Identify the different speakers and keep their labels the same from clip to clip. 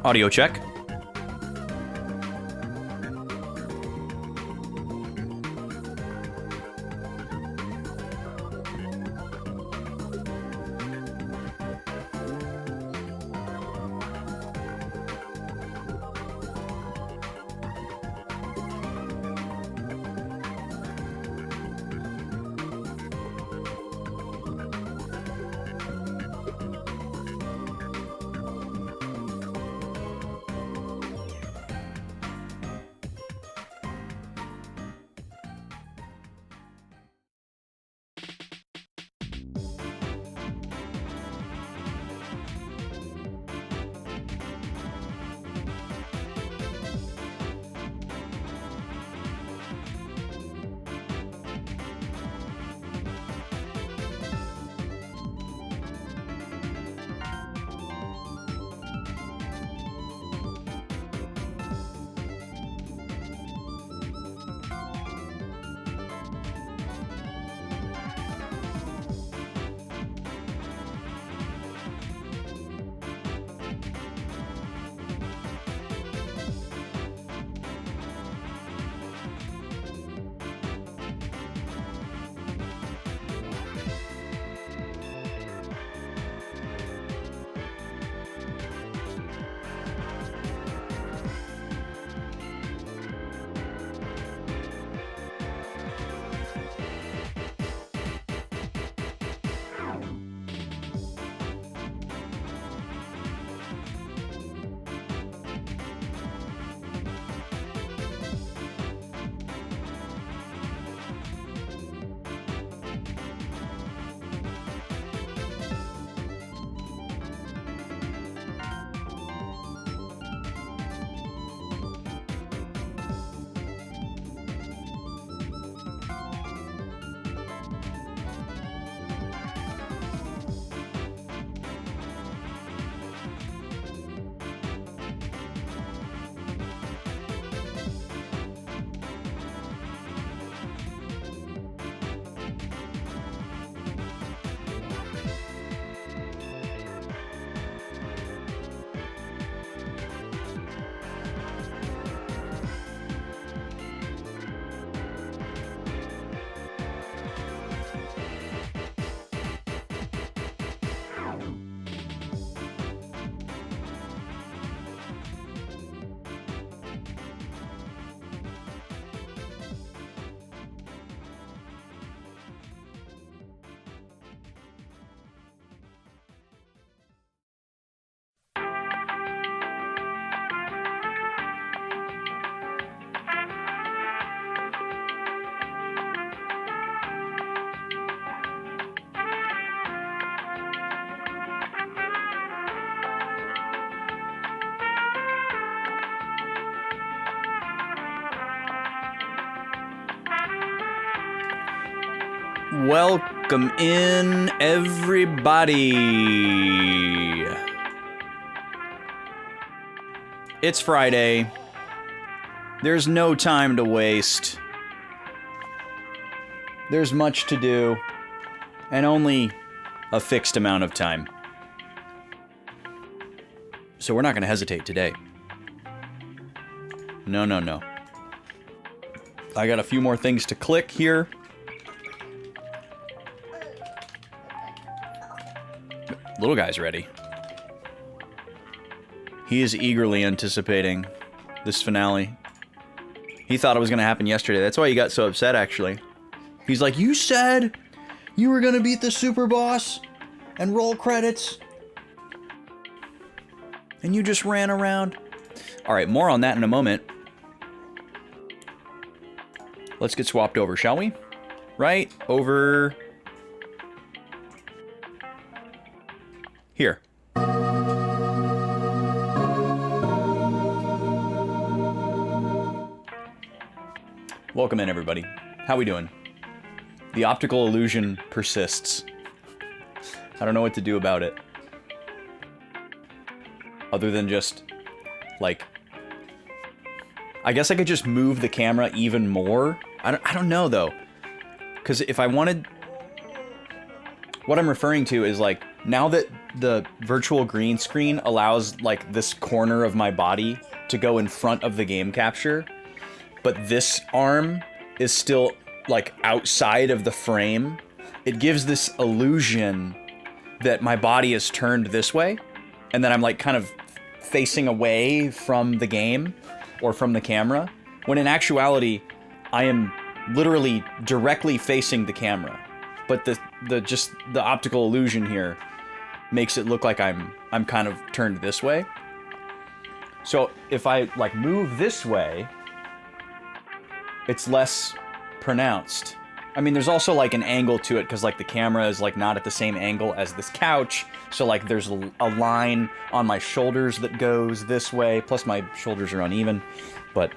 Speaker 1: Audio check. Welcome in, everybody. It's Friday. There's no time to waste. There's much to do, and only a fixed amount of time. So we're not going to hesitate today. No, no, no. I got a few more things to click here. Little guy's ready. He is eagerly anticipating this finale. He thought it was going to happen yesterday. That's why he got so upset, actually. He's like, you said you were going to beat the Superboss and roll credits, and you just ran around. All right, more on that in a moment. Let's get swapped over, shall we? Right over here. Welcome in, everybody. How we doing? The optical illusion persists. I don't know what to do about it. Other than just, like... I guess I could just move the camera even more. I don't know, though. Because if I wanted... what I'm referring to is like, now that the virtual green screen allows like this corner of my body to go in front of the game capture, but this arm is still like outside of the frame, it gives this illusion that my body is turned this way, and that I'm like kind of facing away from the game or from the camera, when in actuality, I am literally directly facing the camera. But the optical illusion here makes it look like I'm kind of turned this way. So if I like move this way, it's less pronounced. I mean, there's also like an angle to it because like the camera is like not at the same angle as this couch. So like there's a line on my shoulders that goes this way. Plus my shoulders are uneven. But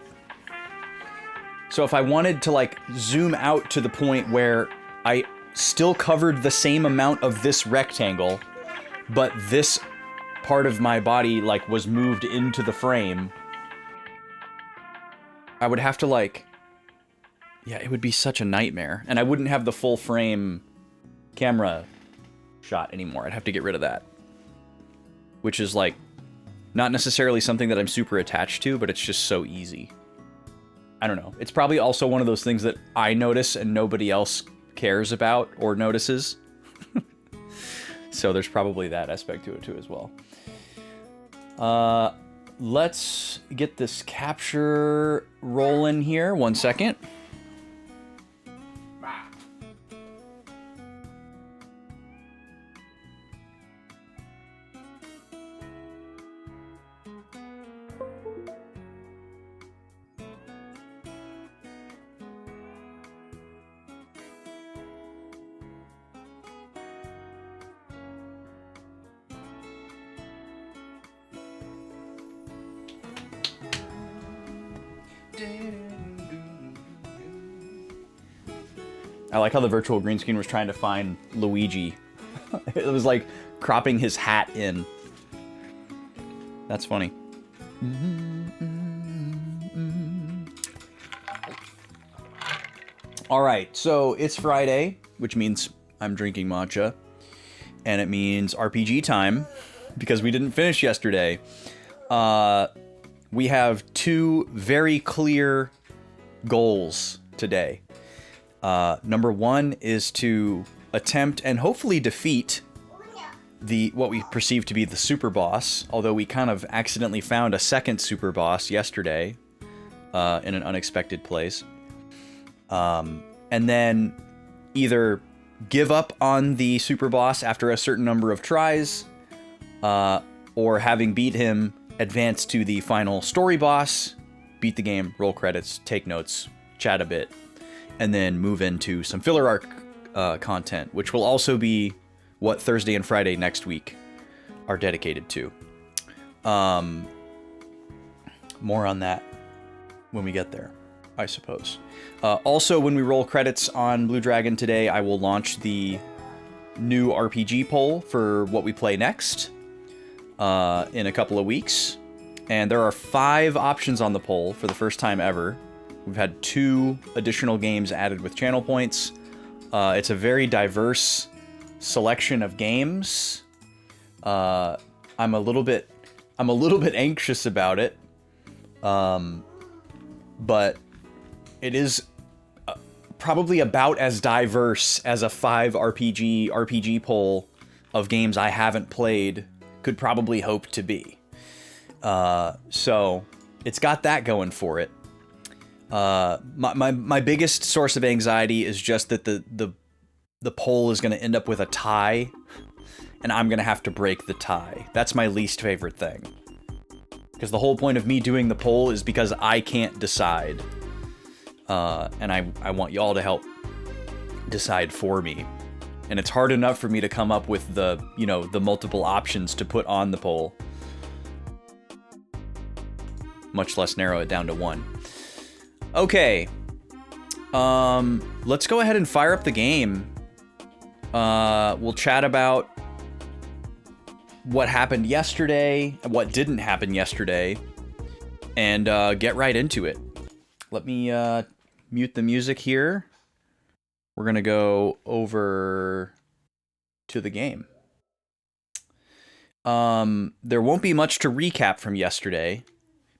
Speaker 1: so if I wanted to like zoom out to the point where I still covered the same amount of this rectangle, but this part of my body like was moved into the frame, I would have to like, yeah, it would be such a nightmare. And I wouldn't have the full frame camera shot anymore. I'd have to get rid of that. Which is like, not necessarily something that I'm super attached to, but it's just so easy. I don't know. It's probably also one of those things that I notice and nobody else cares about or notices. So there's probably that aspect to it too as well. Let's get this capture rolling here. 1 second. I like how the virtual green screen was trying to find Luigi. It was like cropping his hat in. That's funny. All right, so it's Friday, which means I'm drinking matcha, and it means RPG time because we didn't finish yesterday. We have two very clear goals today. Number one is to attempt and hopefully defeat what we perceive to be the Superboss, although we kind of accidentally found a second Superboss yesterday in an unexpected place. And then either give up on the Superboss after a certain number of tries, or having beat him, advance to the final story boss, beat the game, roll credits, take notes, chat a bit, and then move into some filler arc content, which will also be what Thursday and Friday next week are dedicated to. More on that when we get there, I suppose. Also, when we roll credits on Blue Dragon today, I will launch the new RPG poll for what we play next in a couple of weeks. And there are 5 options on the poll for the first time ever. We've had 2 additional games added with channel points. It's a very diverse selection of games. I'm a little bit anxious about it, but it is probably about as diverse as a 5 RPG poll of games I haven't played could probably hope to be. So it's got that going for it. My biggest source of anxiety is just that the poll is going to end up with a tie, and I'm going to have to break the tie. That's my least favorite thing. Because the whole point of me doing the poll is because I can't decide. And I want y'all to help decide for me. And it's hard enough for me to come up with the multiple options to put on the poll. Much less narrow it down to 1. Okay. Let's go ahead and fire up the game. We'll chat about what happened yesterday, what didn't happen yesterday, and get right into it. Let me mute the music here. We're gonna go over to the game. There won't be much to recap from yesterday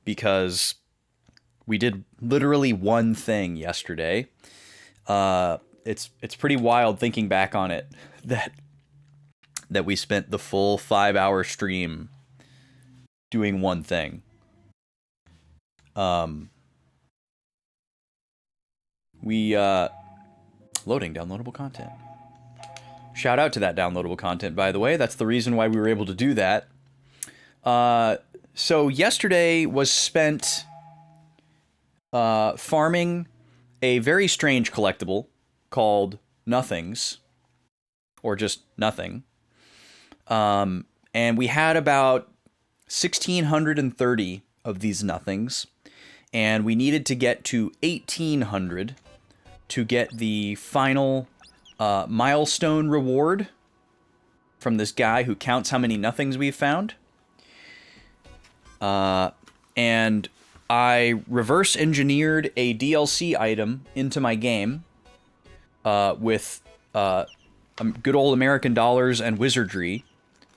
Speaker 1: because we did literally one thing yesterday. It's pretty wild thinking back on it that we spent the full 5-hour stream doing one thing. We loading downloadable content. Shout out to that downloadable content, by the way. That's the reason why we were able to do that. So yesterday was spent farming a very strange collectible called Nothings, or just Nothing. And we had about 1,630 of these Nothings, and we needed to get to 1,800 to get the final milestone reward from this guy who counts how many Nothings we've found. And I reverse engineered a DLC item into my game with good old American dollars and wizardry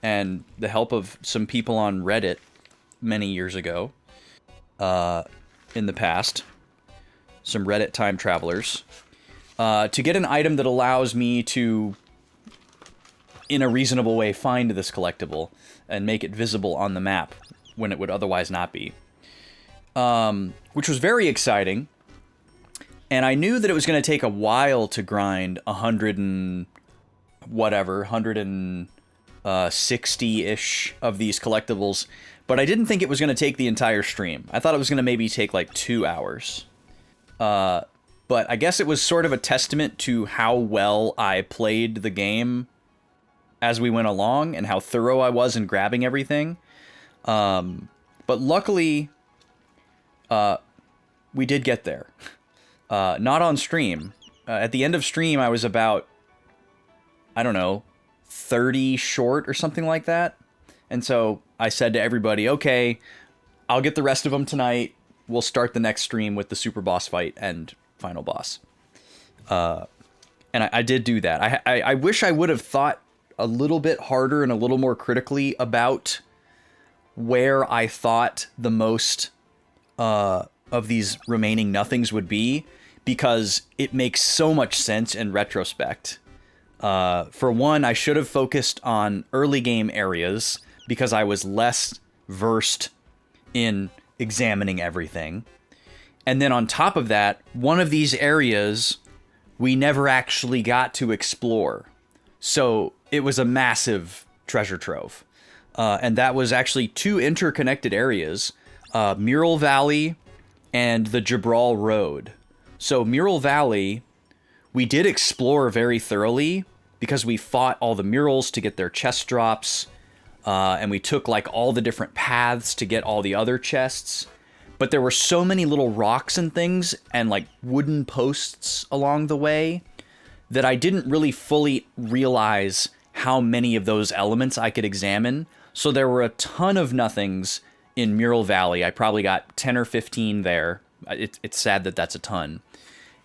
Speaker 1: and the help of some people on Reddit many years ago in the past. Some Reddit time travelers. To get an item that allows me to, in a reasonable way, find this collectible and make it visible on the map when it would otherwise not be. Which was very exciting. And I knew that it was going to take a while to grind 160-ish of these collectibles, but I didn't think it was going to take the entire stream. I thought it was going to maybe take like 2 hours. But I guess it was sort of a testament to how well I played the game as we went along and how thorough I was in grabbing everything. But luckily, we did get there. Not on stream. At the end of stream, I was about, I don't know, 30 short or something like that. And so I said to everybody, okay, I'll get the rest of them tonight. We'll start the next stream with the Superboss fight and final boss. And I did do that. I wish I would have thought a little bit harder and a little more critically about where I thought the most of these remaining Nothings would be, because it makes so much sense in retrospect. For one, I should have focused on early game areas because I was less versed in examining everything. And then on top of that, one of these areas we never actually got to explore. So it was a massive treasure trove. And that was actually 2 interconnected areas, Mural Valley and the Jabral Road. So Mural Valley, we did explore very thoroughly because we fought all the murals to get their chest drops. And we took like all the different paths to get all the other chests. But there were so many little rocks and things and like wooden posts along the way that I didn't really fully realize how many of those elements I could examine. So there were a ton of Nothings in Mural Valley. I probably got 10 or 15 there. It's sad that that's a ton.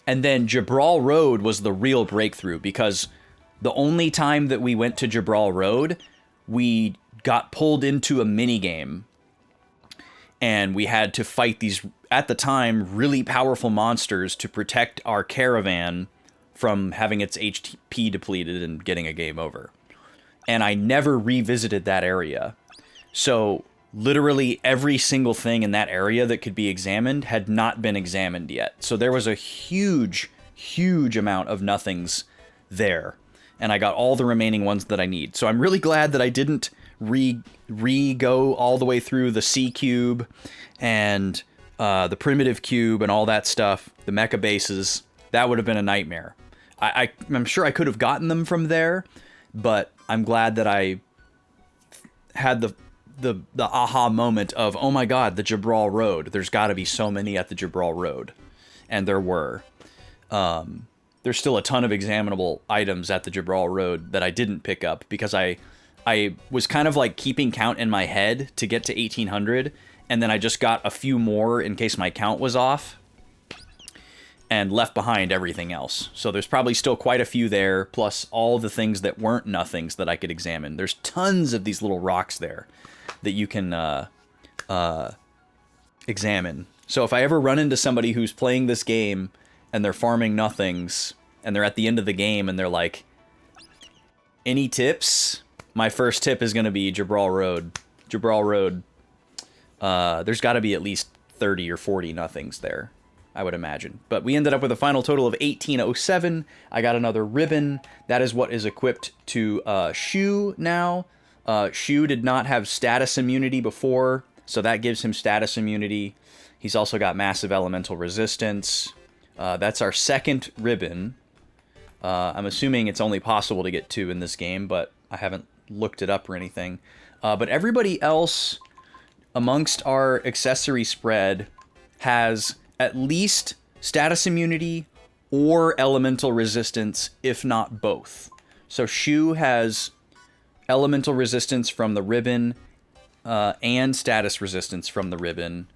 Speaker 1: And then Jabral Road was the real breakthrough, because the only time that we went to Jabral Road, we got pulled into a minigame. And we had to fight these, at the time, really powerful monsters to protect our caravan from having its HP depleted and getting a game over. And I never revisited that area. So literally every single thing in that area that could be examined had not been examined yet. So there was a huge, huge amount of Nothings there. And I got all the remaining ones that I need. So I'm really glad that I didn't re-go all the way through the C cube and the primitive cube and all that stuff, the mecha bases. That would have been a nightmare. I'm sure I could have gotten them from there, but I'm glad that I had the aha moment of, oh my god, the Jabral Road. There's got to be so many at the Jabral Road. And there were. There's still a ton of examinable items at the Jabral Road that I didn't pick up because I was kind of like keeping count in my head to get to 1,800, and then I just got a few more in case my count was off. and left behind everything else. So there's probably still quite a few there, plus all the things that weren't nothings that I could examine. There's tons of these little rocks there that you can examine. So if I ever run into somebody who's playing this game and they're farming nothings and they're at the end of the game and they're like, any tips? My first tip is going to be Jabral Road. Jabral Road. There's got to be at least 30 or 40 nothings there, I would imagine. But we ended up with a final total of 1807. I got another ribbon. That is what is equipped to Shu now. Shu did not have status immunity before, so that gives him status immunity. He's also got massive elemental resistance. That's our second ribbon. I'm assuming it's only possible to get 2 in this game, but I haven't looked it up or anything. But everybody else amongst our accessory spread has at least status immunity or elemental resistance, if not both. So Shu has elemental resistance from the ribbon and status resistance from the ribbon.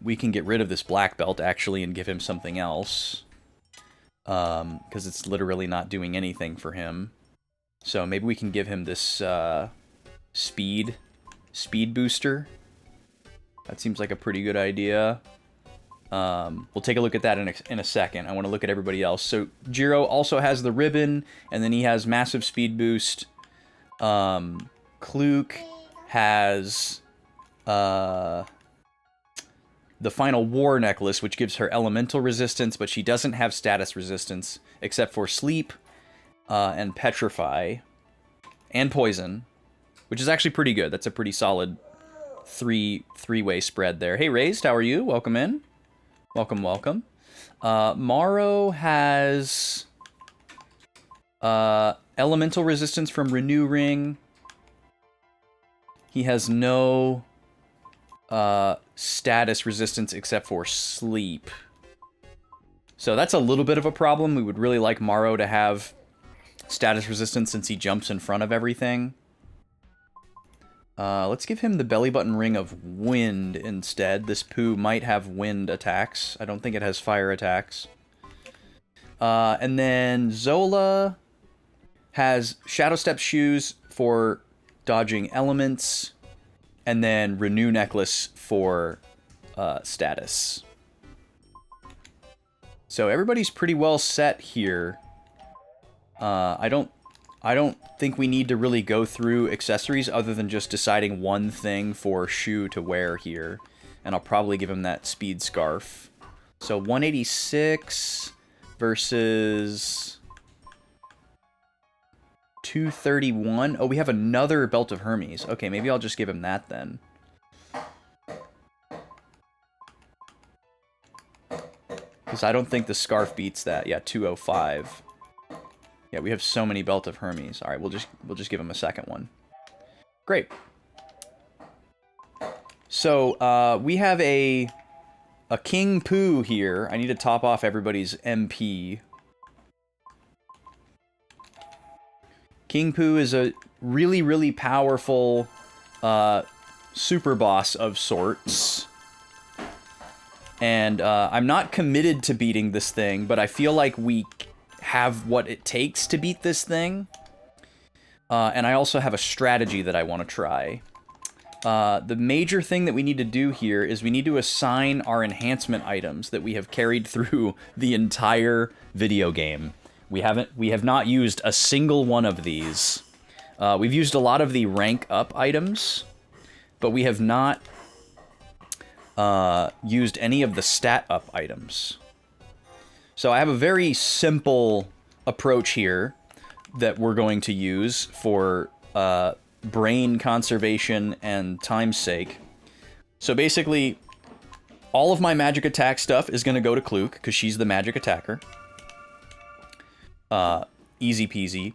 Speaker 1: We can get rid of this black belt, actually, and give him something else. Because it's literally not doing anything for him. So maybe we can give him this speed booster. That seems like a pretty good idea. We'll take a look at that in a second. I want to look at everybody else. So Jiro also has the ribbon, and then he has massive speed boost. Kluk has the final war necklace, which gives her elemental resistance, but she doesn't have status resistance except for sleep and petrify and poison, which is actually pretty good. That's a pretty solid three-way spread there. Hey, Raised, how are you? Welcome in. Welcome, welcome. Morrow has elemental resistance from Renew Ring. He has no status resistance except for sleep. So that's a little bit of a problem. We would really like Morrow to have status resistance since he jumps in front of everything. Let's give him the belly button ring of wind instead. This poo might have wind attacks. I don't think it has fire attacks. And then Zola has Shadow Step shoes for dodging elements, and then Renew necklace for status. So everybody's pretty well set here. I don't think we need to really go through accessories other than just deciding one thing for Shu to wear here. And I'll probably give him that speed scarf. So 186 versus 231. Oh, we have another Belt of Hermes. Okay, maybe I'll just give him that then. Because I don't think the scarf beats that. Yeah, 205. Yeah, we have so many Belt of Hermes. All right, we'll just give him a second one. Great. So we have a King Poo here. I need to top off everybody's MP. King Poo is a really, really powerful super boss of sorts. And I'm not committed to beating this thing, but I feel like we have what it takes to beat this thing. And I also have a strategy that I want to try. The major thing that we need to do here is we need to assign our enhancement items that we have carried through the entire video game. We have not used a single one of these. We've used a lot of the rank up items, but we have not used any of the stat up items. So I have a very simple approach here that we're going to use for brain conservation and time's sake. So basically, all of my magic attack stuff is going to go to Kluk, because she's the magic attacker. Easy peasy.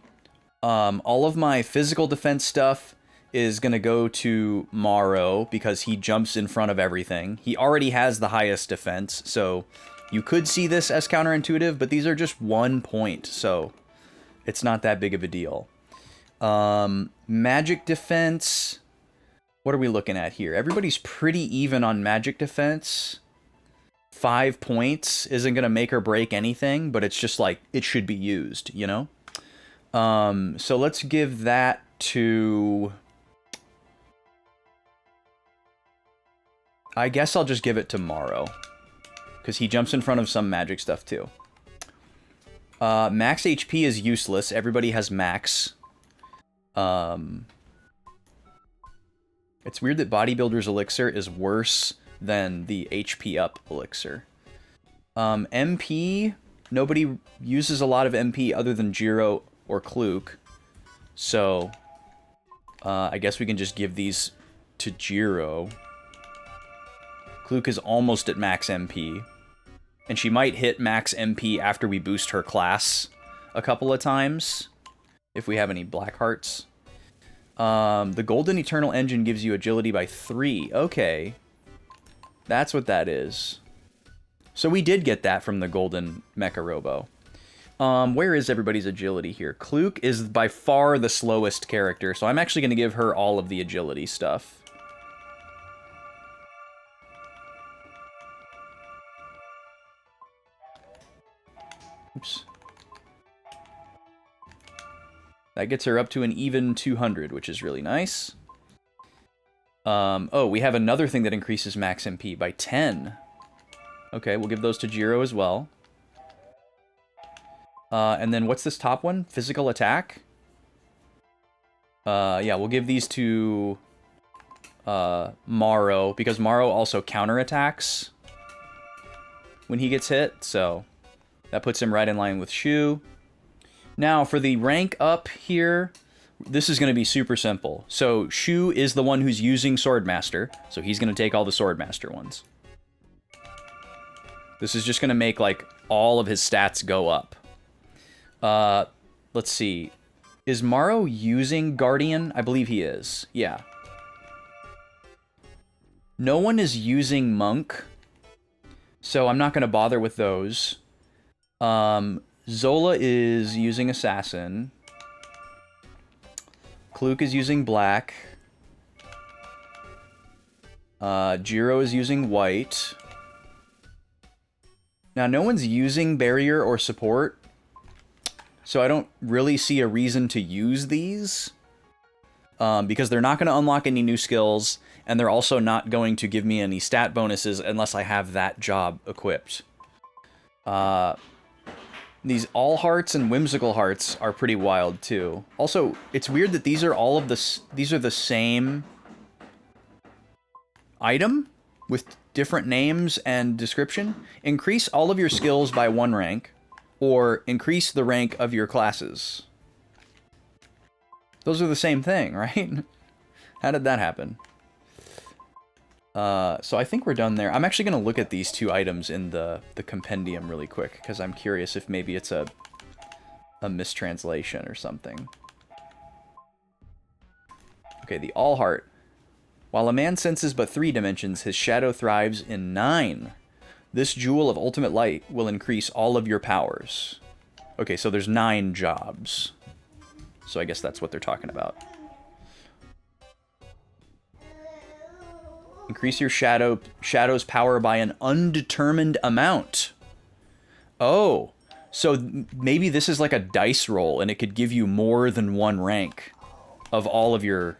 Speaker 1: All of my physical defense stuff is going to go to Morrow, because he jumps in front of everything. He already has the highest defense, so you could see this as counterintuitive, but these are just 1 point, so it's not that big of a deal. Magic defense, what are we looking at here? Everybody's pretty even on magic defense. 5 points isn't going to make or break anything, but it's just like, it should be used, you know? So let's give that to... I guess I'll just give it to Morrow. Because he jumps in front of some magic stuff, too. Max HP is useless. Everybody has max. It's weird that Bodybuilder's Elixir is worse than the HP up Elixir. MP, nobody uses a lot of MP other than Jiro or Kluk. So, I guess we can just give these to Jiro. Kluk is almost at max MP. And she might hit max MP after we boost her class a couple of times. If we have any black hearts. The Golden Eternal Engine gives you agility by 3. Okay. That's what that is. So we did get that from the Golden Mecha Robo. Where is everybody's agility here? Kluk is by far the slowest character, so I'm actually going to give her all of the agility stuff. Oops. That gets her up to an even 200, which is really nice. Oh, we have another thing that increases max MP by 10. Okay, we'll give those to Jiro as well. And then what's this top one? Physical attack? Yeah, we'll give these to Morrow, because Morrow also counterattacks when he gets hit, so that puts him right in line with Shu. Now, for the rank up here, this is going to be super simple. So, Shu is the one who's using Swordmaster, so he's going to take all the Swordmaster ones. This is just going to make, like, all of his stats go up. Let's see. Is Morrow using Guardian? I believe he is. Yeah. No one is using Monk, so I'm not going to bother with those. Zola is using Assassin. Kluk is using Black. Jiro is using White. Now, no one's using Barrier or Support, so I don't really see a reason to use these. Because they're not going to unlock any new skills, and they're also not going to give me any stat bonuses unless I have that job equipped. These All Hearts and Whimsical Hearts are pretty wild, too. Also, it's weird that these are all of these are the same item with different names and description. Increase all of your skills by 1 rank, or increase the rank of your classes. Those are the same thing, right? How did that happen? So I think we're done there. I'm actually going to look at these 2 items in the compendium really quick, because I'm curious if maybe it's a mistranslation or something. Okay, the All Heart. While a man senses but 3 dimensions, his shadow thrives in 9. This Jewel of Ultimate Light will increase all of your powers. Okay, so there's 9 jobs. So I guess that's what they're talking about. Increase your shadow's power by an undetermined amount. Oh, so maybe this is like a dice roll, and it could give you more than 1 rank of all of your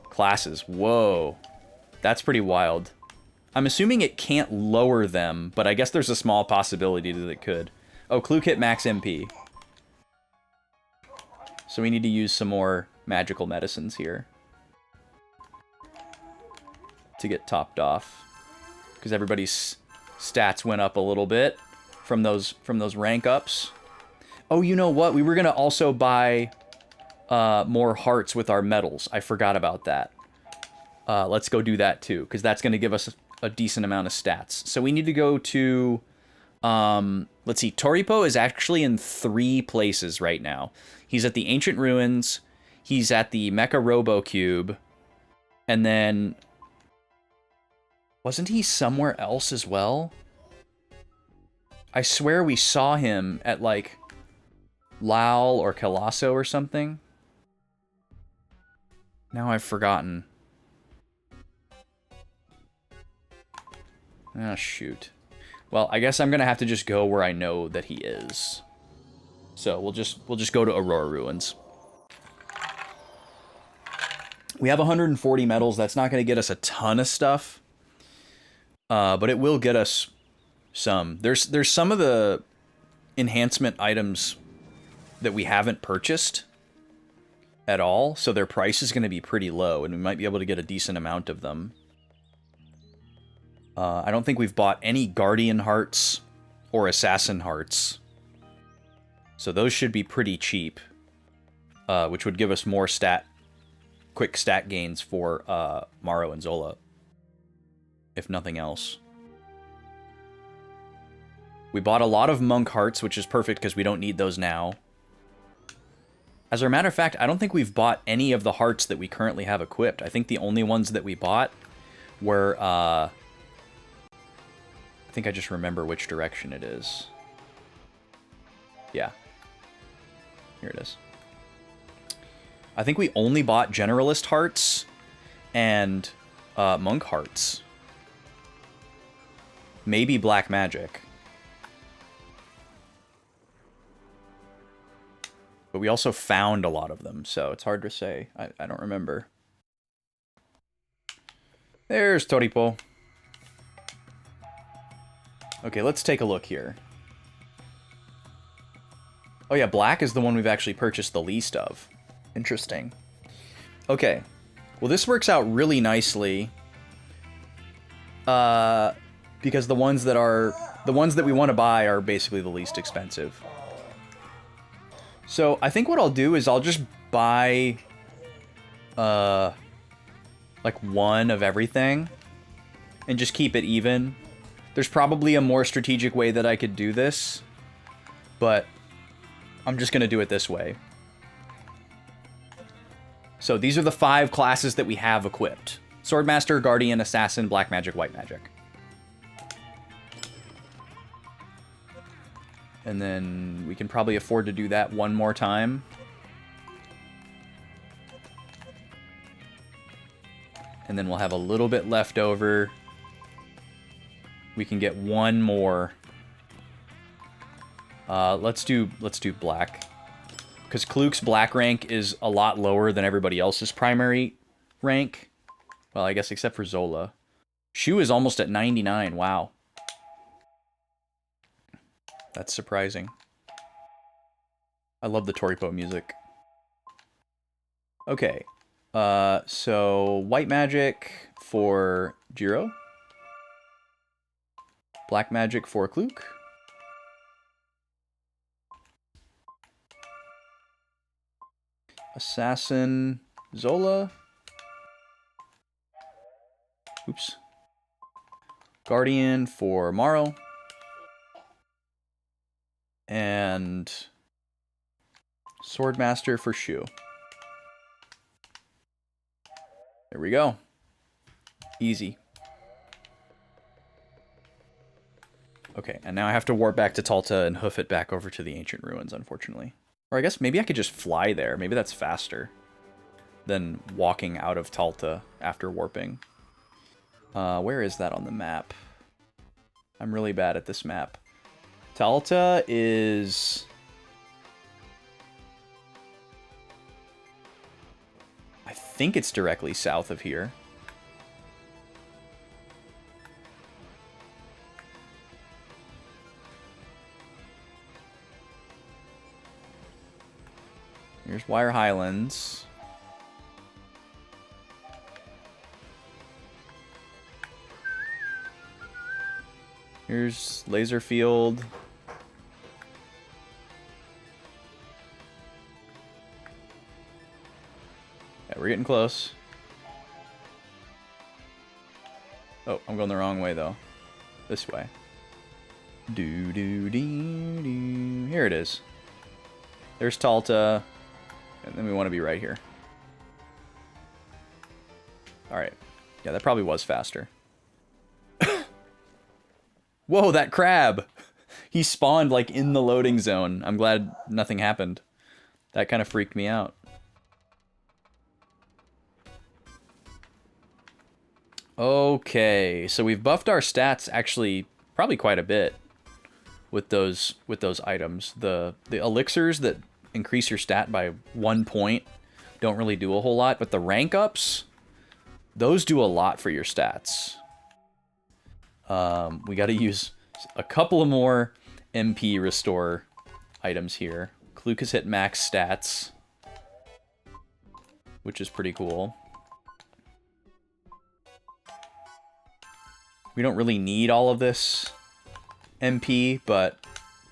Speaker 1: classes. Whoa, that's pretty wild. I'm assuming it can't lower them, but I guess there's a small possibility that it could. Oh, Kluk hit max MP. So we need to use some more magical medicines here to get topped off, because everybody's stats went up a little bit from those rank ups. Oh, you know what? We were gonna also buy more hearts with our medals. I forgot about that. Let's go do that too, because that's gonna give us a decent amount of stats. So we need to go to, let's see, Toripo is actually in 3 places right now. He's at the Ancient Ruins, he's at the Mecha Robo Cube, and then wasn't he somewhere else as well? I swear we saw him at, like, Laul or Calasso or something. Now I've forgotten. Oh, shoot. Well, I guess I'm gonna have to just go where I know that he is. So we'll just go to Aurora Ruins. We have 140 medals. That's not gonna get us a ton of stuff, but it will get us some. There's some of the enhancement items that we haven't purchased at all, so their price is going to be pretty low, and we might be able to get a decent amount of them. I don't think we've bought any Guardian Hearts or Assassin Hearts, so those should be pretty cheap, which would give us more quick stat gains for Maro and Zola, if nothing else. We bought a lot of Monk Hearts, which is perfect because we don't need those now. As a matter of fact, I don't think we've bought any of the hearts that we currently have equipped. I think the only ones that we bought were, I think I just remember which direction it is. Yeah. Here it is. I think we only bought Generalist Hearts and Monk Hearts. Maybe Black Magic. But we also found a lot of them, so it's hard to say. I don't remember. There's Toripo. Okay, let's take a look here. Oh yeah, black is the one we've actually purchased the least of. Interesting. Okay. Well, this works out really nicely. Because the ones that we want to buy are basically the least expensive. So I think what I'll do is I'll just buy like one of everything and just keep it even. There's probably a more strategic way that I could do this, but I'm just going to do it this way. So these are the 5 classes that we have equipped. Swordmaster, Guardian, Assassin, Black Magic, White Magic. And then we can probably afford to do that one more time. And then we'll have a little bit left over. We can get one more. Let's do black. Because Kluk's black rank is a lot lower than everybody else's primary rank. Well, I guess except for Zola. Shu is almost at 99. Wow. That's surprising. I love the Toripo music. Okay. So White Magic for Jiro. Black Magic for Kluk. Assassin Zola. Oops. Guardian for Maro. And Swordmaster for Shu. There we go. Easy. Okay, and now I have to warp back to Talta and hoof it back over to the ancient ruins, unfortunately. Or I guess maybe I could just fly there. Maybe that's faster than walking out of Talta after warping. Where is that on the map? I'm really bad at this map. Talta is... I think it's directly south of here. Here's Wire Highlands. Here's Laserfield. Yeah, we're getting close. Oh, I'm going the wrong way though. This way. Do. Here it is. There's Talta. And then we want to be right here. Alright. Yeah, that probably was faster. Whoa, that crab! He spawned, like, in the loading zone. I'm glad nothing happened. That kind of freaked me out. Okay, so we've buffed our stats actually probably quite a bit with those items. The elixirs that increase your stat by 1 point don't really do a whole lot, but the rank ups, those do a lot for your stats. We got to use a couple of more MP restore items here. Kluk has hit max stats, which is pretty cool. We don't really need all of this MP, but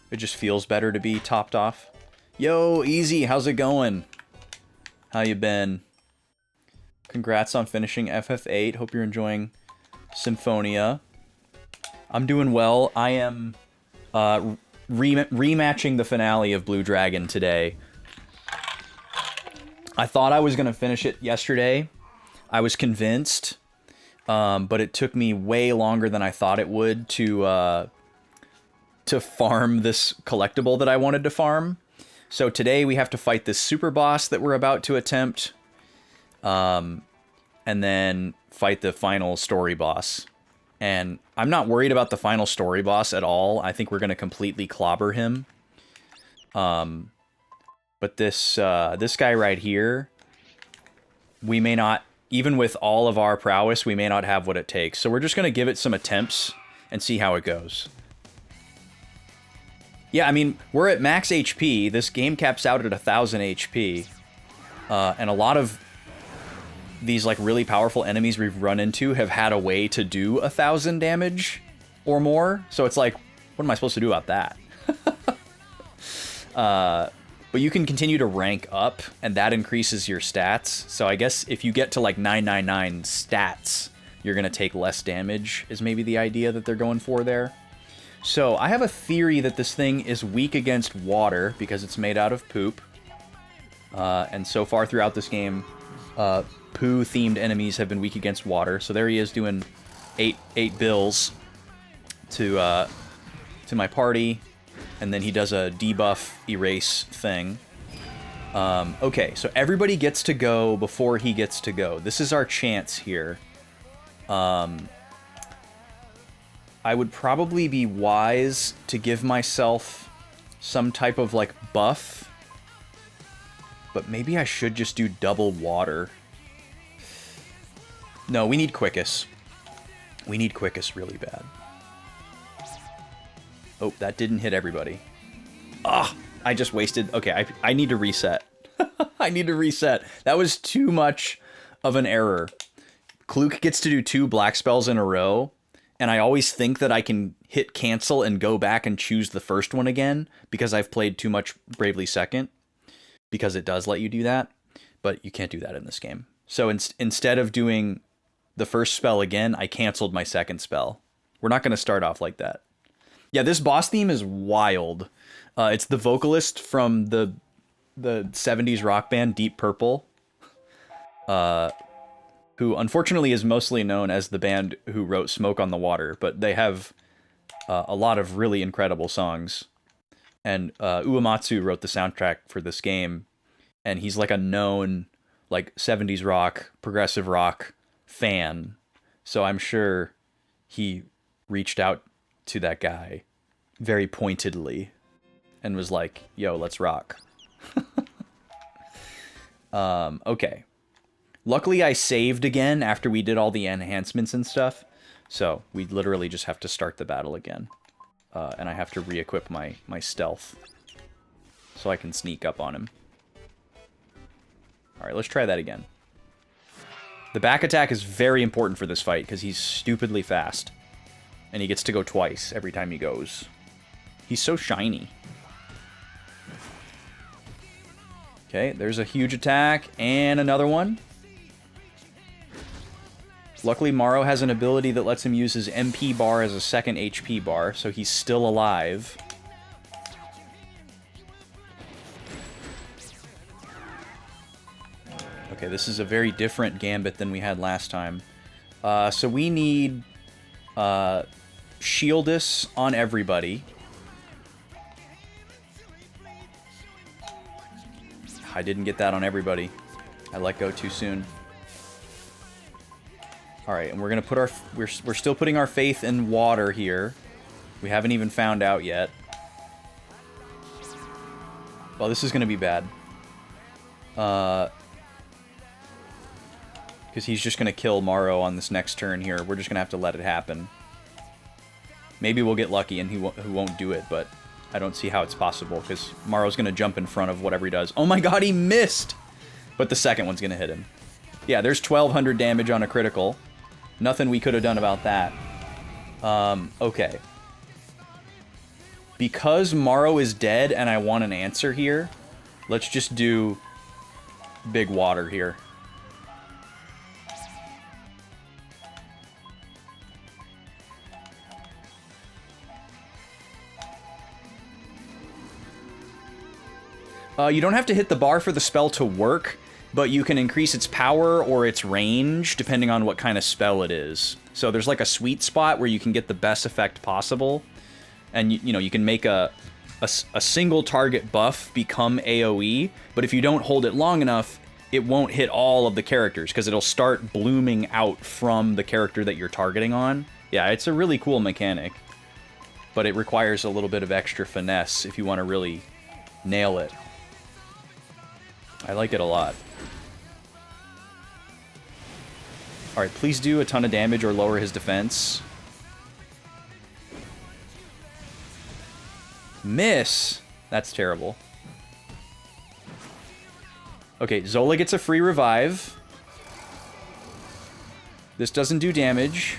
Speaker 1: it just feels better to be topped off. Yo, Easy, how's it going? How you been? Congrats on finishing FF8. Hope you're enjoying Symphonia. I'm doing well. I am rematching the finale of Blue Dragon today. I thought I was going to finish it yesterday. I was convinced, but it took me way longer than I thought it would to farm this collectible that I wanted to farm. So today we have to fight this super boss that we're about to attempt, and then fight the final story boss. And I'm not worried about the final story boss at all. I think we're going to completely clobber him. But this guy right here, we may not, even with all of our prowess, we may not have what it takes. So we're just going to give it some attempts and see how it goes. Yeah, I mean, we're at max HP. This game caps out at 1,000 HP. And a lot of these like really powerful enemies we've run into have had a way to do 1,000 damage or more. So it's like, what am I supposed to do about that? But you can continue to rank up, and that increases your stats. So I guess if you get to like 999 stats, you're going to take less damage, is maybe the idea that they're going for there. So I have a theory that this thing is weak against water because it's made out of poop. And so far throughout this game, poo-themed enemies have been weak against water. So there he is doing eight bills to my party. And then he does a debuff erase thing. Okay, so everybody gets to go before he gets to go. This is our chance here. I would probably be wise to give myself some type of like buff. But maybe I should just do double water. No, we need Quickus. We need Quickus really bad. Oh, that didn't hit everybody. Ah, I just wasted... Okay, I need to reset. I need to reset. That was too much of an error. Kluk gets to do 2 black spells in a row, and I always think that I can hit cancel and go back and choose the first one again because I've played too much Bravely Second, because it does let you do that, but you can't do that in this game. So instead of doing the first spell again, I canceled my second spell. We're not going to start off like that. Yeah, this boss theme is wild. It's the vocalist from the 70s rock band Deep Purple, who unfortunately is mostly known as the band who wrote Smoke on the Water, but they have a lot of really incredible songs. And Uematsu wrote the soundtrack for this game, and he's like a known like 70s rock, progressive rock fan. So I'm sure he reached out to that guy very pointedly and was like, yo, let's rock. Okay. Luckily I saved again after we did all the enhancements and stuff. So we literally just have to start the battle again. And I have to re-equip my stealth so I can sneak up on him. Alright, let's try that again. The back attack is very important for this fight because he's stupidly fast. And he gets to go twice every time he goes. He's so shiny. Okay, there's a huge attack and another one. Luckily, Morrow has an ability that lets him use his MP bar as a second HP bar, so he's still alive. Okay, this is a very different gambit than we had last time. So we need Shieldus on everybody. I didn't get that on everybody. I let go too soon. All right, and we're gonna put our we're still putting our faith in water here. We haven't even found out yet. Well, this is going to be bad. Because he's just going to kill Morrow on this next turn here. We're just going to have to let it happen. Maybe we'll get lucky and he won't do it, but I don't see how it's possible, because Morrow's going to jump in front of whatever he does. Oh my god, he missed! But the second one's going to hit him. Yeah, there's 1200 damage on a critical. Nothing we could have done about that. Okay. Because Morrow is dead and I want an answer here, let's just do big water here. You don't have to hit the bar for the spell to work, but you can increase its power or its range depending on what kind of spell it is. So there's like a sweet spot where you can get the best effect possible, and you know, you can make a single target buff become AoE, but if you don't hold it long enough, it won't hit all of the characters because it'll start blooming out from the character that you're targeting on. Yeah, it's a really cool mechanic, but it requires a little bit of extra finesse if you want to really nail it. I like it a lot. Alright, please do a ton of damage or lower his defense. Miss! That's terrible. Okay, Zola gets a free revive. This doesn't do damage.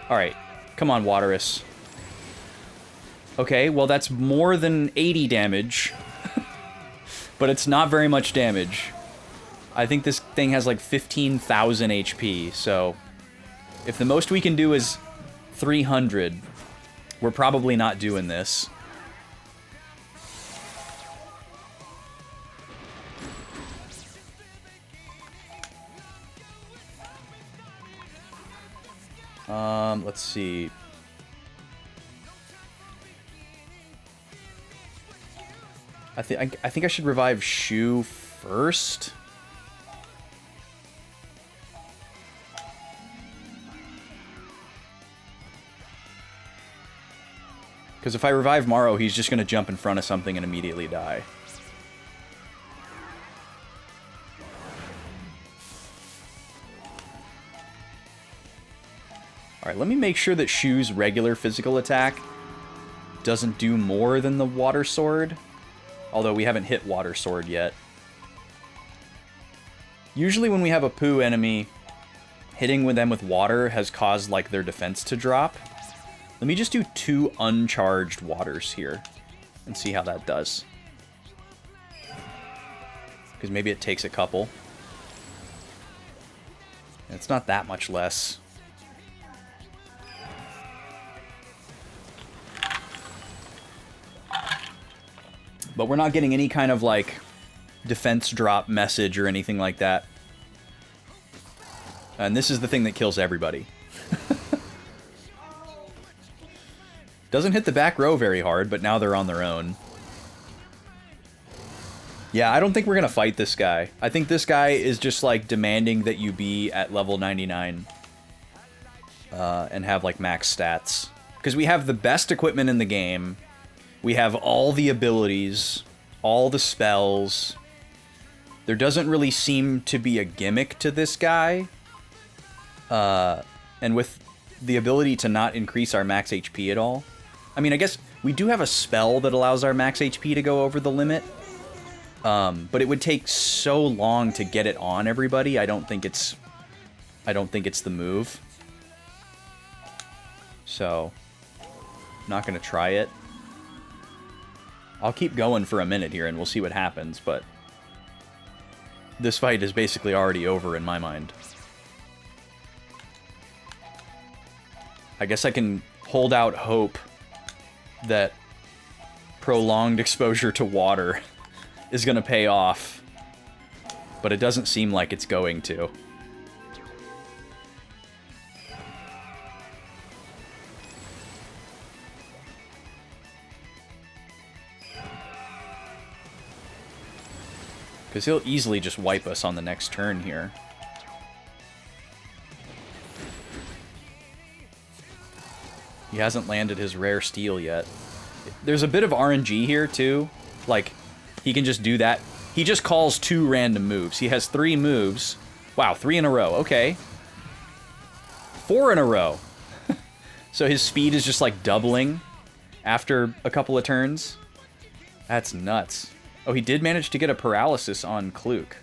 Speaker 1: Alright, come on, Waterus. Okay, well that's more than 80 damage. But it's not very much damage. I think this thing has like 15,000 HP, so if the most we can do is 300, we're probably not doing this. Let's see. I think I should revive Shu first. Because if I revive Morrow, he's just going to jump in front of something and immediately die. Alright, let me make sure that Shu's regular physical attack doesn't do more than the Water Sword. Although we haven't hit Water Sword yet. Usually when we have a poo enemy, hitting with them with water has caused like their defense to drop. Let me just do 2 uncharged waters here and see how that does. Because maybe it takes a couple. It's not that much less. But we're not getting any kind of, like, defense drop message or anything like that. And this is the thing that kills everybody. Doesn't hit the back row very hard, but now they're on their own. Yeah, I don't think we're gonna fight this guy. I think this guy is just, like, demanding that you be at level 99. And have, like, max stats. Because we have the best equipment in the game. We have all the abilities, all the spells. There doesn't really seem to be a gimmick to this guy. And with the ability to not increase our max HP at all. I mean, I guess we do have a spell that allows our max HP to go over the limit. But it would take so long to get it on everybody. I don't think it's the move. So, not gonna try it. I'll keep going for a minute here and we'll see what happens, but this fight is basically already over in my mind. I guess I can hold out hope that prolonged exposure to water is going to pay off, but it doesn't seem like it's going to. Because he'll easily just wipe us on the next turn here. He hasn't landed his rare steel yet. There's a bit of RNG here, too. Like, he can just do that. He just calls 2 random moves. He has 3 moves. Wow, 3 in a row. Okay. 4 in a row. So his speed is just, like, doubling after a couple of turns. That's nuts. Oh, he did manage to get a paralysis on Kluk.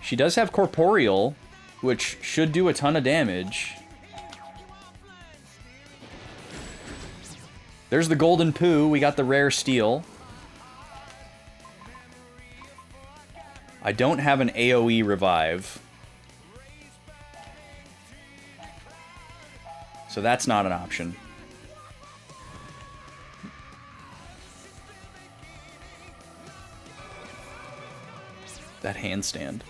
Speaker 1: She does have Corporeal, which should do a ton of damage. There's the Golden Poo. We got the rare steel. I don't have an AoE revive. So that's not an option. That handstand.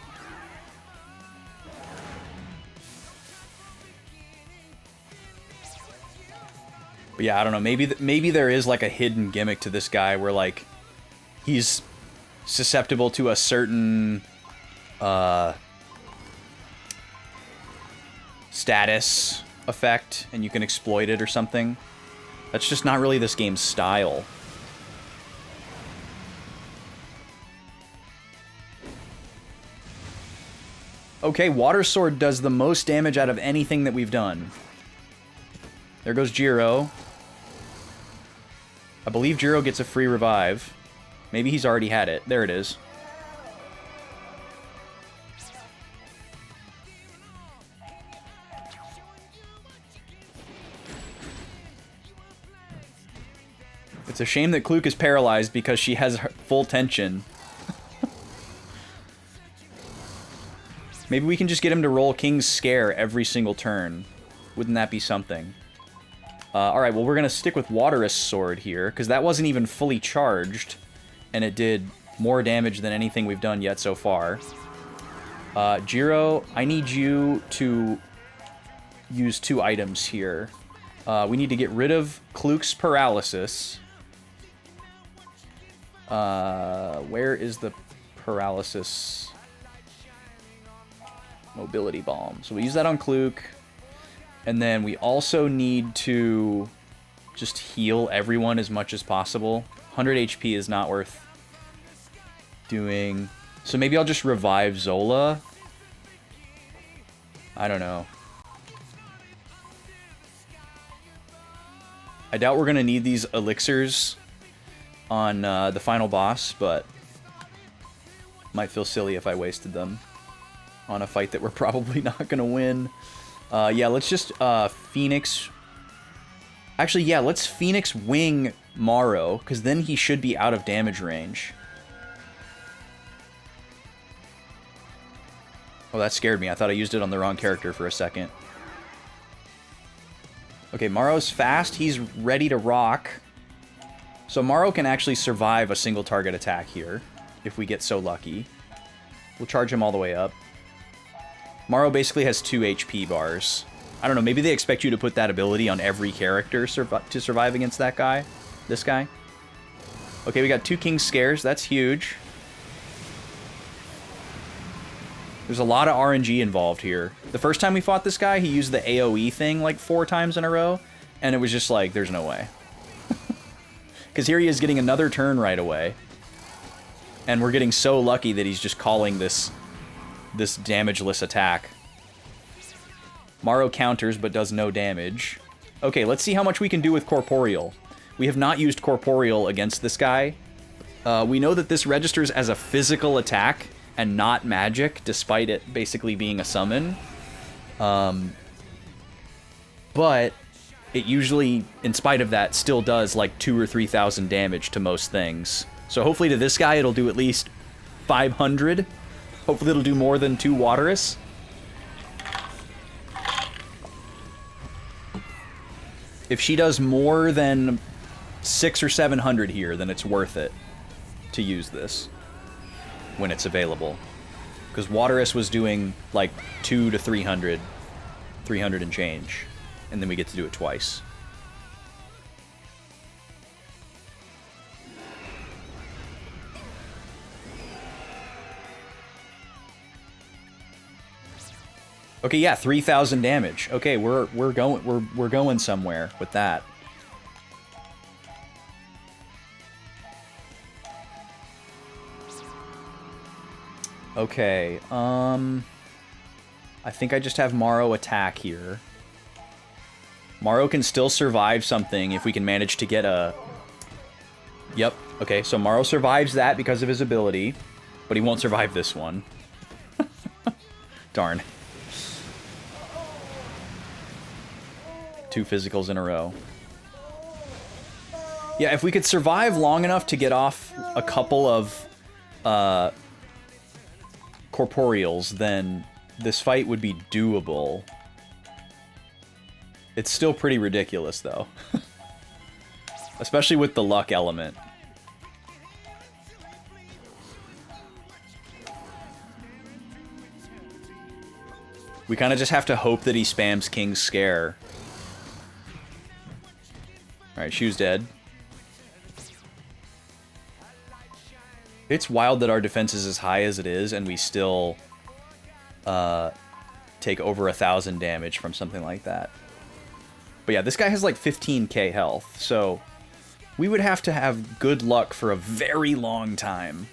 Speaker 1: But yeah, I don't know. Maybe there is like a hidden gimmick to this guy where like he's susceptible to a certain status effect, and you can exploit it or something. That's just not really this game's style. Okay, Water Sword does the most damage out of anything that we've done. There goes Jiro. I believe Jiro gets a free revive. Maybe he's already had it. There it is. It's a shame that Kluk is paralyzed because she has full tension. Maybe we can just get him to roll King's Scare every single turn. Wouldn't that be something? Alright, well, we're going to stick with Waterous Sword here, because that wasn't even fully charged, and it did more damage than anything we've done yet so far. Jiro, I need you to use 2 items here. We need to get rid of Kluk's paralysis. Where is the paralysis? Mobility Bomb. So we use that on Kluk. And then we also need to just heal everyone as much as possible. 100 HP is not worth doing. So maybe I'll just revive Zola. I don't know. I doubt we're going to need these elixirs on the final boss, but might feel silly if I wasted them on a fight that we're probably not going to win. Yeah, let's just Phoenix... Actually, yeah, let's Phoenix Wing Morrow, because then he should be out of damage range. Oh, that scared me. I thought I used it on the wrong character for a second. Okay, Morrow's fast. He's ready to rock. So Morrow can actually survive a single target attack here, if we get so lucky. We'll charge him all the way up. Morrow basically has 2 HP bars. I don't know, maybe they expect you to put that ability on every character to survive against that guy. This guy. Okay, we got 2 King's Scares. That's huge. There's a lot of RNG involved here. The first time we fought this guy, he used the AoE thing like 4 times in a row, and it was just like, there's no way. Because here he is getting another turn right away. And we're getting so lucky that he's just calling this damageless attack. Morrow counters but does no damage. Okay, let's see how much we can do with Corporeal. We have not used Corporeal against this guy. We know that this registers as a physical attack and not magic, despite it basically being a summon. But it usually, in spite of that, still does like 2,000 or 3,000 damage to most things. So hopefully to this guy it'll do at least 500. Hopefully it'll do more than 2 Waterous. If she does more than 600 or 700 here, then it's worth it to use this when it's available. Because Waterous was doing like 200 to 300, 300 and change, and then we get to do it twice. Okay, yeah, 3,000 damage. Okay, we're going somewhere with that. Okay, I think I just have Morrow attack here. Morrow can still survive something if we can manage to get a... Yep, okay, so Morrow survives that because of his ability, but he won't survive this one. Darn. 2 physicals in a row. Yeah, if we could survive long enough to get off a couple of corporeals, then this fight would be doable. It's still pretty ridiculous, though. Especially with the luck element. We kind of just have to hope that he spams King's Scare. Alright, Shu's dead. It's wild that our defense is as high as it is, and we still take over 1,000 damage from something like that. But yeah, this guy has like 15k health, so we would have to have good luck for a very long time.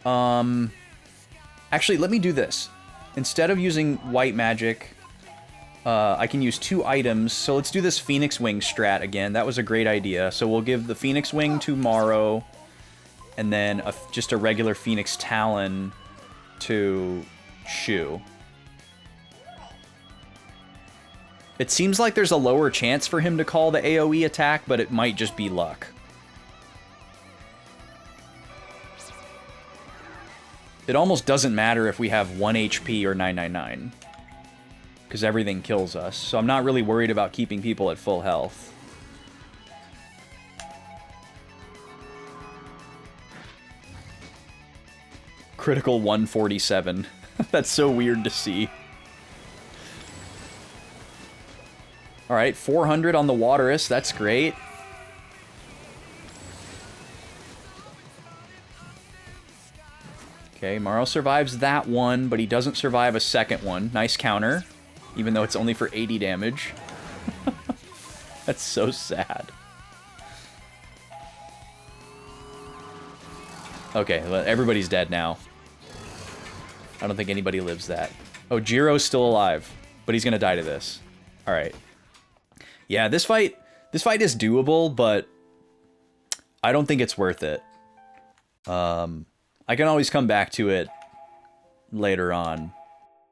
Speaker 1: Actually, let me do this. Instead of using white magic, I can use 2 items. So let's do this Phoenix Wing strat again. That was a great idea. So we'll give the Phoenix Wing to Morrow, and then just a regular Phoenix Talon to Shu. It seems like there's a lower chance for him to call the AoE attack, but it might just be luck. It almost doesn't matter if we have 1 HP or 999. Because everything kills us. So I'm not really worried about keeping people at full health. Critical 147. That's so weird to see. Alright, 400 on the Waterus. That's great. Okay, Morrow survives that one, but he doesn't survive a second one. Nice counter. Even though it's only for 80 damage. That's so sad. Okay, well, everybody's dead now. I don't think anybody lives that. Oh, Jiro's still alive, but he's gonna die to this. Alright. Yeah, this fight is doable, but I don't think it's worth it. I can always come back to it later on.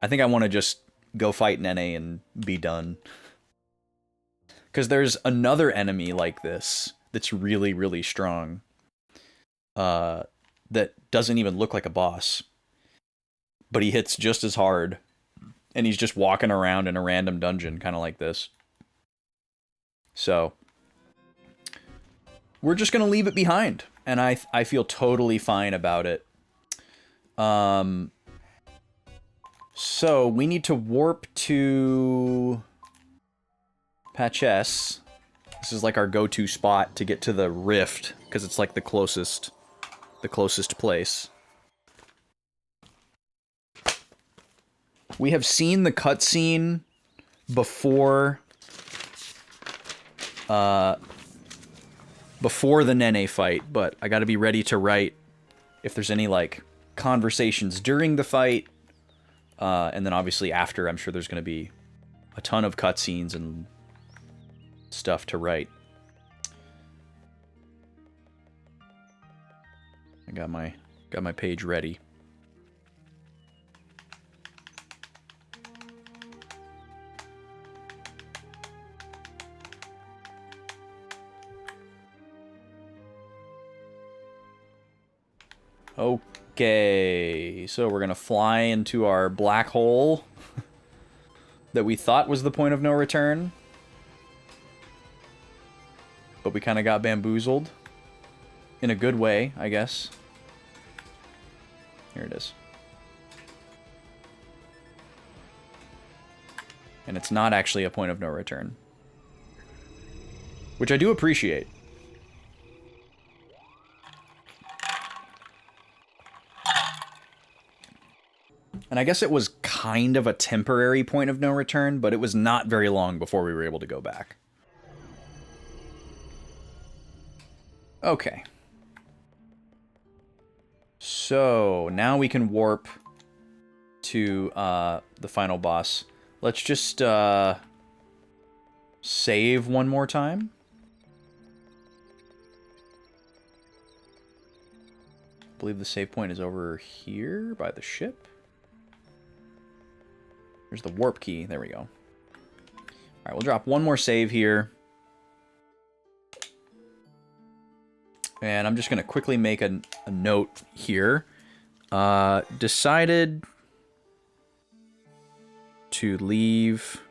Speaker 1: I think I want to just go fight Nene and be done. Because there's another enemy like this that's really, really strong. That doesn't even look like a boss. But he hits just as hard. And he's just walking around in a random dungeon, kind of like this. So, we're just going to leave it behind. And I feel totally fine about it. So, we need to warp to Patch S. This is like our go-to spot to get to the rift, because it's like the closest place. We have seen the cutscene before the Nene fight, but I gotta be ready to write if there's any, like, conversations during the fight, and then obviously after. I'm sure there's gonna be a ton of cutscenes and stuff to write. I got my page ready. Okay, so we're gonna fly into our black hole that we thought was the point of no return, but we kind of got bamboozled in a good way, I guess. Here it is. And it's not actually a point of no return, which I do appreciate. And I guess it was kind of a temporary point of no return, but it was not very long before we were able to go back. Okay. So, now we can warp to the final boss. Let's just save one more time. I believe the save point is over here by the ship. There's the warp key. There we go. Alright, we'll drop one more save here. And I'm just going to quickly make a note here. Decided to leave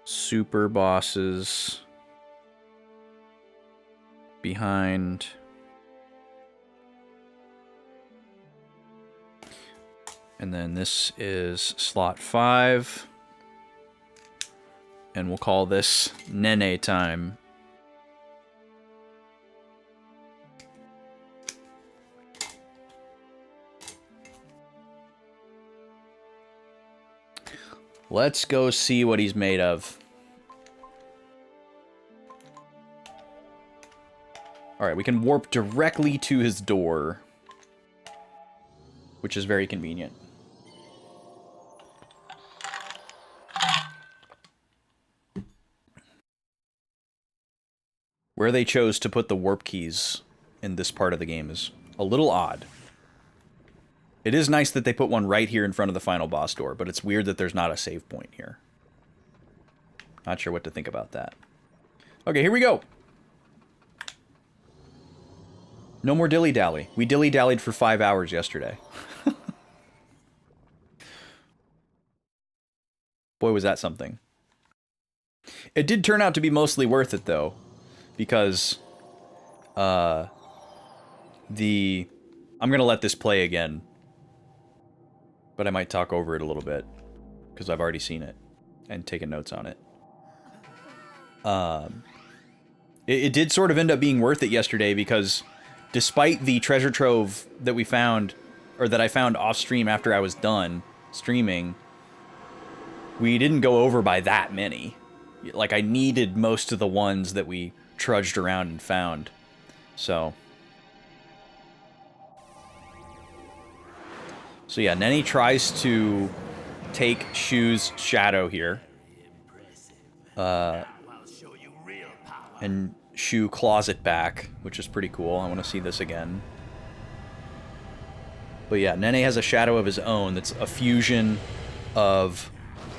Speaker 1: Superbosses behind. And then this is slot 5. And we'll call this Nene time. Let's go see what he's made of. Alright, we can warp directly to his door, which is very convenient. Where they chose to put the warp keys in this part of the game is a little odd. It is nice that they put one right here in front of the final boss door, but it's weird that there's not a save point here. Not sure what to think about that. Okay, here we go. No more dilly-dally. We dilly-dallied for 5 hours yesterday. Boy, was that something. It did turn out to be mostly worth it, though, because I'm gonna let this play again, but I might talk over it a little bit because I've already seen it and taken notes on it. It did sort of end up being worth it yesterday because despite the treasure trove that we found, or that I found off stream after I was done streaming, we didn't go over by that many. Like, I needed most of the ones that we trudged around and found. So yeah, Nene tries to take Shu's shadow here. And Shu claws it back, which is pretty cool. I want to see this again. But yeah, Nene has a shadow of his own that's a fusion of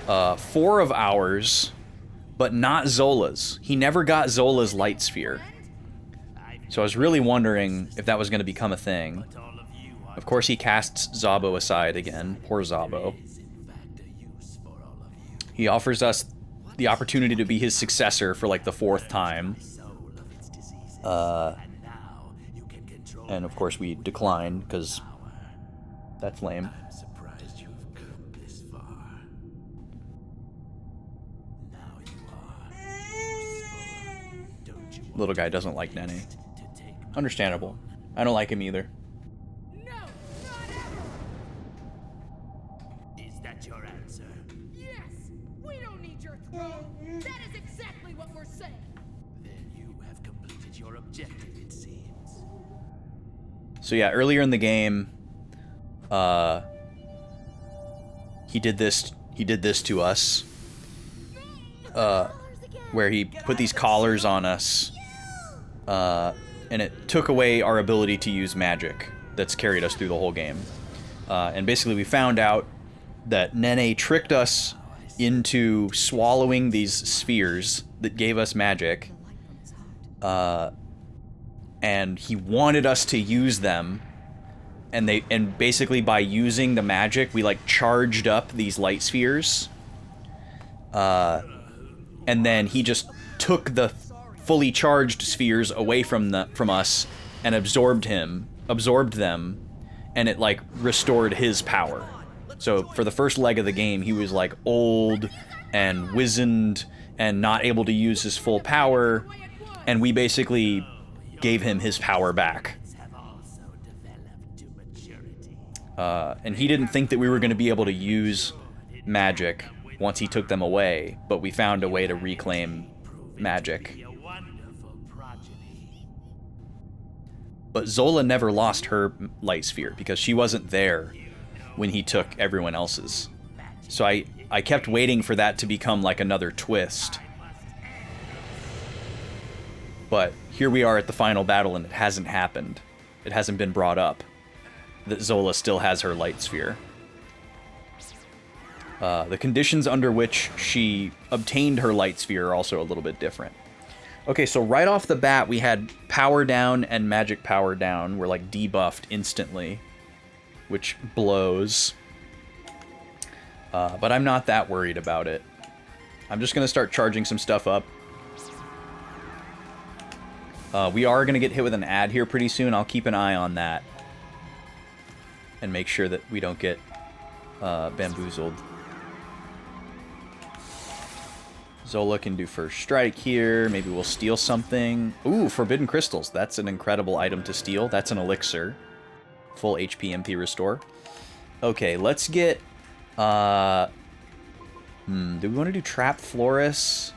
Speaker 1: 4 of ours, but not Zola's. He never got Zola's light sphere. So I was really wondering if that was going to become a thing. Of course, he casts Zabo aside again. Poor Zabo. He offers us the opportunity to be his successor for like the 4th time. And of course we decline, because that's lame. Little guy doesn't like Nene. Understandable. I don't like him either.
Speaker 2: No, not ever. Is that your answer? Yes. We don't need your throne. That is exactly what we're saying. Then you have completed your objective, it seems.
Speaker 1: So yeah, earlier in the game, he did this to us, where he put these collars on us, and it took away our ability to use magic that's carried us through the whole game. And basically we found out that Nene tricked us into swallowing these spheres that gave us magic, and he wanted us to use them, and basically by using the magic we like charged up these light spheres, and then he just took the fully charged spheres away from us and absorbed them, and it like restored his power. So for the first leg of the game he was like old and wizened and not able to use his full power, and we basically gave him his power back. And he didn't think that we were going to be able to use magic once he took them away, but we found a way to reclaim magic. But Zola never lost her light sphere because she wasn't there when he took everyone else's. So I kept waiting for that to become like another twist. But here we are at the final battle and it hasn't happened. It hasn't been brought up that Zola still has her light sphere. The conditions under which she obtained her light sphere are also a little bit different. Okay, so right off the bat, we had power down and magic power down. We're like debuffed instantly, which blows. But I'm not that worried about it. I'm just going to start charging some stuff up. We are going to get hit with an ad here pretty soon. I'll keep an eye on that. And make sure that we don't get bamboozled. Zola can do first strike here. Maybe we'll steal something. Ooh, forbidden crystals. That's an incredible item to steal. That's an elixir. Full HP MP restore. Okay, let's get... do we want to do Trap Florus?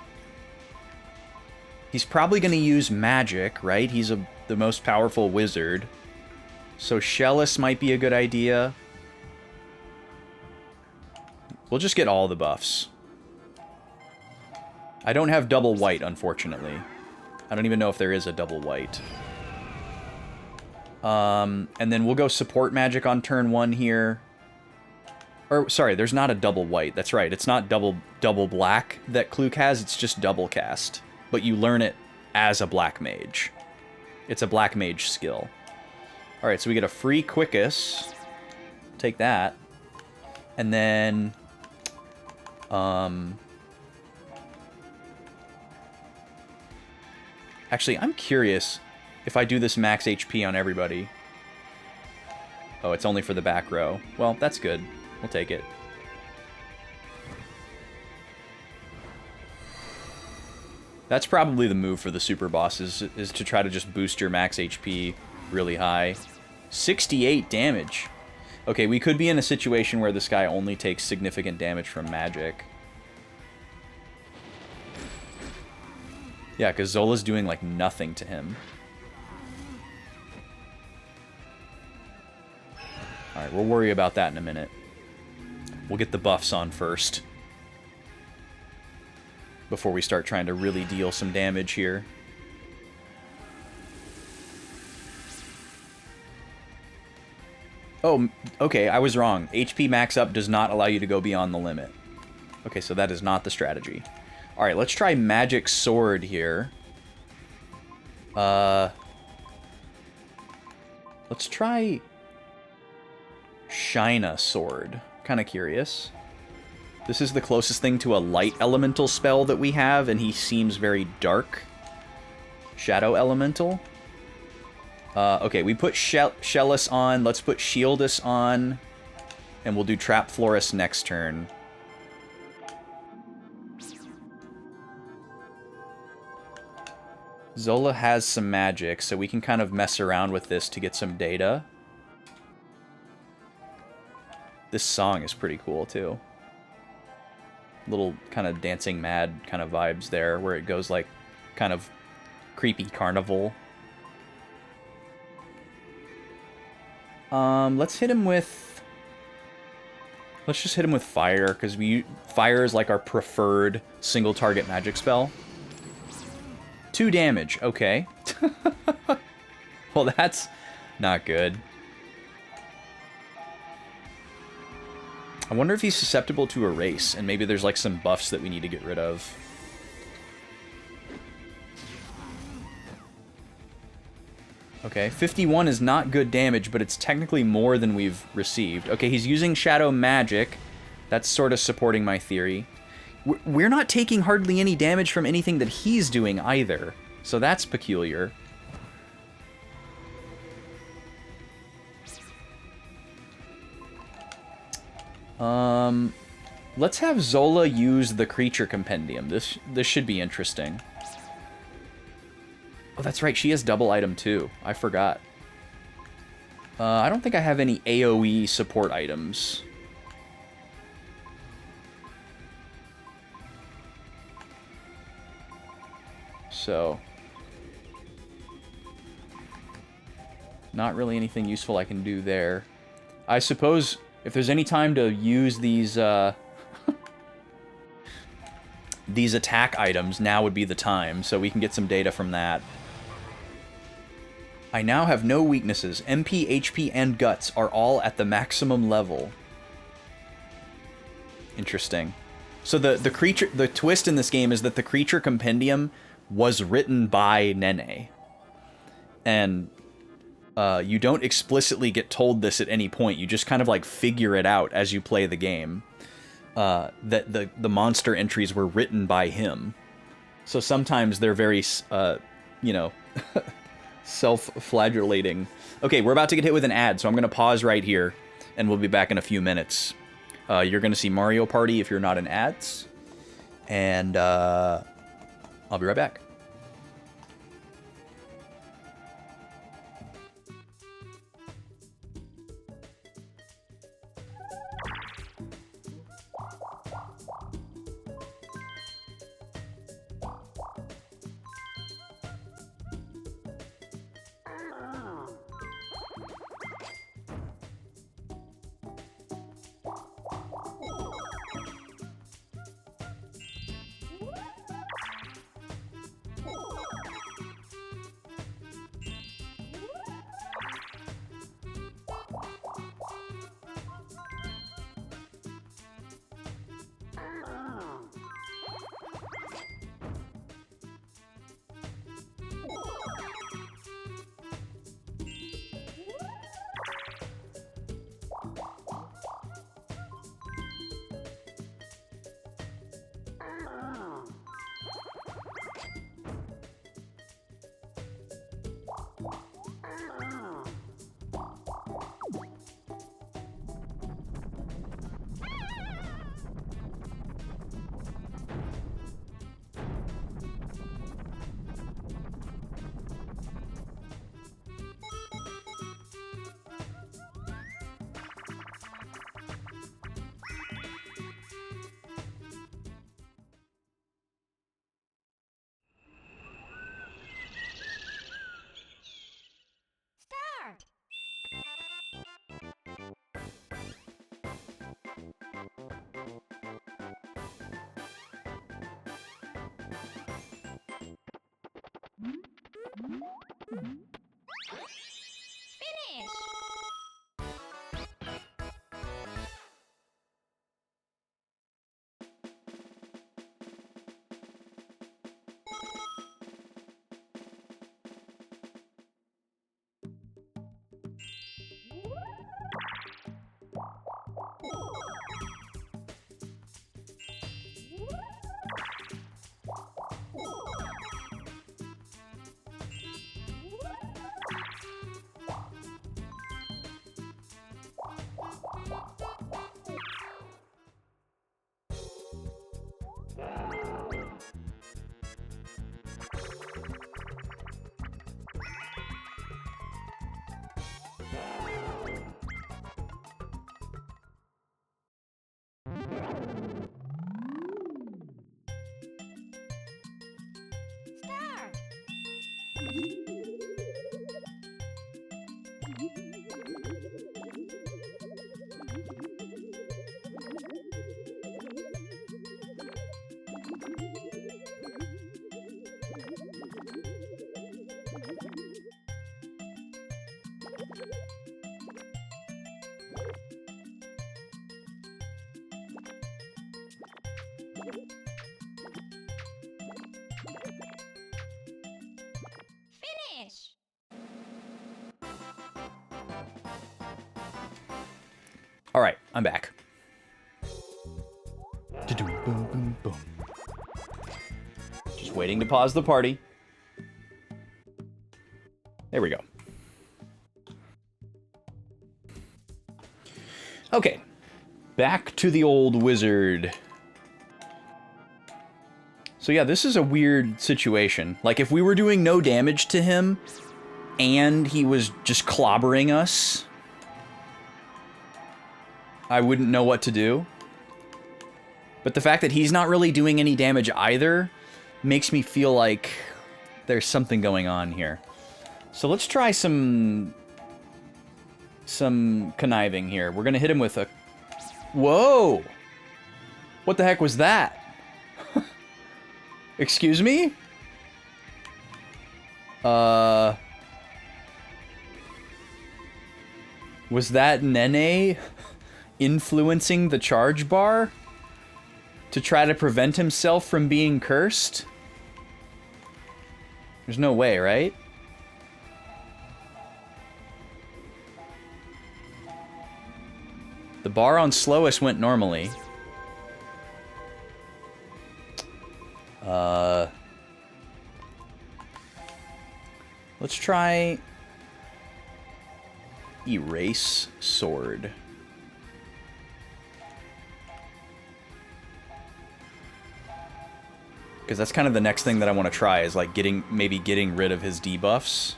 Speaker 1: He's probably going to use magic, right? He's the most powerful wizard. So Shellis might be a good idea. We'll just get all the buffs. I don't have double white, unfortunately. I don't even know if there is a double white. And then we'll go support magic on turn 1 here. Or, sorry, there's not a double white. That's right. It's not double black that Kluk has. It's just double cast. But you learn it as a black mage. It's a black mage skill. Alright, so we get a free Quickus. Take that. And then... Actually, I'm curious if I do this max HP on everybody. Oh, it's only for the back row. Well, that's good. We'll take it. That's probably the move for the Superboss, is to try to just boost your max HP really high. 68 damage. Okay, we could be in a situation where this guy only takes significant damage from magic. Yeah, because Zola's doing, like, nothing to him. Alright, we'll worry about that in a minute. We'll get the buffs on first. Before we start trying to really deal some damage here. Oh, okay, I was wrong. HP max up does not allow you to go beyond the limit. Okay, so that is not the strategy. Alright, let's try Magic Sword here. Let's try Shina Sword. Kind of curious. This is the closest thing to a light elemental spell that we have, and he seems very dark. Shadow Elemental. Okay, we put Shellis on. Let's put Shieldus on. And we'll do Trap Florus next turn. Zola has some magic, so we can kind of mess around with this to get some data. This song is pretty cool, too. Little kind of Dancing Mad kind of vibes there, where it goes like kind of creepy carnival. Let's hit him with... Let's just hit him with fire, because fire is like our preferred single target magic spell. 2 damage, okay. Well, that's not good. I wonder if he's susceptible to erase, and maybe there's like some buffs that we need to get rid of. Okay, 51 is not good damage, but it's technically more than we've received. Okay, he's using Shadow Magic. That's sort of supporting my theory. We're not taking hardly any damage from anything that he's doing either, so that's peculiar. Let's have Zola use the Creature Compendium. This should be interesting. Oh, that's right, she has double item too. I forgot. I don't think I have any AoE support items. So, not really anything useful I can do there. I suppose if there's any time to use these these attack items, now would be the time, so we can get some data from that. I now have no weaknesses. MP, HP, and Guts are all at the maximum level. Interesting. So the twist in this game is that the creature compendium was written by Nene. And you don't explicitly get told this at any point. You just kind of like figure it out as you play the game. That the monster entries were written by him. So sometimes they're very, you know, self-flagellating. Okay, we're about to get hit with an ad, so I'm going to pause right here, and we'll be back in a few minutes. You're going to see Mario Party if you're not in ads, and I'll be right back. All right, I'm back. Boom, boom, boom. Just waiting to pause the party. There we go. Okay, back to the old wizard. So yeah, this is a weird situation. Like, if we were doing no damage to him, and he was just clobbering us, I wouldn't know what to do. But the fact that he's not really doing any damage either makes me feel like there's something going on here. So let's try some conniving here. We're gonna hit him with a... Whoa! What the heck was that? Excuse me? Was that Nene influencing the charge bar to try to prevent himself from being cursed? There's no way, right? The bar on slowest went normally. Let's try Erase Sword. Because that's kind of the next thing that I want to try, is like maybe getting rid of his debuffs.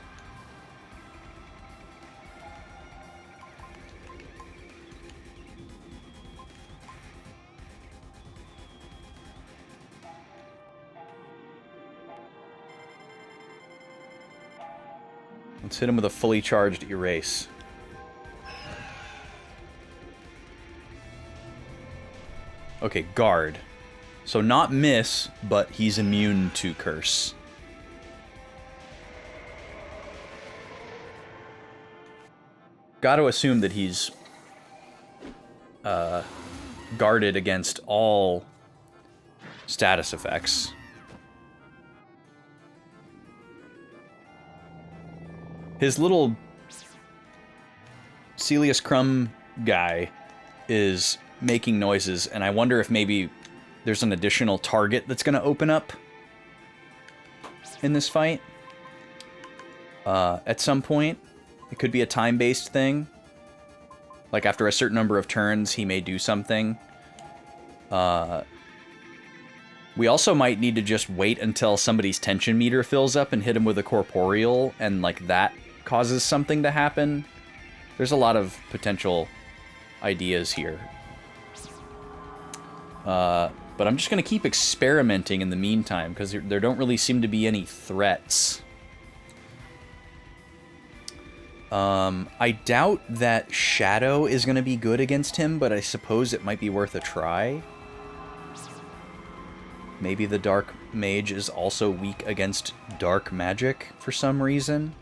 Speaker 1: Let's hit him with a fully charged Erase. Okay, Guard. So not miss, but he's immune to Curse. Gotta assume that he's guarded against all status effects. His little Celius Crumb guy is making noises, and I wonder if maybe there's an additional target that's going to open up in this fight. At some point. It could be a time-based thing. Like after a certain number of turns, he may do something. We also might need to just wait until somebody's tension meter fills up and hit him with a corporeal, and like that causes something to happen. There's a lot of potential ideas here. But I'm just going to keep experimenting in the meantime, because there don't really seem to be any threats. I doubt that Shadow is going to be good against him, but I suppose it might be worth a try. Maybe the Dark Mage is also weak against Dark Magic for some reason.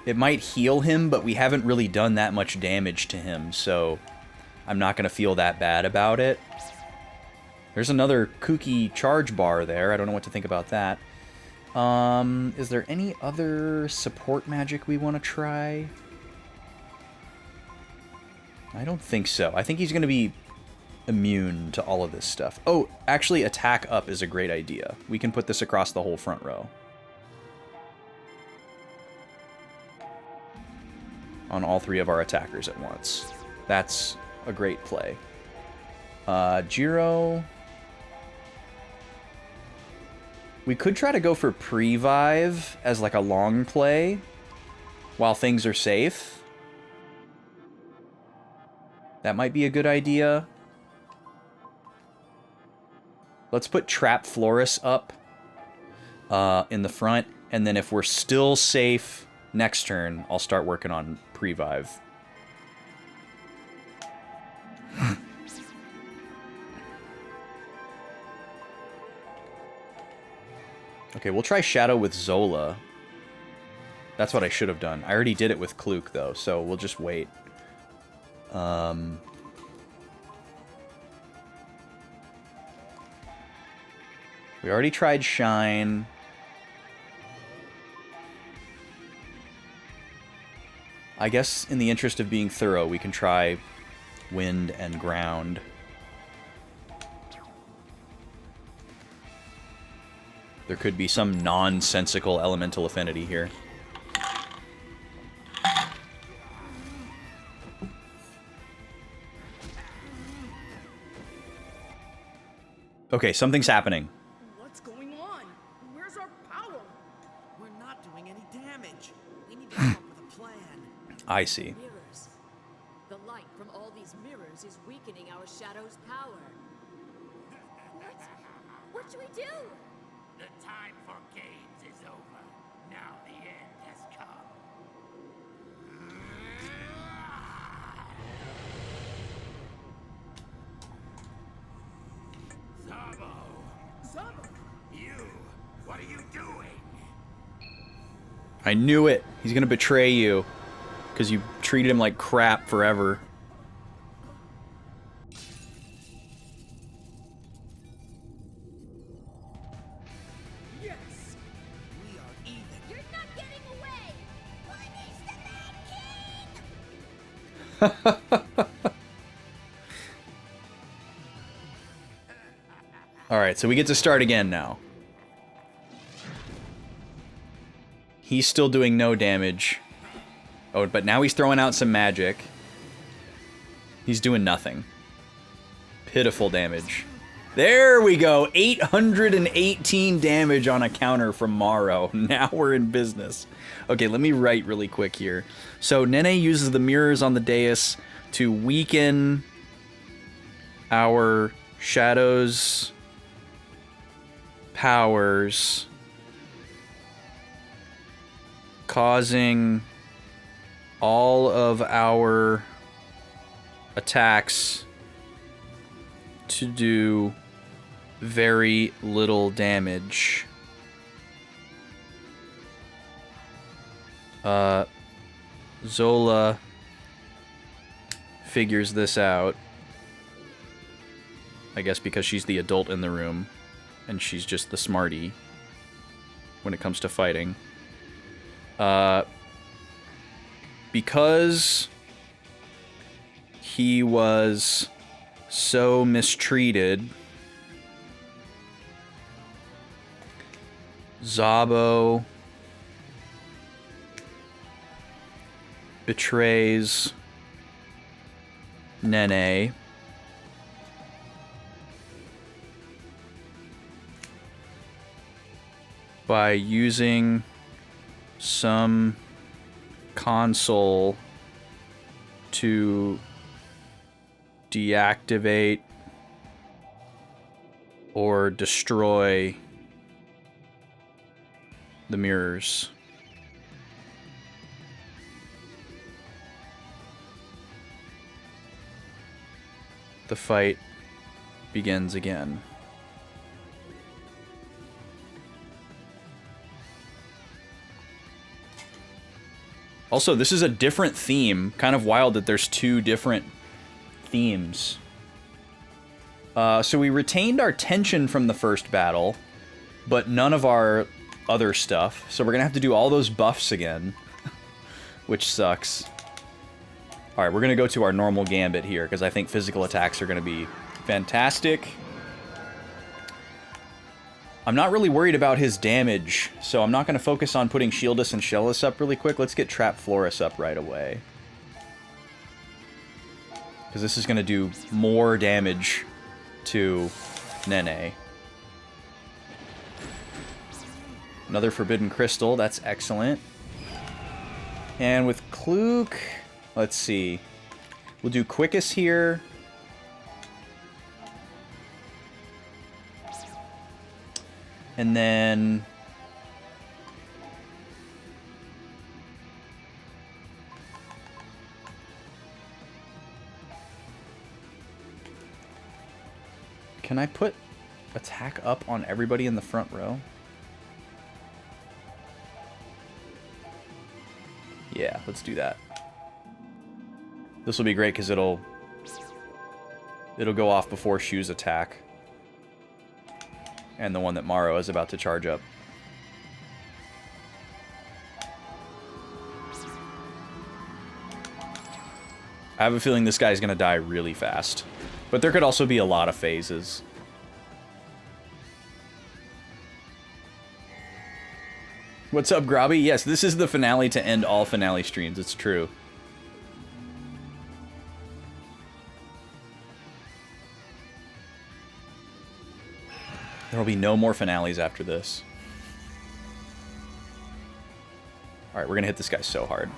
Speaker 1: It might heal him, but we haven't really done that much damage to him, so I'm not going to feel that bad about it. There's another kooky charge bar there. I don't know what to think about that. Is there any other support magic we want to try? I don't think so. I think he's going to be immune to all of this stuff. Oh, actually, attack up is a great idea. We can put this across the whole front row. On all three of our attackers at once. That's a great play. Jiro... We could try to go for Previve as like a long play while things are safe. That might be a good idea. Let's put Trap Florus up in the front, and then if we're still safe next turn, I'll start working on Previve. Okay, we'll try Shadow with Zola. That's what I should have done. I already did it with Kluk, though, so we'll just wait. We already tried Shine. I guess in the interest of being thorough, we can try Wind and Ground. There could be some nonsensical elemental affinity here. Okay, something's happening.
Speaker 2: What's going on? Where's our power?
Speaker 3: We're not doing any damage. We need to come up with a plan.
Speaker 1: I see.
Speaker 4: Mirrors. The light from all these mirrors is weakening our shadow's power. What should we do?
Speaker 2: The time for games is over. Now the end has come. Zabo! You! What are you doing?
Speaker 1: I knew it. He's gonna betray you. Because you treated him like crap forever.
Speaker 3: Yes! We are even.
Speaker 4: You're not getting away! Punish the Mad King!
Speaker 1: Alright, so we get to start again now. He's still doing no damage. Oh, but now he's throwing out some magic. He's doing nothing. Pitiful damage. There we go! 818 damage on a counter from Morrow. Now we're in business. Okay, let me write really quick here. So, Nene uses the mirrors on the dais to weaken our Shadow's powers, causing all of our attacks to do very little damage. Zola figures this out. I guess because she's the adult in the room, and she's just the smarty when it comes to fighting. Because he was so mistreated, Zabo betrays Nene. By using some console to deactivate or destroy the mirrors. The fight begins again. Also, this is a different theme. Kind of wild that there's two different themes. So we retained our tension from the first battle, but none of our other stuff. So we're gonna have to do all those buffs again, which sucks. All right, we're gonna go to our normal gambit here, because I think physical attacks are gonna be fantastic. I'm not really worried about his damage, so I'm not going to focus on putting Shieldus and Shellus up really quick. Let's get Trap Florus up right away. Because this is going to do more damage to Nene. Another Forbidden Crystal, that's excellent. And with Kluk, let's see. We'll do Quickus here. And then can I put attack up on everybody in the front row? Yeah, let's do that. This will be great because it'll go off before Shu's attack. And the one that Morrow is about to charge up. I have a feeling this guy's gonna die really fast. But there could also be a lot of phases. What's up, Grobby? Yes, this is the finale to end all finale streams. It's true. There will be no more finales after this. Alright, we're gonna hit this guy so hard.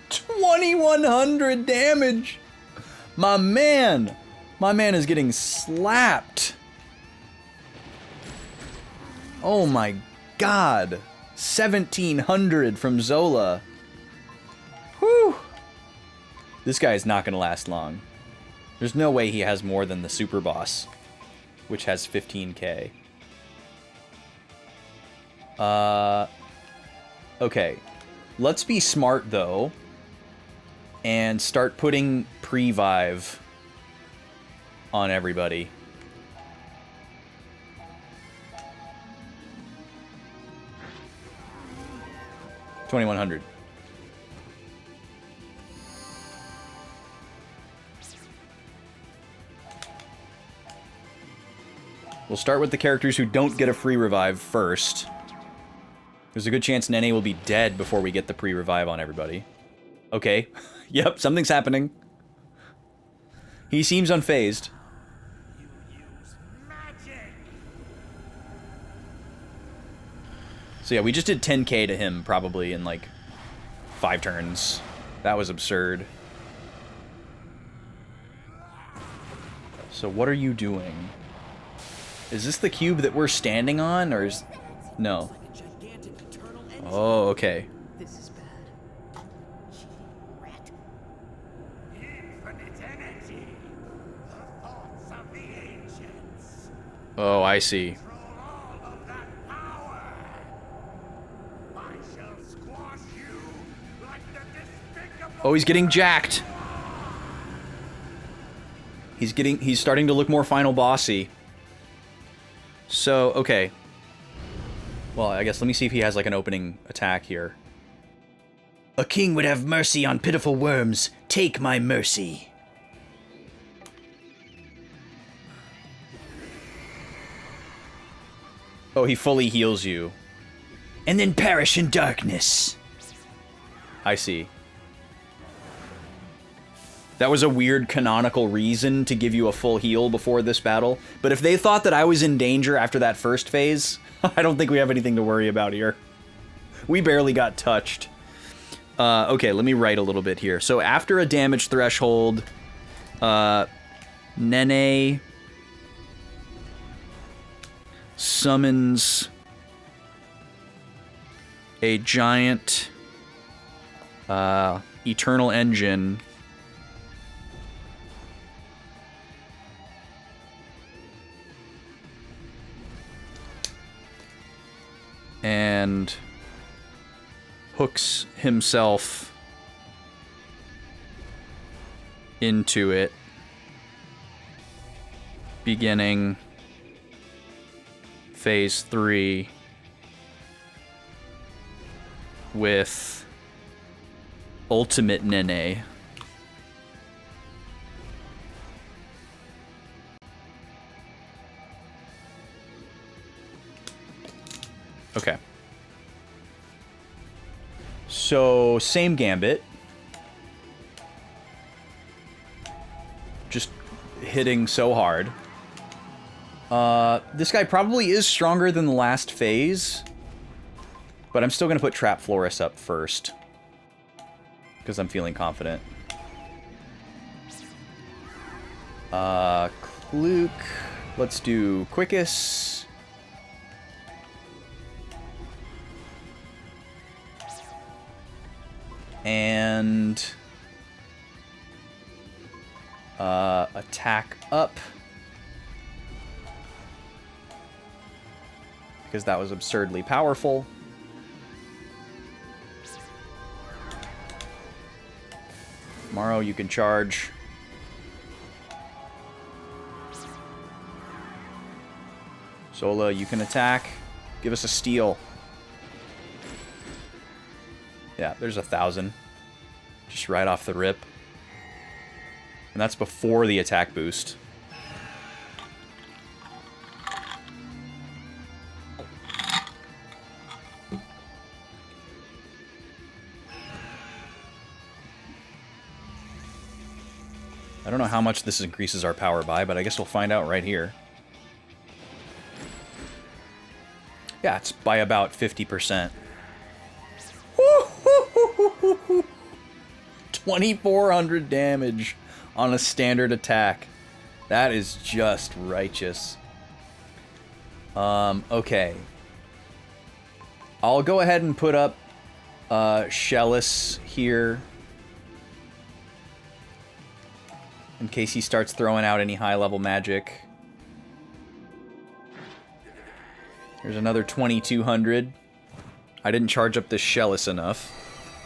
Speaker 1: 2100 damage! My man! My man is getting slapped! Oh my god! 1700 from Zola. Whew! This guy is not gonna last long. There's no way he has more than the Superboss, which has 15k. Okay. Let's be smart, though, and start putting pre-vive on everybody. $2,100. We'll start with the characters who don't get a free revive first. There's a good chance Nene will be dead before we get the pre-revive on everybody. Okay. Yep, something's happening. He seems unfazed.
Speaker 2: You use magic.
Speaker 1: So yeah, we just did 10k to him probably in like 5 turns. That was absurd. So what are you doing? Is this the cube that we're standing on, or is... No.
Speaker 3: Like a gigantic eternal engine.
Speaker 1: Oh, okay.
Speaker 3: This is bad. Rat.
Speaker 2: Infinite energy. The thoughts of the ancients.
Speaker 1: Oh, I see.
Speaker 2: Control all of that power. I shall squash you like the despicable...
Speaker 1: Oh, he's getting jacked. He's starting to look more final bossy. So, okay. Well, I guess let me see if he has like an opening attack here. A king would have mercy on pitiful worms. Take my mercy. Oh, he fully heals you. And then perish in darkness. I see. That was a weird canonical reason to give you a full heal before this battle. But if they thought that I was in danger after that first phase, I don't think we have anything to worry about here. We barely got touched. Okay, let me write a little bit here. So after a damage threshold, Nene summons a giant eternal engine and hooks himself into it, beginning phase 3 with Ultimate Nene. Okay. So, same gambit. Just hitting so hard. This guy probably is stronger than the last phase. But I'm still going to put Trap Florist up first. Because I'm feeling confident. Kluk. Let's do Quickus. And attack up, because that was absurdly powerful. Morrow, you can charge. Zola, you can attack. Give us a steal. Yeah, there's 1,000. Just right off the rip. And that's before the attack boost. I don't know how much this increases our power by, but I guess we'll find out right here. Yeah, it's by about 50%. 2,400 damage on a standard attack. That is just righteous. Okay. I'll go ahead and put up Shellis here. In case he starts throwing out any high-level magic. There's another 2,200. I didn't charge up this Shellis enough,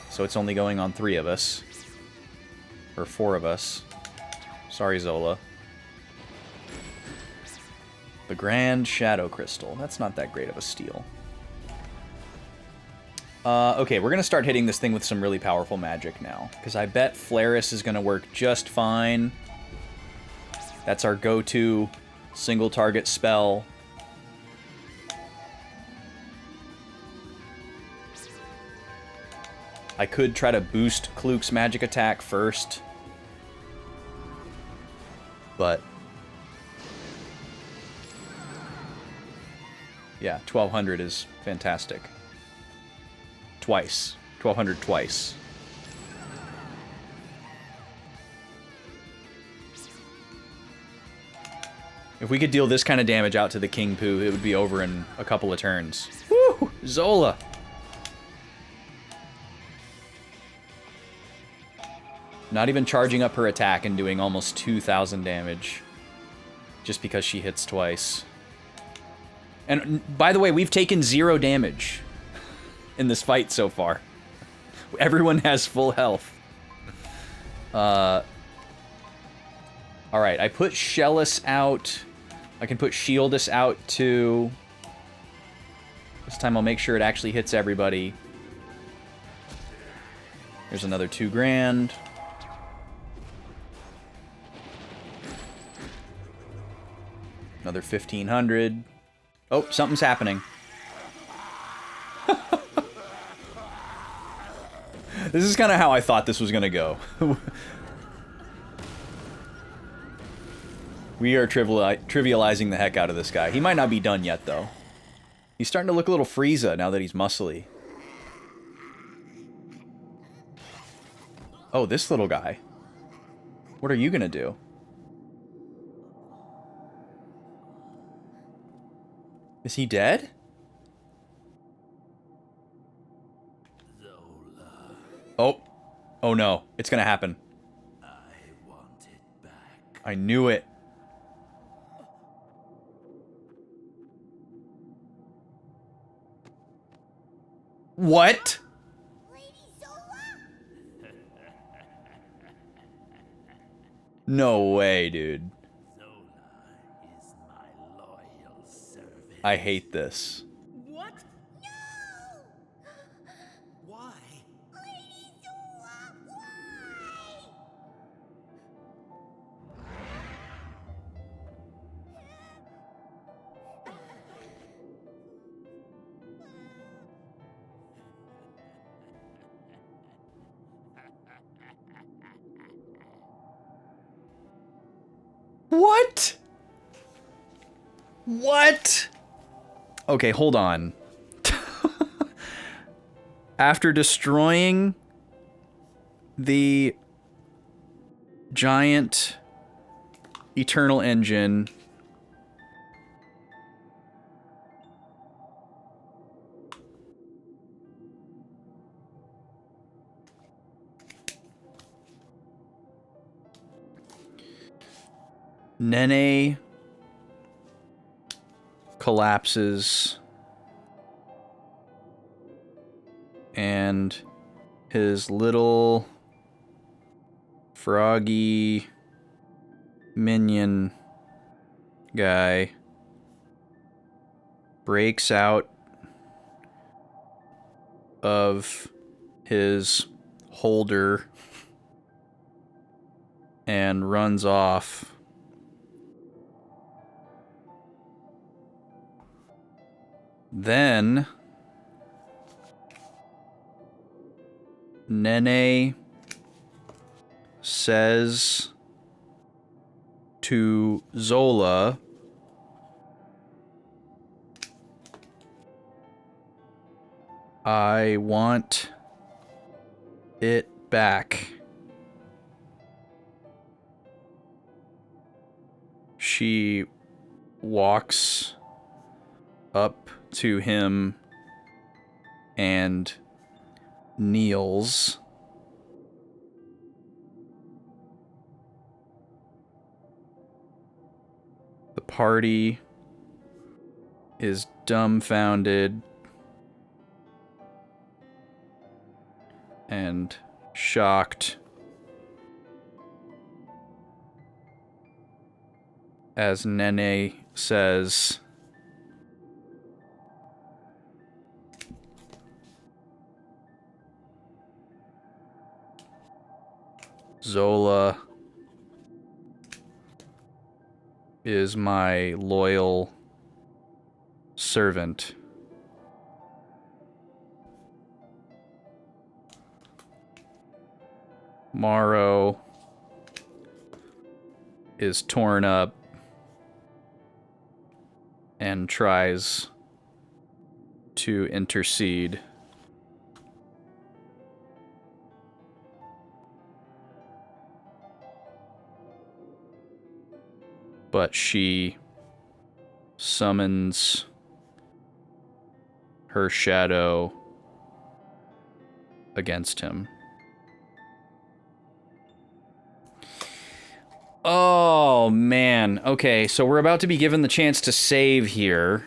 Speaker 1: so it's only going on 3 of us. Or 4 of us. Sorry, Zola. The Grand Shadow Crystal. That's not that great of a steal. Okay, we're going to start hitting this thing with some really powerful magic now. Because I bet Flaris is going to work just fine. That's our go-to single target spell. I could try to boost Kluk's magic attack first. But yeah, 1,200 is fantastic. Twice. 1,200 twice. If we could deal this kind of damage out to the King Poo, it would be over in a couple of turns. Woo! Zola! Not even charging up her attack and doing almost 2,000 damage. Just because she hits twice. And by the way, we've taken 0 damage in this fight so far. Everyone has full health. Alright, I put Shellis out. I can put Shieldus out too. This time I'll make sure it actually hits everybody. Here's another 2 grand. Another 1,500. Oh, something's happening. This is kind of how I thought this was going to go. We are trivializing the heck out of this guy. He might not be done yet, though. He's starting to look a little Frieza now that he's muscly. Oh, this little guy. What are you going to do? Is he dead?
Speaker 2: Zola,
Speaker 1: Oh. Oh no. It's gonna happen.
Speaker 2: I want it back.
Speaker 1: I knew it. What?
Speaker 3: Lady Zola?
Speaker 1: No way, dude.
Speaker 2: Zola is my loyal servant.
Speaker 1: I hate this.
Speaker 3: What? No!
Speaker 2: Why?
Speaker 3: Lady Zola, why?
Speaker 1: What? What? Okay, hold on. After destroying the giant eternal engine, Nene collapses, and his little froggy minion guy breaks out of his holder and runs off. Then Nene says to Zola, I want it back. She walks up to him and kneels. The party is dumbfounded and shocked as Nene says, Zola is my loyal servant. Morrow is torn up and tries to intercede. But she summons her shadow against him. Oh, man. Okay, so we're about to be given the chance to save here.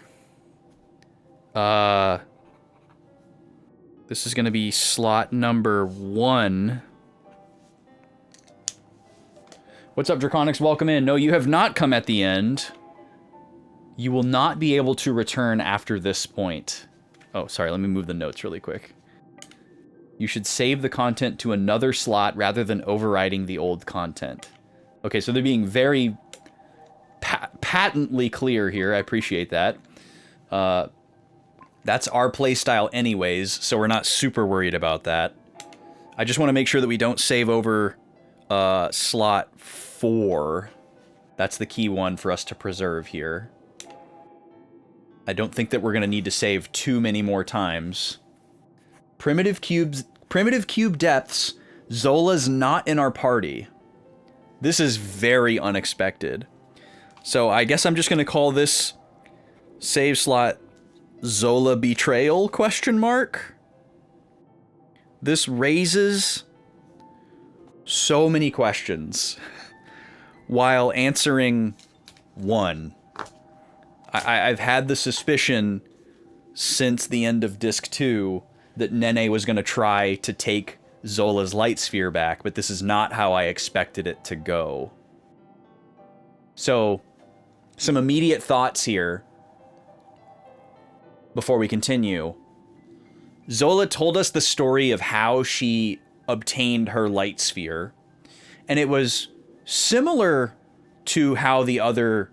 Speaker 1: This is going to be slot number 1. What's up, Draconics? Welcome in. No, you have not come at the end. You will not be able to return after this point. Oh, sorry. Let me move the notes really quick. You should save the content to another slot rather than overriding the old content. Okay, so they're being very patently clear here. I appreciate that. That's our playstyle anyways, so we're not super worried about that. I just want to make sure that we don't save over slot 4. That's the key one for us to preserve here. I don't think that we're going to need to save too many more times. Primitive cube depths. Zola's not in our party. This is very unexpected. So I guess I'm just going to call this save slot Zola Betrayal, question mark? This raises so many questions while answering one. I've had the suspicion since the end of Disc 2 that Nene was going to try to take Zola's light sphere back, but this is not how I expected it to go. So, some immediate thoughts here before we continue. Zola told us the story of how she obtained her light sphere, and it was similar to how the other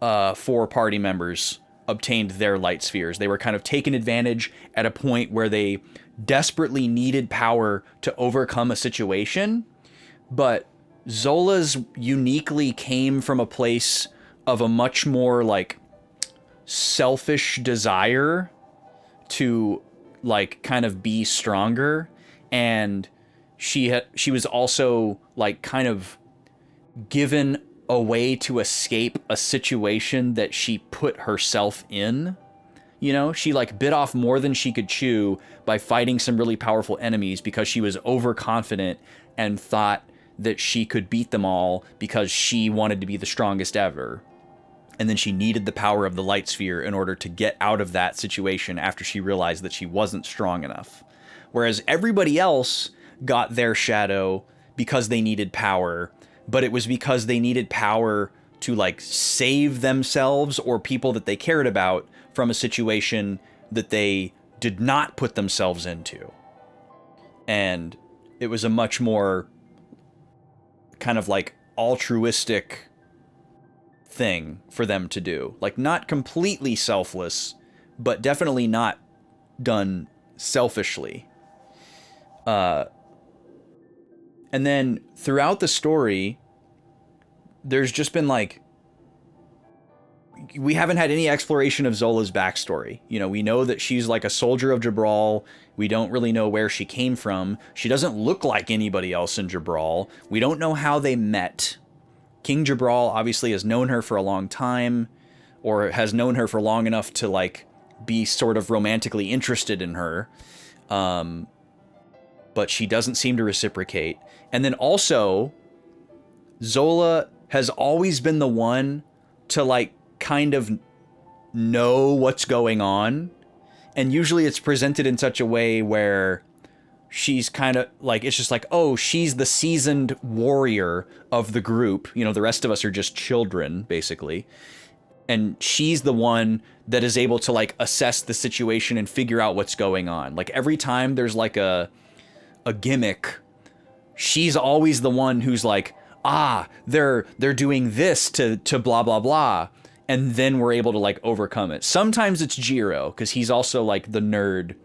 Speaker 1: 4 party members obtained their light spheres. They were kind of taken advantage at a point where they desperately needed power to overcome a situation, but Zola's uniquely came from a place of a much more like selfish desire to like kind of be stronger, and she was also like kind of given a way to escape a situation that she put herself in. You know, she like bit off more than she could chew by fighting some really powerful enemies because she was overconfident and thought that she could beat them all because she wanted to be the strongest ever. And then she needed the power of the light sphere in order to get out of that situation after she realized that she wasn't strong enough. Whereas everybody else got their shadow because they needed power, but it was because they needed power to like save themselves or people that they cared about from a situation that they did not put themselves into. And it was a much more kind of like altruistic thing for them to do. Like not completely selfless, but definitely not done selfishly. And then throughout the story, there's just been like we haven't had any exploration of Zola's backstory. You know, we know that she's like a soldier of Jabral. We don't really know where she came from. She doesn't look like anybody else in Jabral. We don't know how they met. King Jabral obviously has known her for a long time, or has known her for long enough to like be sort of romantically interested in her. But she doesn't seem to reciprocate. And then also, Zola has always been the one to like kind of know what's going on. And usually it's presented in such a way where she's kind of like, it's just like, oh, she's the seasoned warrior of the group. You know, the rest of us are just children, basically. And she's the one that is able to like assess the situation and figure out what's going on. Like every time there's like a gimmick, she's always the one who's like, ah, they're doing this to blah, blah, blah. And then we're able to like overcome it. Sometimes it's Jiro, because he's also like the nerd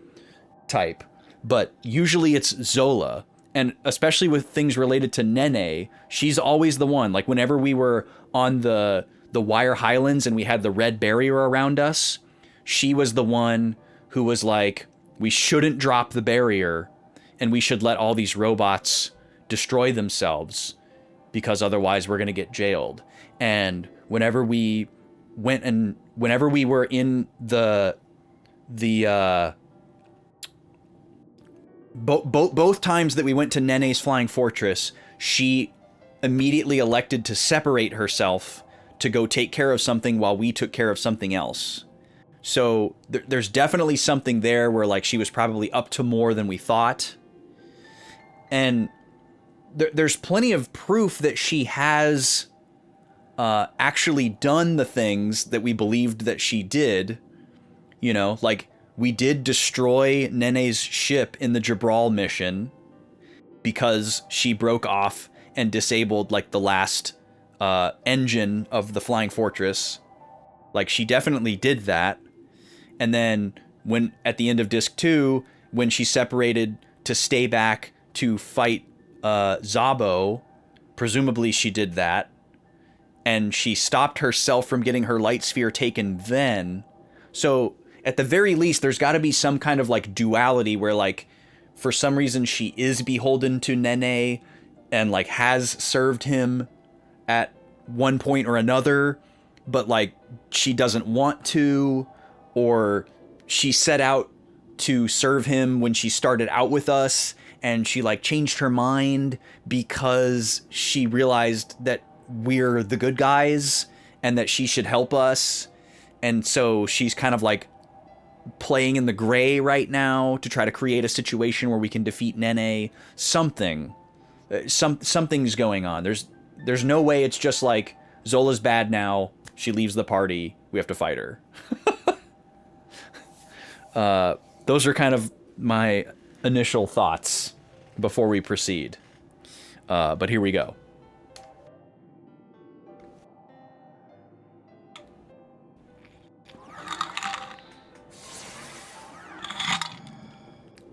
Speaker 1: type. But usually it's Zola. And especially with things related to Nene, she's always the one. Like whenever we were on the Wire Highlands and we had the red barrier around us, she was the one who was like, we shouldn't drop the barrier and we should let all these robots destroy themselves because otherwise we're going to get jailed. And whenever we were in both times that we went to Nene's Flying Fortress, she immediately elected to separate herself to go take care of something while we took care of something else. So there's definitely something there where like she was probably up to more than we thought. And there's plenty of proof that she has actually done the things that we believed that she did. You know, like we did destroy Nene's ship in the Jabral mission because she broke off and disabled like the last engine of the Flying Fortress. Like she definitely did that. And then when at the end of disc 2, when she separated to stay back to fight Zabo, presumably she did that. And she stopped herself from getting her light sphere taken then. So at the very least, there's got to be some kind of like duality where like for some reason she is beholden to Nene and like has served him at one point or another, but like she doesn't want to, or she set out to serve him when she started out with us and she like changed her mind because she realized that we're the good guys and that she should help us. And so she's kind of like playing in the gray right now to try to create a situation where we can defeat Nene. Something's going on. There's no way it's just like Zola's bad now, she leaves the party, we have to fight her. Those are kind of my initial thoughts before we proceed. But here we go.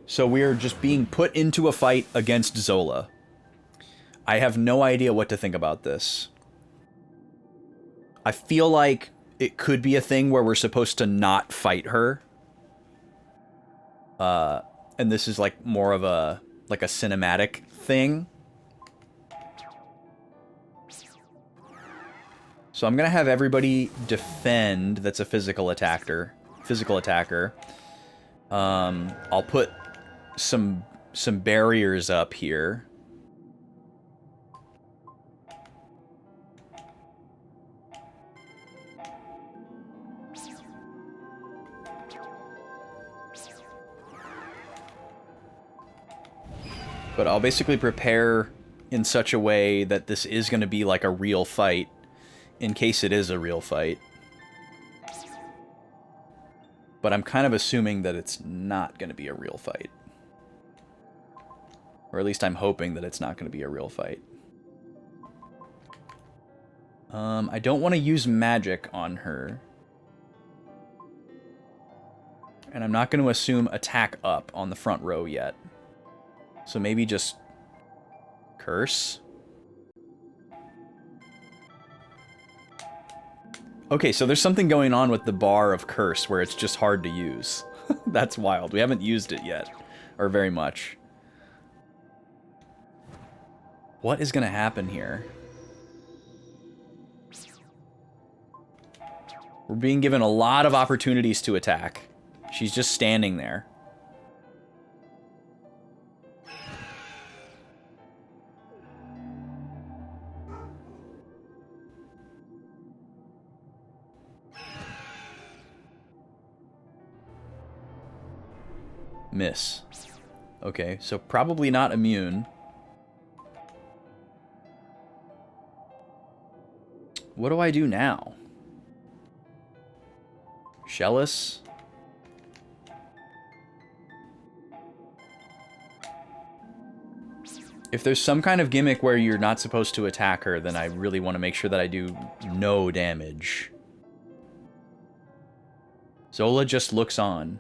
Speaker 1: So we are just being put into a fight against Zola. I have no idea what to think about this. I feel like it could be a thing where we're supposed to not fight her. And this is like more of a cinematic thing. So I'm gonna have everybody defend that's a physical attacker. I'll put some barriers up here. But I'll basically prepare in such a way that this is going to be like a real fight, in case it is a real fight. But I'm kind of assuming that it's not going to be a real fight. Or at least I'm hoping that it's not going to be a real fight. I don't want to use magic on her. And I'm not going to assume attack up on the front row yet. So maybe just curse. Okay, so there's something going on with the bar of curse where it's just hard to use. That's wild. We haven't used it yet. Or very much. What is going to happen here? We're being given a lot of opportunities to attack. She's just standing there. Miss. Okay, so probably not immune. What do I do now? Shellis? If there's some kind of gimmick where you're not supposed to attack her, then I really want to make sure that I do no damage. Zola just looks on.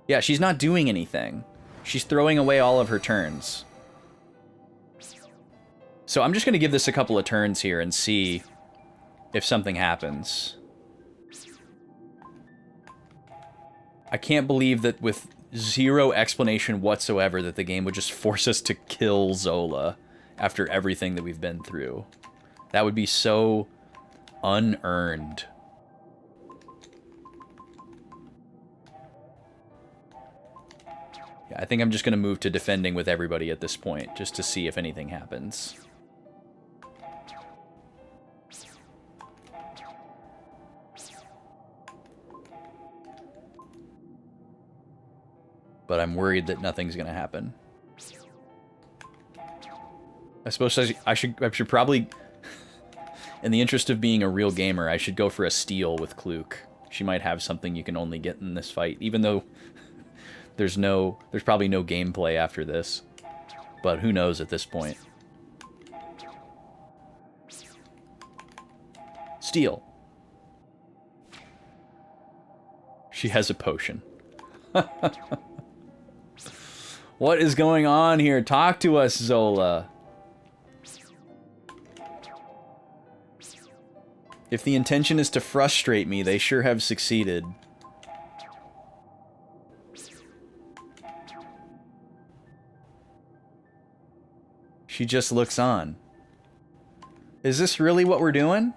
Speaker 1: Yeah, she's not doing anything. She's throwing away all of her turns. So I'm just going to give this a couple of turns here and see if something happens. I can't believe that with zero explanation whatsoever that the game would just force us to kill Zola after everything that we've been through. That would be so unearned. Yeah, I think I'm just going to move to defending with everybody at this point, just to see if anything happens. But I'm worried that nothing's going to happen. I suppose I should probably, in the interest of being a real gamer, I should go for a steal with Kluke. She might have something you can only get in this fight, even though there's probably no gameplay after this. But who knows at this point. Steal. She has a potion. What is going on here? Talk to us, Zola. If the intention is to frustrate me, they sure have succeeded. She just looks on. Is this really what we're doing?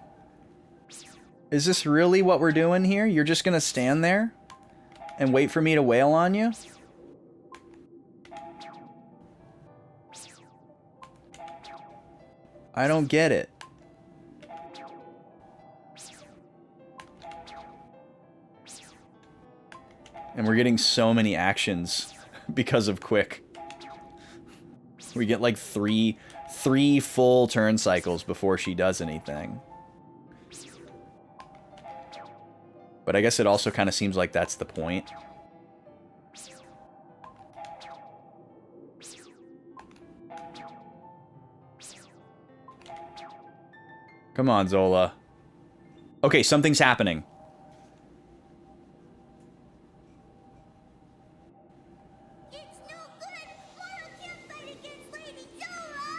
Speaker 1: Is this really what we're doing here? You're just gonna stand there and wait for me to wail on you? I don't get it. And we're getting so many actions because of Quick. We get like three full turn cycles before she does anything. But I guess it also kind of seems like that's the point. Come on, Zola. Okay, something's happening.
Speaker 3: It's no good! Mortal can't fight against Lady Zola!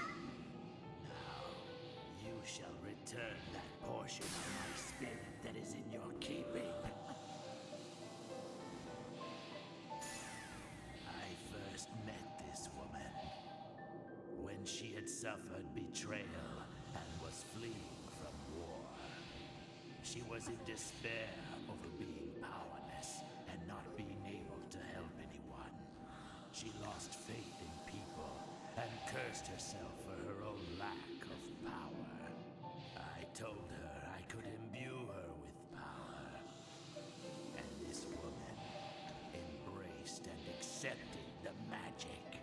Speaker 2: You shall return that portion of my spirit that is in your keeping. I first met this woman when she had suffered betrayal and was fleeing from war. She was in despair over being powerless and not being able to help anyone. She lost faith in people and cursed herself for her own lack of power. I told her I could imbue her with power. And this woman embraced and accepted the magic.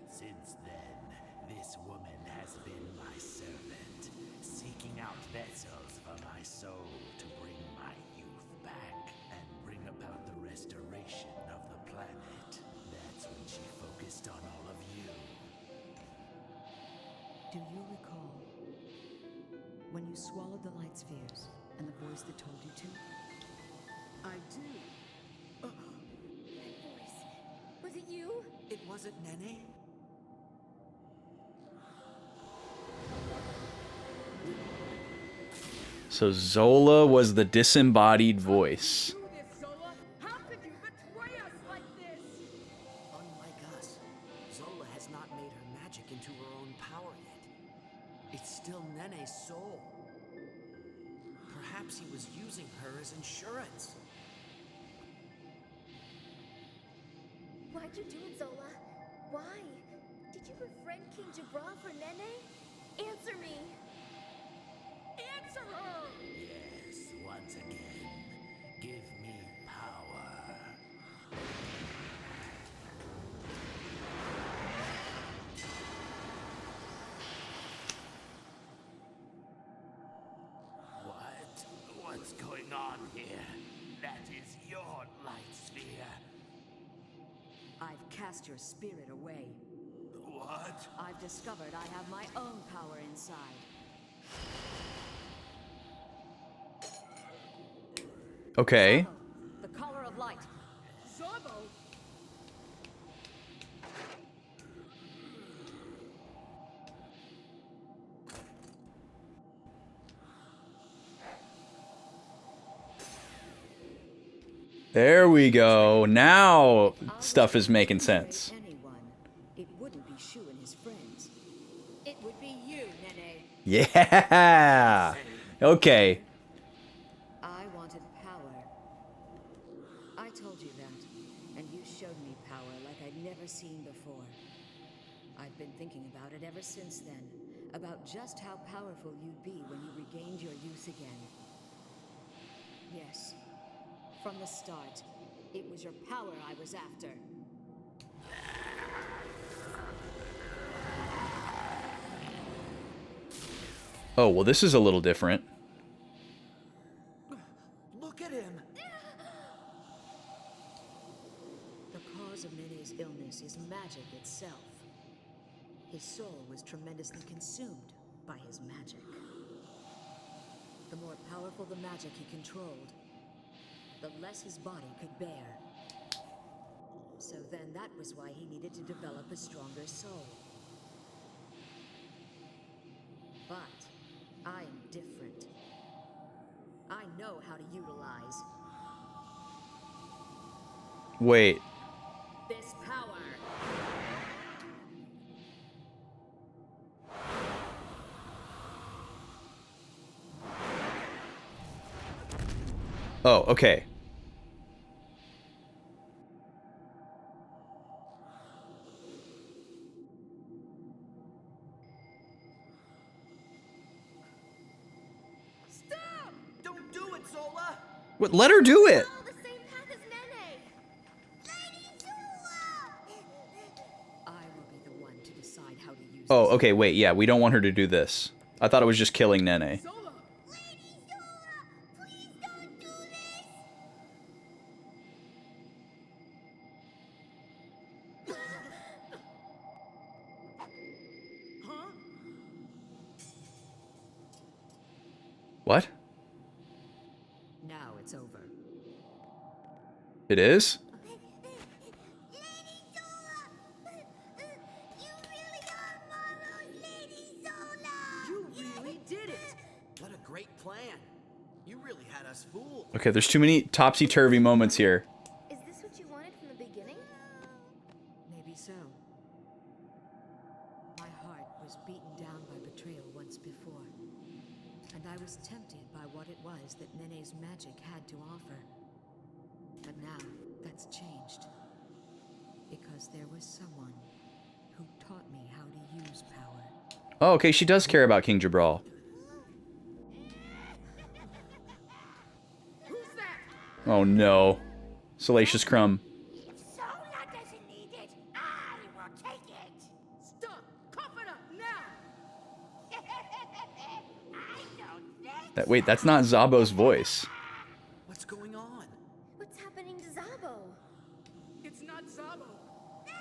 Speaker 2: Since then, this woman has been my servant, seeking out vessels for my soul to bring my youth back and bring about the restoration of the planet. That's when she focused on all of you.
Speaker 4: Do you recall when you swallowed the light spheres and the voice that told you to?
Speaker 5: I do.
Speaker 3: That voice. Was it you?
Speaker 5: It wasn't Nene?
Speaker 1: So Zola was the disembodied voice.
Speaker 6: Do this, Zola! How could you betray us like this?
Speaker 5: Unlike us, Zola has not made her magic into her own power yet. It's still Nene's soul. Perhaps he was using her as insurance.
Speaker 3: Why'd you do it, Zola? Why? Did you befriend King Jabral for Nene? Answer me!
Speaker 6: Answer her!
Speaker 2: Yes, once again. Give me power. What? What's going on here? That is your light sphere.
Speaker 4: I've cast your spirit away.
Speaker 2: What?
Speaker 4: I've discovered I have my own power inside.
Speaker 1: Okay.
Speaker 4: The color of light.
Speaker 6: Zabo!
Speaker 1: There we go. Now stuff is making sense.
Speaker 4: Anyone, it wouldn't be Shu and his friends. It would be you, Nene.
Speaker 1: Yeah. Okay.
Speaker 4: I wanted power. I told you that, and you showed me power like I'd never seen before. I've been thinking about it ever since then, about just how powerful you'd be when you regained your youth again. Yes, from the start, it was your power I was after.
Speaker 1: Oh, well, this is a little different.
Speaker 5: Look at him!
Speaker 4: The cause of Nene's illness is magic itself. His soul was tremendously consumed by his magic. The more powerful the magic he controlled, the less his body could bear. So then that was why he needed to develop a stronger soul. But I am different. I know how to utilize
Speaker 1: Wait.
Speaker 4: this power.
Speaker 1: Oh, okay.
Speaker 6: Stop!
Speaker 5: Don't do it, Zola!
Speaker 1: What? Let her do it.
Speaker 3: Follow the same path as Nene! Lady Zola!
Speaker 4: I will be the one to decide how to use
Speaker 1: Oh,
Speaker 4: this.
Speaker 1: okay, wait. Yeah, we don't want her to do this. I thought it was just killing Nene.
Speaker 6: Zola!
Speaker 3: Lady Zola! Please don't do this!
Speaker 6: Huh?
Speaker 1: What?
Speaker 4: Now it's over.
Speaker 1: It is?
Speaker 3: Lady Zola! You really are Morrow's Lady Zola!
Speaker 5: You really did it! What a great plan. You really had us fooled.
Speaker 1: Okay, there's too many topsy-turvy moments here.
Speaker 3: Is this what you wanted from the beginning?
Speaker 4: Maybe so. My heart was beaten down by betrayal once before, and I was tempted by what it was that Nene's magic had to offer. But now, that's changed. Because there was someone who taught me how to use power.
Speaker 1: Oh, okay, she does care about King Jabral.
Speaker 6: Who's that?
Speaker 1: Oh no. Salacious Crumb.
Speaker 3: If Zola doesn't need it, I will take it!
Speaker 6: Stop! Cough it up now!
Speaker 3: I don't think
Speaker 1: Wait, that's not Zabo's voice.
Speaker 5: What's going on?
Speaker 3: What's happening to Zabo?
Speaker 6: It's not Zabo.
Speaker 3: Then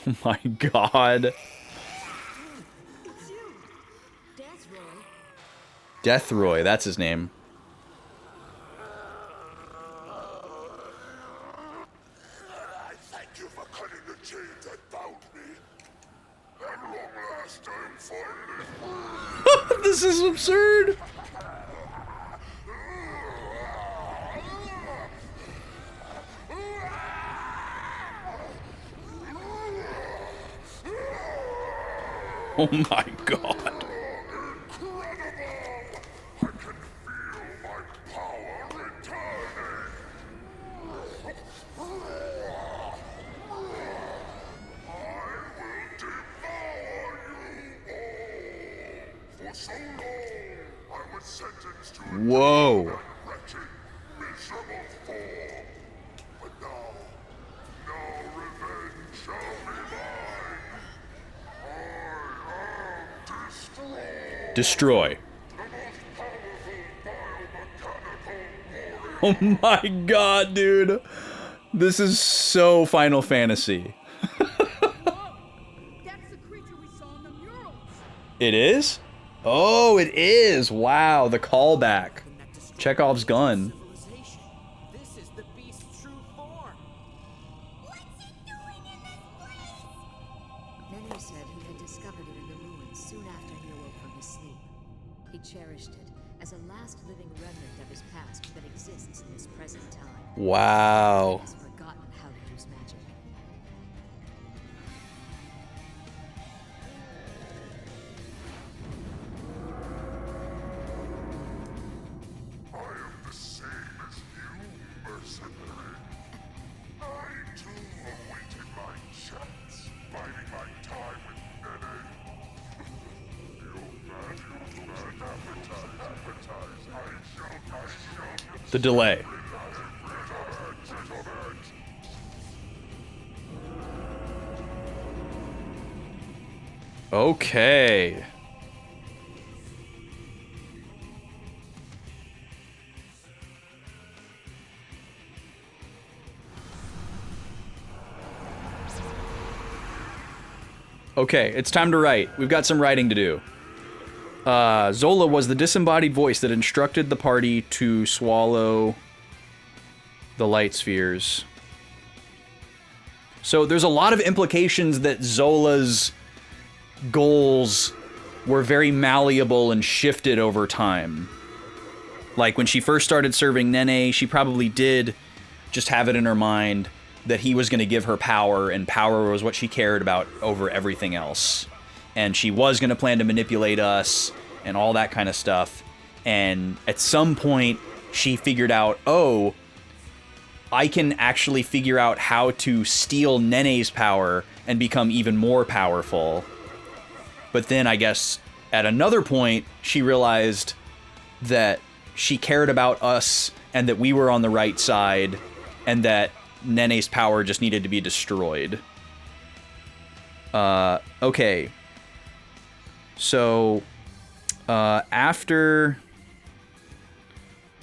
Speaker 3: who?
Speaker 1: Oh my god.
Speaker 4: It's you! Death Roy!
Speaker 1: Deathroy, that's his name.
Speaker 7: I thank you for cutting the chains that bound me. At long last, I'm finally
Speaker 1: This is absurd. Oh my god. Whoa. Destroy. Oh my god, dude. This is so Final Fantasy.
Speaker 6: That's the creature we saw in the murals.
Speaker 1: It is? Oh, it is. Wow, the callback. Chekhov's gun.
Speaker 5: Civilization. This is the beast's true form.
Speaker 3: What's it doing in this place?
Speaker 4: Nene said he had discovered it in the ruins soon after he awoke from his sleep. He cherished it as a last living remnant of his past that exists in his present time.
Speaker 1: Wow.
Speaker 4: He has forgotten how to use magic.
Speaker 7: I am the same as you, mercenary. I too awaited my chance, biding my time with Nene. You bad appetite. I shall.
Speaker 1: The delay. Okay. Okay, it's time to write. We've got some writing to do. Zola was the disembodied voice that instructed the party to swallow the light spheres. So there's a lot of implications that Zola's goals were very malleable and shifted over time. Like when she first started serving Nene, she probably did just have it in her mind that he was going to give her power, and power was what she cared about over everything else. And she was going to plan to manipulate us and all that kind of stuff. And at some point, she figured out, oh, I can actually figure out how to steal Nene's power and become even more powerful. But then I guess at another point, she realized that she cared about us and that we were on the right side and that Nene's power just needed to be destroyed. Okay. So, after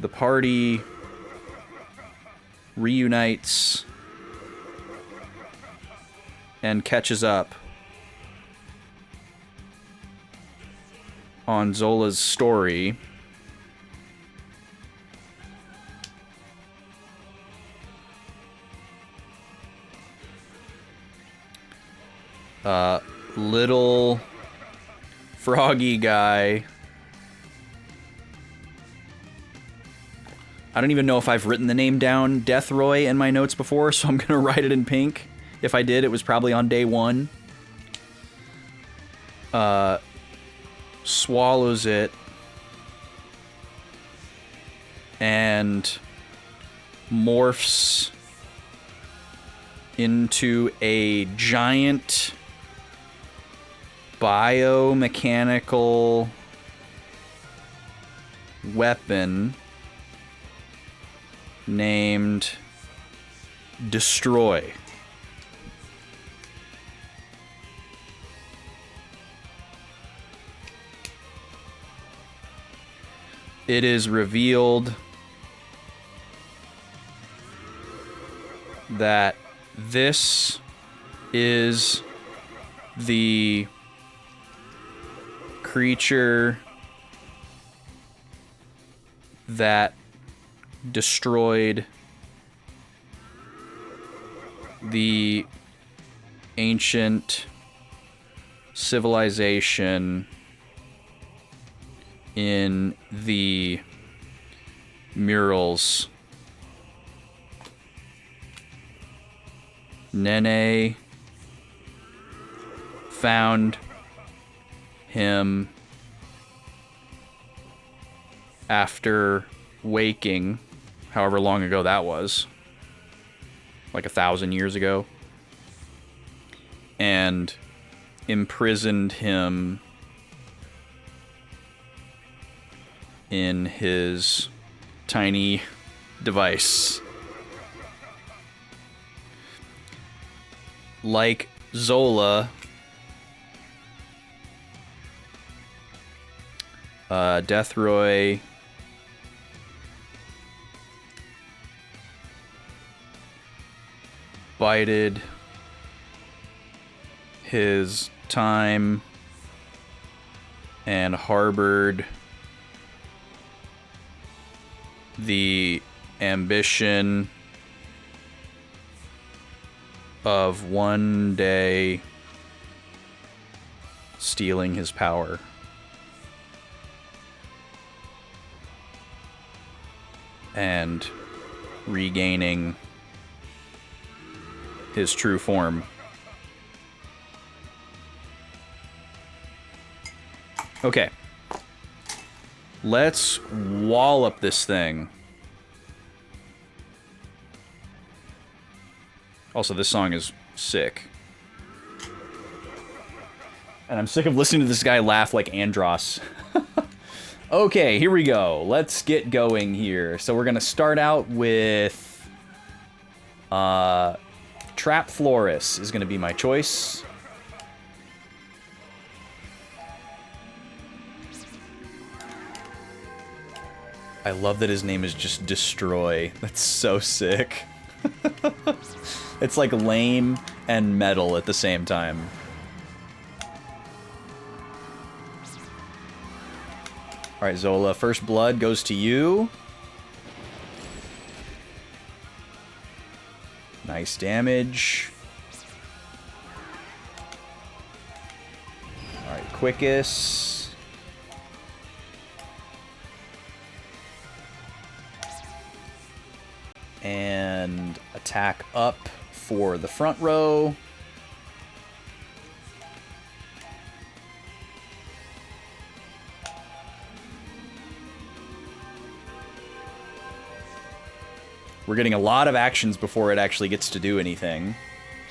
Speaker 1: the party reunites and catches up on Zola's story, little froggy guy. I don't even know if I've written the name down, Deathroy, in my notes before, so I'm gonna write it in pink. If I did, it was probably on day one. Swallows it and morphs into a giant biomechanical weapon named Destroy. It is revealed that this is the creature that destroyed the ancient civilization in the murals. Nene found him after waking, however long ago that was, like 1,000 years ago, and imprisoned him in his tiny device. Like Zola, Deathroy bided his time and harbored the ambition of one day stealing his power. And regaining his true form. Okay. Let's wallop this thing. Also, this song is sick. And I'm sick of listening to this guy laugh like Andros. Okay, here we go. Let's get going here. So we're gonna start out with... Trap Floris is gonna be my choice. I love that his name is just Destroy. That's so sick. It's like lame and metal at the same time. Alright, Zola, first blood goes to you. Nice damage. Alright, Quickus. And attack up for the front row. We're getting a lot of actions before it actually gets to do anything,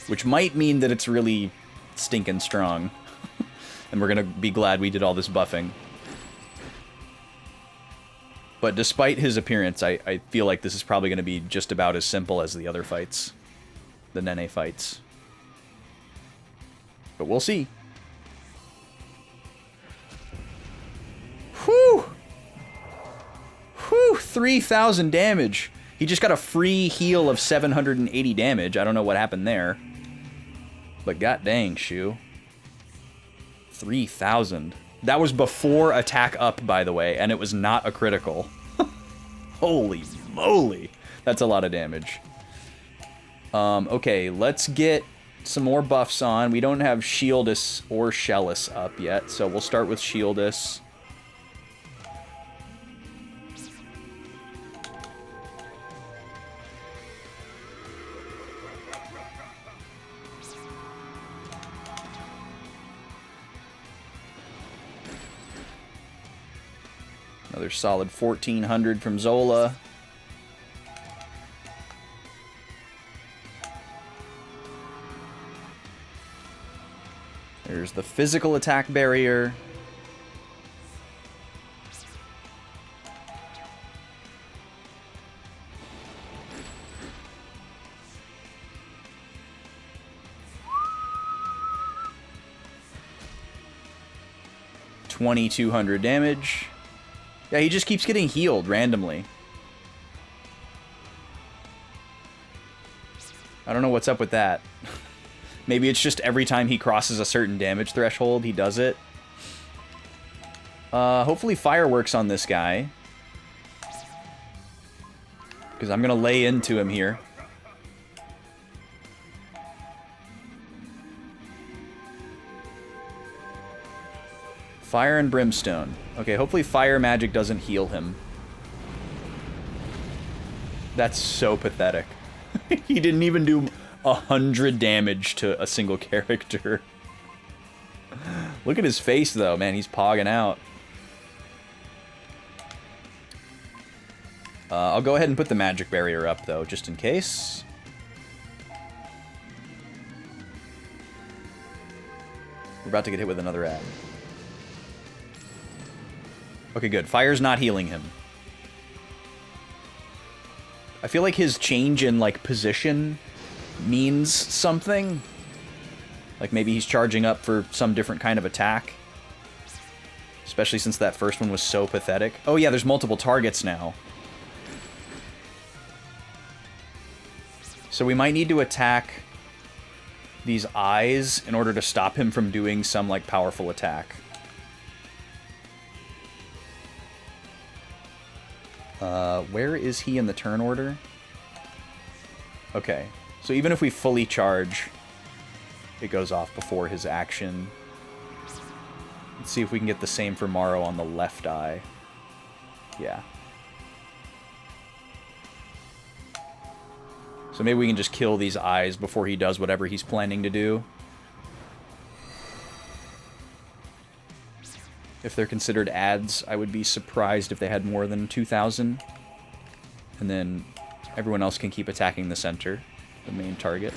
Speaker 1: which might mean that it's really stinking strong. And we're gonna be glad we did all this buffing. But despite his appearance, I feel like this is probably going to be just about as simple as the other fights. The Nene fights. But we'll see. Whew! Whew! 3,000 damage. He just got a free heal of 780 damage. I don't know what happened there. But god dang, Shu. 3,000. That was before attack up, by the way, and it was not a critical. Holy moly. That's a lot of damage. Okay, let's get some more buffs on. We don't have Shieldus or Shellus up yet, so we'll start with Shieldus. Another solid 1,400 from Zola. There's the physical attack barrier. $2,200 damage. Yeah, he just keeps getting healed randomly. I don't know what's up with that. Maybe it's just every time he crosses a certain damage threshold, he does it. Hopefully fireworks on this guy. Because I'm going to lay into him here. Fire and brimstone. Okay, hopefully fire magic doesn't heal him. That's so pathetic. He didn't even do 100 damage to a single character. Look at his face, though, man. He's pogging out. I'll go ahead and put the magic barrier up, though, just in case. We're about to get hit with another ad. Okay, good. Fire's not healing him. I feel like his change in, like, position means something. Like, maybe he's charging up for some different kind of attack. Especially since that first one was so pathetic. Oh, yeah, there's multiple targets now. So we might need to attack these eyes in order to stop him from doing some, like, powerful attack. Where is he in the turn order? Okay, so even if we fully charge, it goes off before his action. Let's see if we can get the same for Morrow on the left eye. Yeah. So maybe we can just kill these eyes before he does whatever he's planning to do. If they're considered ads, I would be surprised if they had more than 2,000. And then everyone else can keep attacking the center, the main target.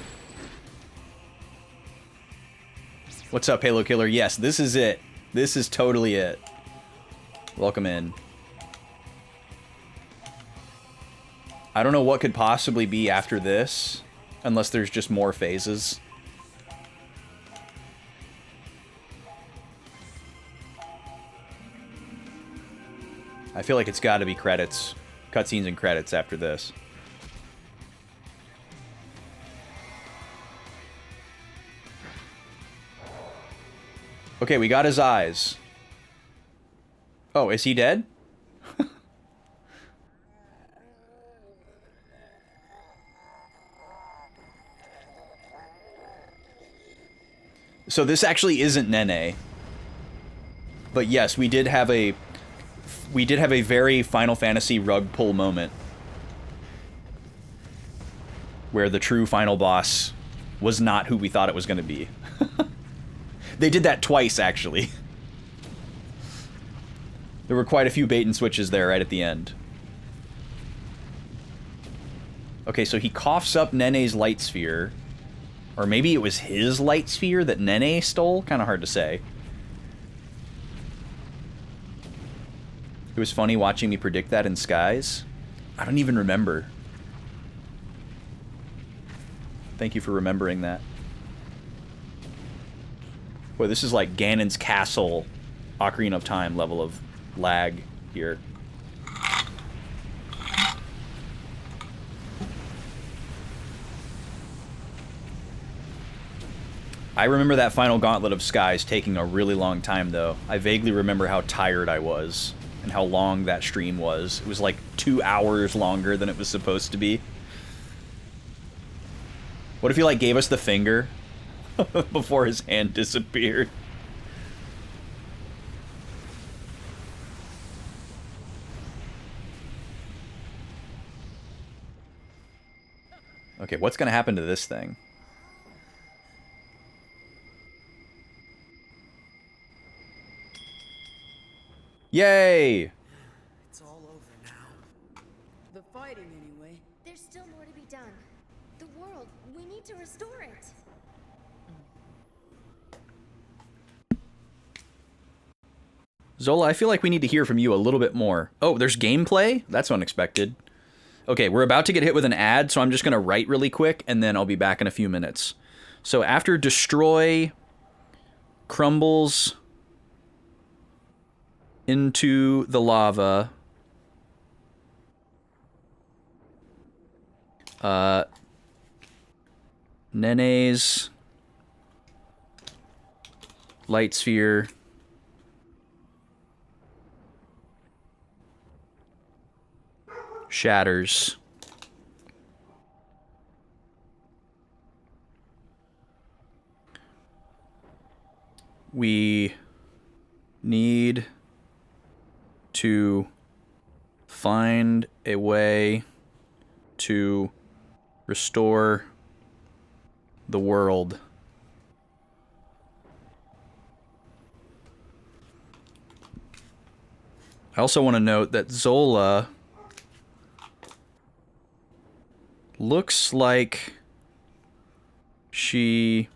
Speaker 1: What's up, Halo Killer? Yes, this is it. This is totally it. Welcome in. I don't know what could possibly be after this, unless there's just more phases. I feel like it's got to be credits. Cutscenes and credits after this. Okay, we got his eyes. Oh, is he dead? So this actually isn't Nene. But yes, we did have a very Final Fantasy rug pull moment where the true final boss was not who we thought it was going to be. They did that twice, actually. There were quite a few bait and switches there right at the end. Okay, so he coughs up Nene's light sphere. Or maybe it was his light sphere that Nene stole? Kind of hard to say. It was funny watching me predict that in Skies. I don't even remember. Thank you for remembering that. Boy, this is like Ganon's Castle, Ocarina of Time level of lag here. I remember that final gauntlet of Skies taking a really long time, though. I vaguely remember how tired I was and how long that stream was. It was like 2 hours longer than it was supposed to be. What if he, like, gave us the finger before his hand disappeared? Okay, what's gonna happen to this thing? Yay!
Speaker 5: It's all over now.
Speaker 6: The fighting, anyway.
Speaker 3: There's still more to be done. The world, we need to restore it.
Speaker 1: Zola, I feel like we need to hear from you a little bit more. Oh, there's gameplay? That's unexpected. Okay, we're about to get hit with an ad, so I'm just going to write really quick, and then I'll be back in a few minutes. So after destroy, crumbles into the lava. Nene's light sphere shatters. We need to find a way to restore the world. I also want to note that Zola looks like she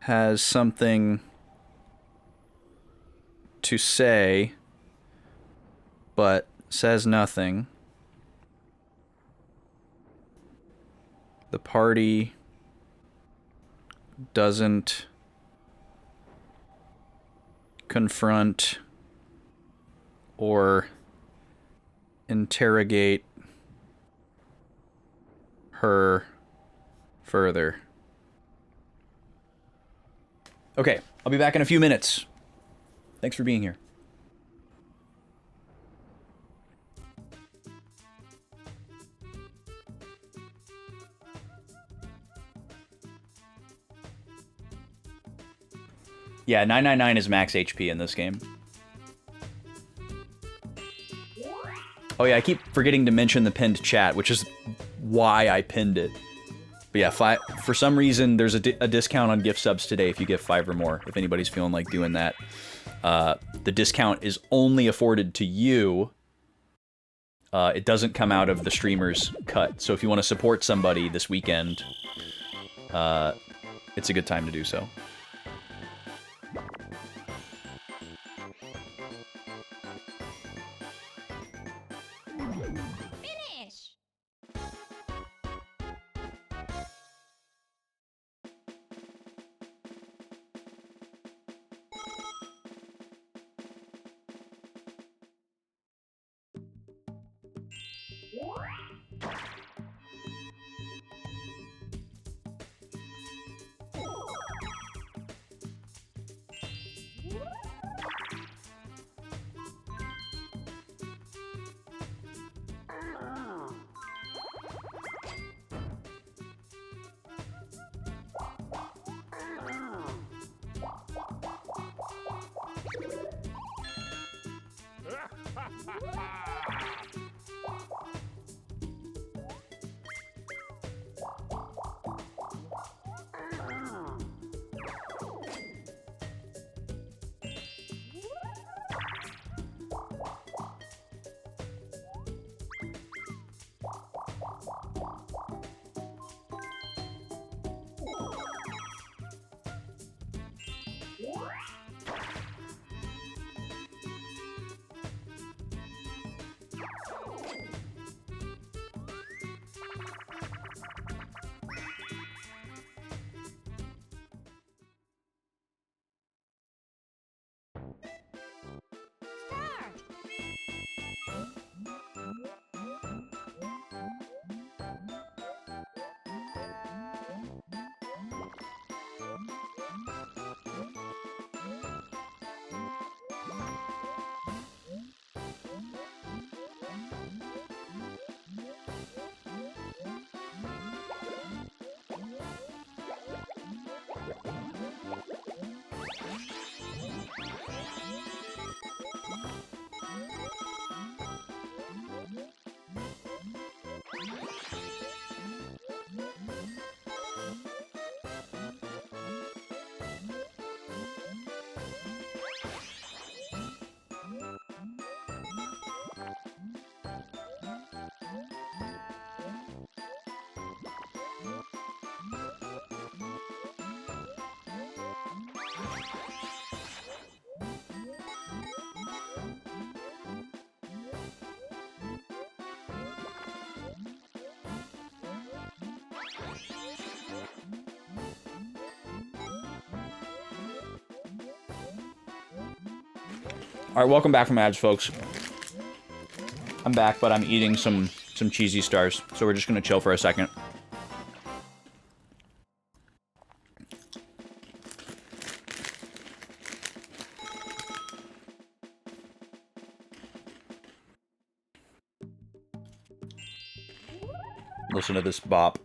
Speaker 1: has something to say, but says nothing. The party doesn't confront or interrogate her further. Okay, I'll be back in a few minutes. Thanks for being here. Yeah, 999 is max HP in this game. Oh yeah, I keep forgetting to mention the pinned chat, which is why I pinned it. But yeah, for some reason, there's a discount on gift subs today if you give 5 or more, if anybody's feeling like doing that. The discount is only afforded to you. It doesn't come out of the streamer's cut. So if you want to support somebody this weekend, it's a good time to do so.
Speaker 3: Finish!
Speaker 1: All right, welcome back from ads, folks. I'm back, but I'm eating some cheesy stars, so we're just gonna chill for a second. Listen to this bop.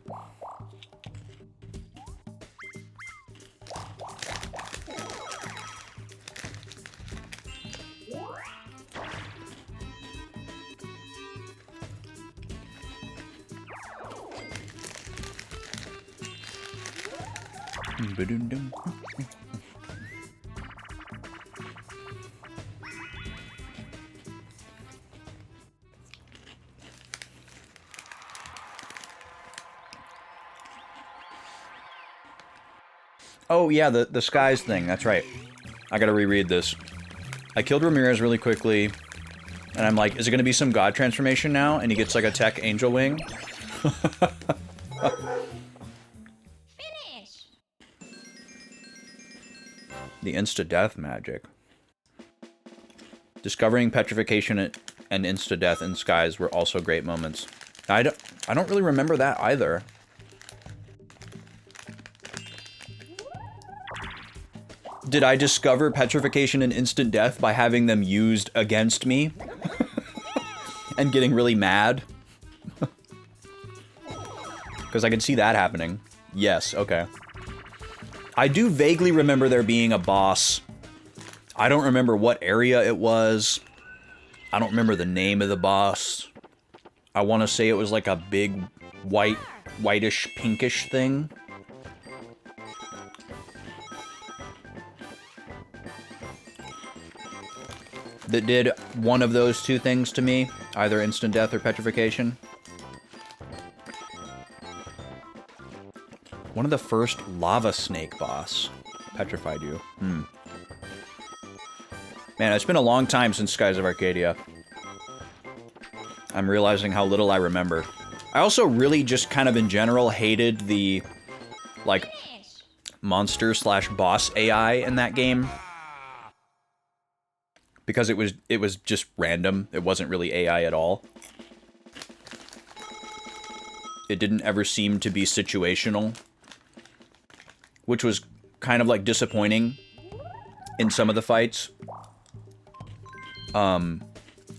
Speaker 1: Ba-dum-dum. Oh yeah, the skies thing, that's right. I gotta reread this. I killed Ramirez really quickly, and I'm like, is it gonna be some god transformation now? And he gets like a tech angel wing?
Speaker 3: Finish!
Speaker 1: The insta-death magic. Discovering petrification and insta-death in skies were also great moments. I don't really remember that either. Did I discover petrification and instant death by having them used against me? And getting really mad? Because I could see that happening. Yes, okay. I do vaguely remember there being a boss. I don't remember what area it was. I don't remember the name of the boss. I want to say it was like a big whitish, pinkish thing. That did one of those two things to me, either instant death or petrification. One of the first lava snake boss petrified you. Man, it's been a long time since Skies of Arcadia. I'm realizing how little I remember. I also really just kind of in general hated the, like, monster/boss AI in that game. Because it was just random. It wasn't really AI at all. It didn't ever seem to be situational. Which was kind of like disappointing in some of the fights. And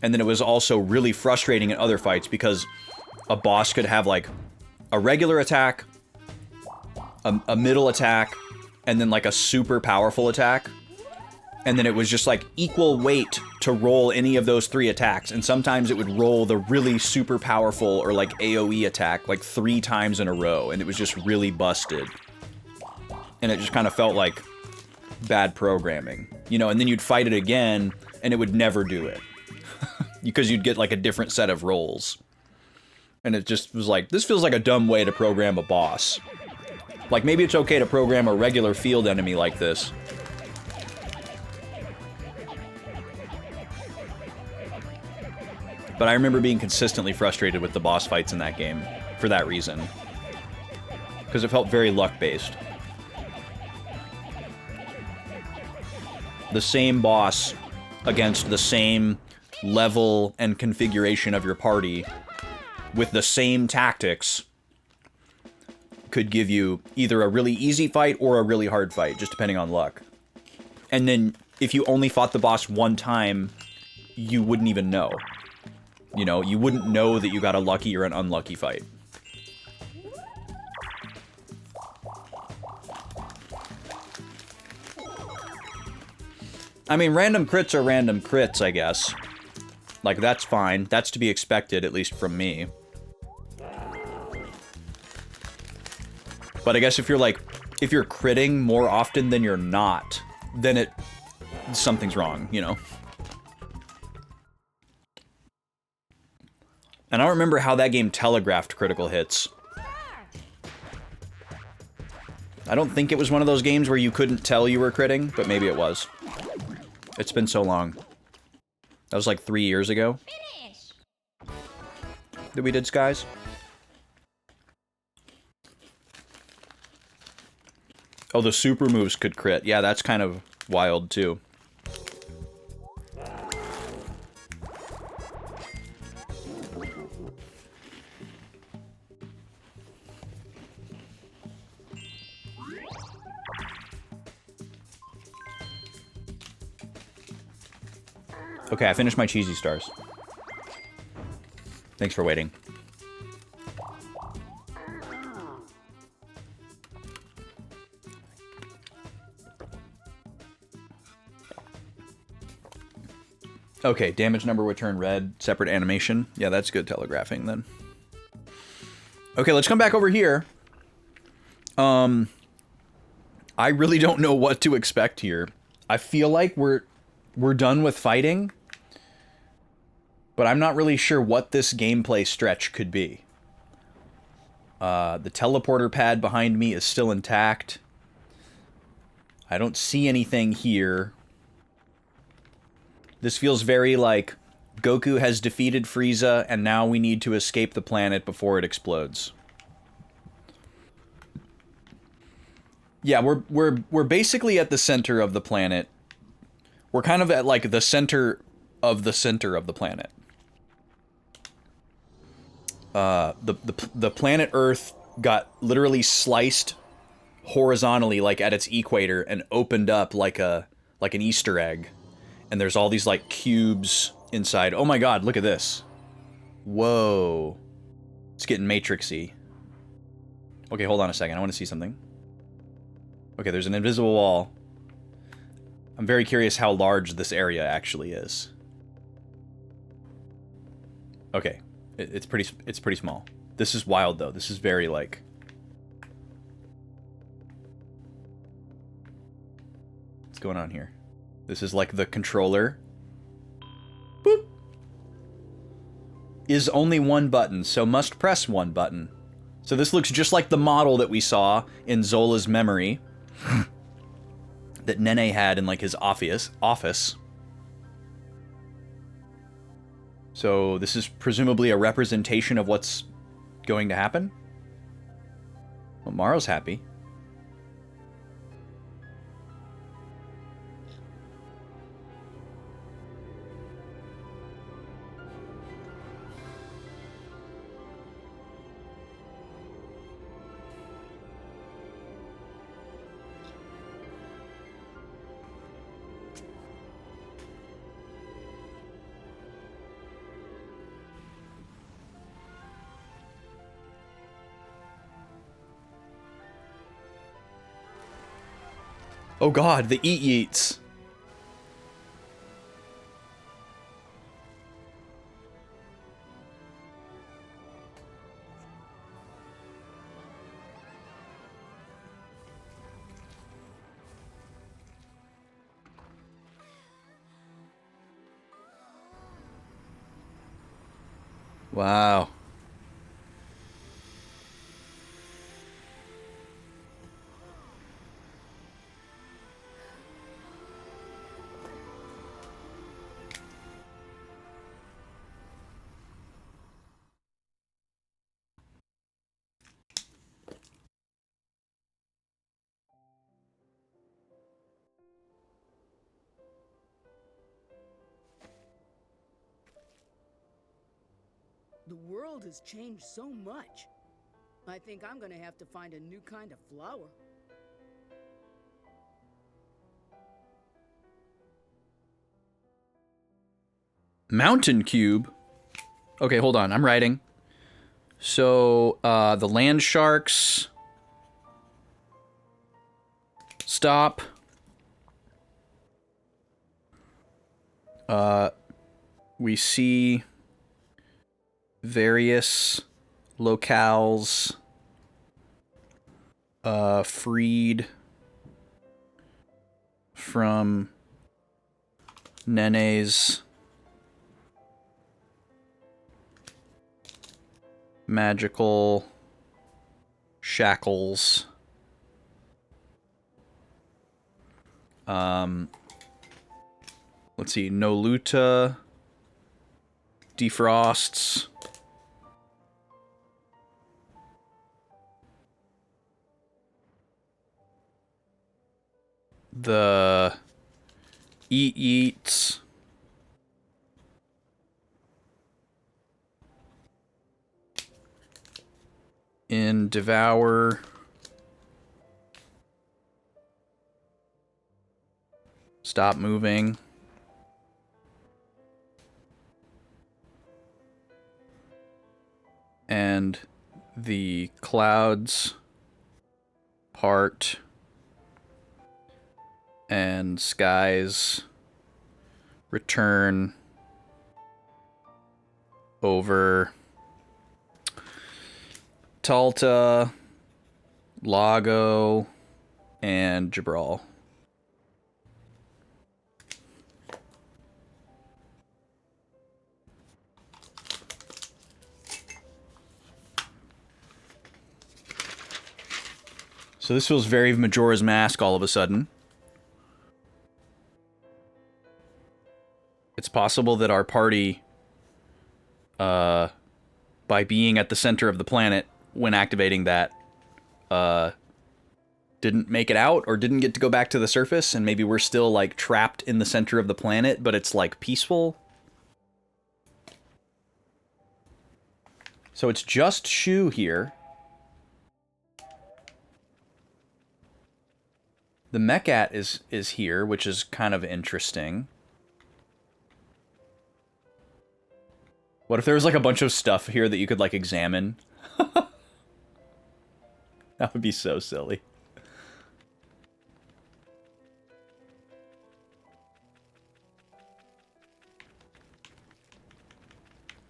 Speaker 1: then it was also really frustrating in other fights because a boss could have like a regular attack, a middle attack, and then like a super powerful attack. And then it was just like equal weight to roll any of those three attacks. And sometimes it would roll the really super powerful or like AoE attack like 3 times in a row. And it was just really busted. And it just kind of felt like bad programming. You know, and then you'd fight it again and it would never do it. Because you'd get like a different set of rolls. And it just was like, this feels like a dumb way to program a boss. Like maybe it's okay to program a regular field enemy like this. But I remember being consistently frustrated with the boss fights in that game for that reason. Because it felt very luck-based. The same boss against the same level and configuration of your party with the same tactics could give you either a really easy fight or a really hard fight, just depending on luck. And then if you only fought the boss one time, you wouldn't even know. You know, you wouldn't know that you got a lucky or an unlucky fight. I mean, random crits are random crits, I guess. Like, that's fine. That's to be expected, at least from me. But I guess if you're like, if you're critting more often than you're not, then something's wrong, you know? And I don't remember how that game telegraphed critical hits. I don't think it was one of those games where you couldn't tell you were critting, but maybe it was. It's been so long. That was like 3 years ago. That we did Skies. Oh, the super moves could crit. Yeah, that's kind of wild too. Okay, I finished my cheesy stars. Thanks for waiting. Okay, damage number would turn red, separate animation. Yeah, that's good telegraphing then. Okay, let's come back over here. I really don't know what to expect here. I feel like we're done with fighting, but I'm not really sure what this gameplay stretch could be. The teleporter pad behind me is still intact. I don't see anything here. This feels very like Goku has defeated Frieza, and now we need to escape the planet before it explodes. Yeah, we're basically at the center of the planet. We're kind of at like the center of the planet. The planet Earth got literally sliced horizontally, like at its equator, and opened up like an Easter egg. And there's all these like cubes inside. Oh my god, look at this. Whoa. It's getting Matrixy. Okay, hold on a second. I want to see something. Okay, there's an invisible wall. I'm very curious how large this area actually is. Okay, it's pretty small. This is wild though. This is very like. What's going on here? This is like the controller. Boop. Is only one button, so must press one button. So this looks just like the model that we saw in Zola's memory. That Nene had in like his office. So this is presumably a representation of what's going to happen. Well, Maro's happy. Oh god, the eat-yeets. Wow.
Speaker 6: The world has changed so much. I think I'm gonna have to find a new kind of flower.
Speaker 1: Mountain cube? Okay, hold on. I'm writing. So, the land sharks. Stop. We see various locales freed from Nene's magical shackles. Let's see, Noluta defrosts. The eats. In devour. Stop moving. And the clouds part and skies return over Talta, Lago, and Jabral. So this feels very Majora's Mask all of a sudden. It's possible that our party, by being at the center of the planet when activating that, didn't make it out or didn't get to go back to the surface, and maybe we're still, like, trapped in the center of the planet, but it's, like, peaceful. So it's just Shu here. The Mechat is here, which is kind of interesting. What if there was, like, a bunch of stuff here that you could, like, examine? That would be so silly.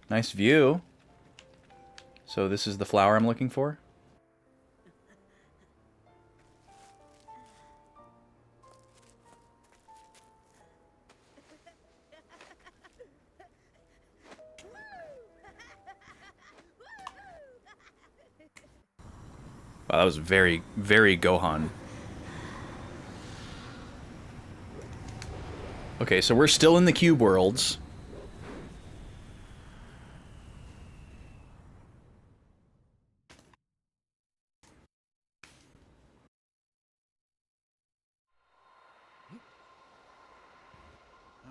Speaker 1: Nice view. So this is the flower I'm looking for? Wow, that was very, very Gohan. Okay, so we're still in the cube worlds.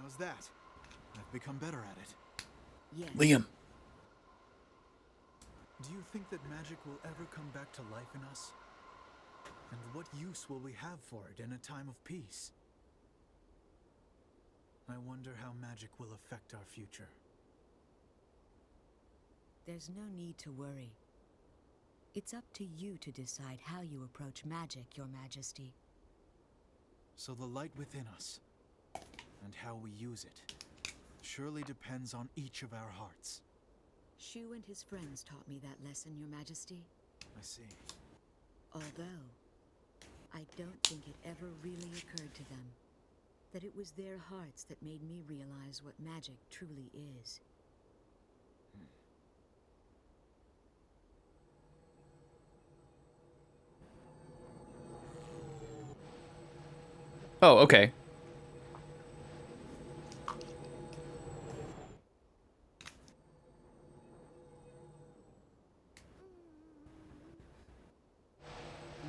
Speaker 8: How's that? I've become better at it.
Speaker 4: Yes.
Speaker 1: Liam.
Speaker 8: Do you think that magic will ever come back to life in us? And what use will we have for it in a time of peace? I wonder how magic will affect our future.
Speaker 4: There's no need to worry. It's up to you to decide how you approach magic, Your Majesty.
Speaker 8: So the light within us, and how we use it, surely depends on each of our hearts.
Speaker 4: Shu and his friends taught me that lesson, Your Majesty.
Speaker 8: I see.
Speaker 4: Although, I don't think it ever really occurred to them that it was their hearts that made me realize what magic truly is.
Speaker 1: Oh, okay.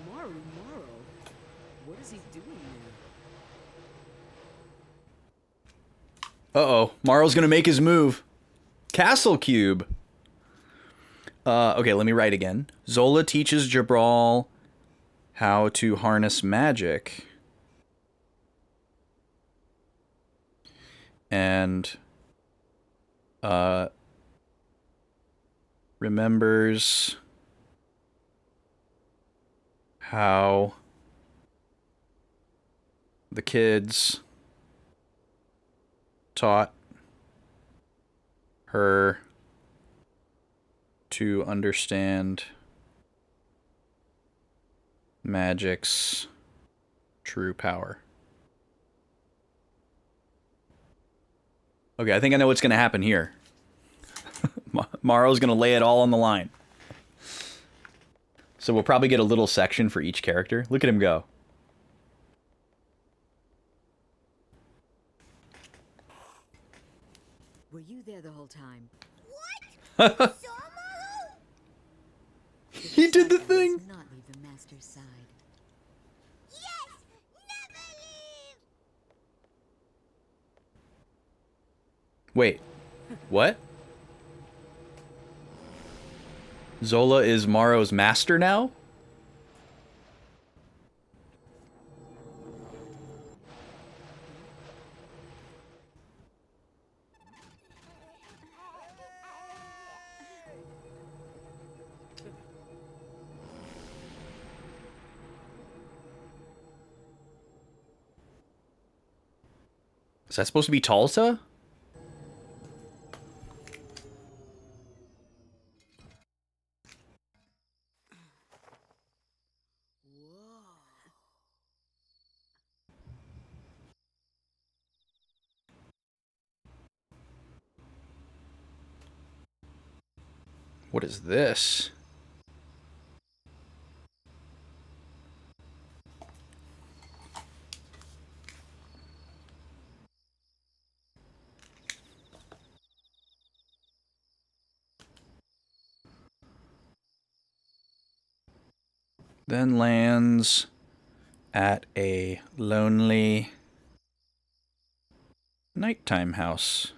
Speaker 6: Maru, what is he doing there?
Speaker 1: Uh-oh. Marl's gonna make his move. Castle Cube. Okay, let me write again. Zola teaches Jabral how to harness magic. And remembers how the kids taught her to understand magic's true power. Okay, I think I know what's going to happen here. Maro's going to lay it all on the line. So we'll probably get a little section for each character. Look at him go.
Speaker 4: Were you there the whole time?
Speaker 3: What?
Speaker 1: He did the thing.
Speaker 4: Let's not leave the master's side.
Speaker 3: Yes! Never leave!
Speaker 1: Wait. What? Zola is Maro's master now? Is that supposed to be Tulsa? What is this? Then lands at a lonely nighttime house.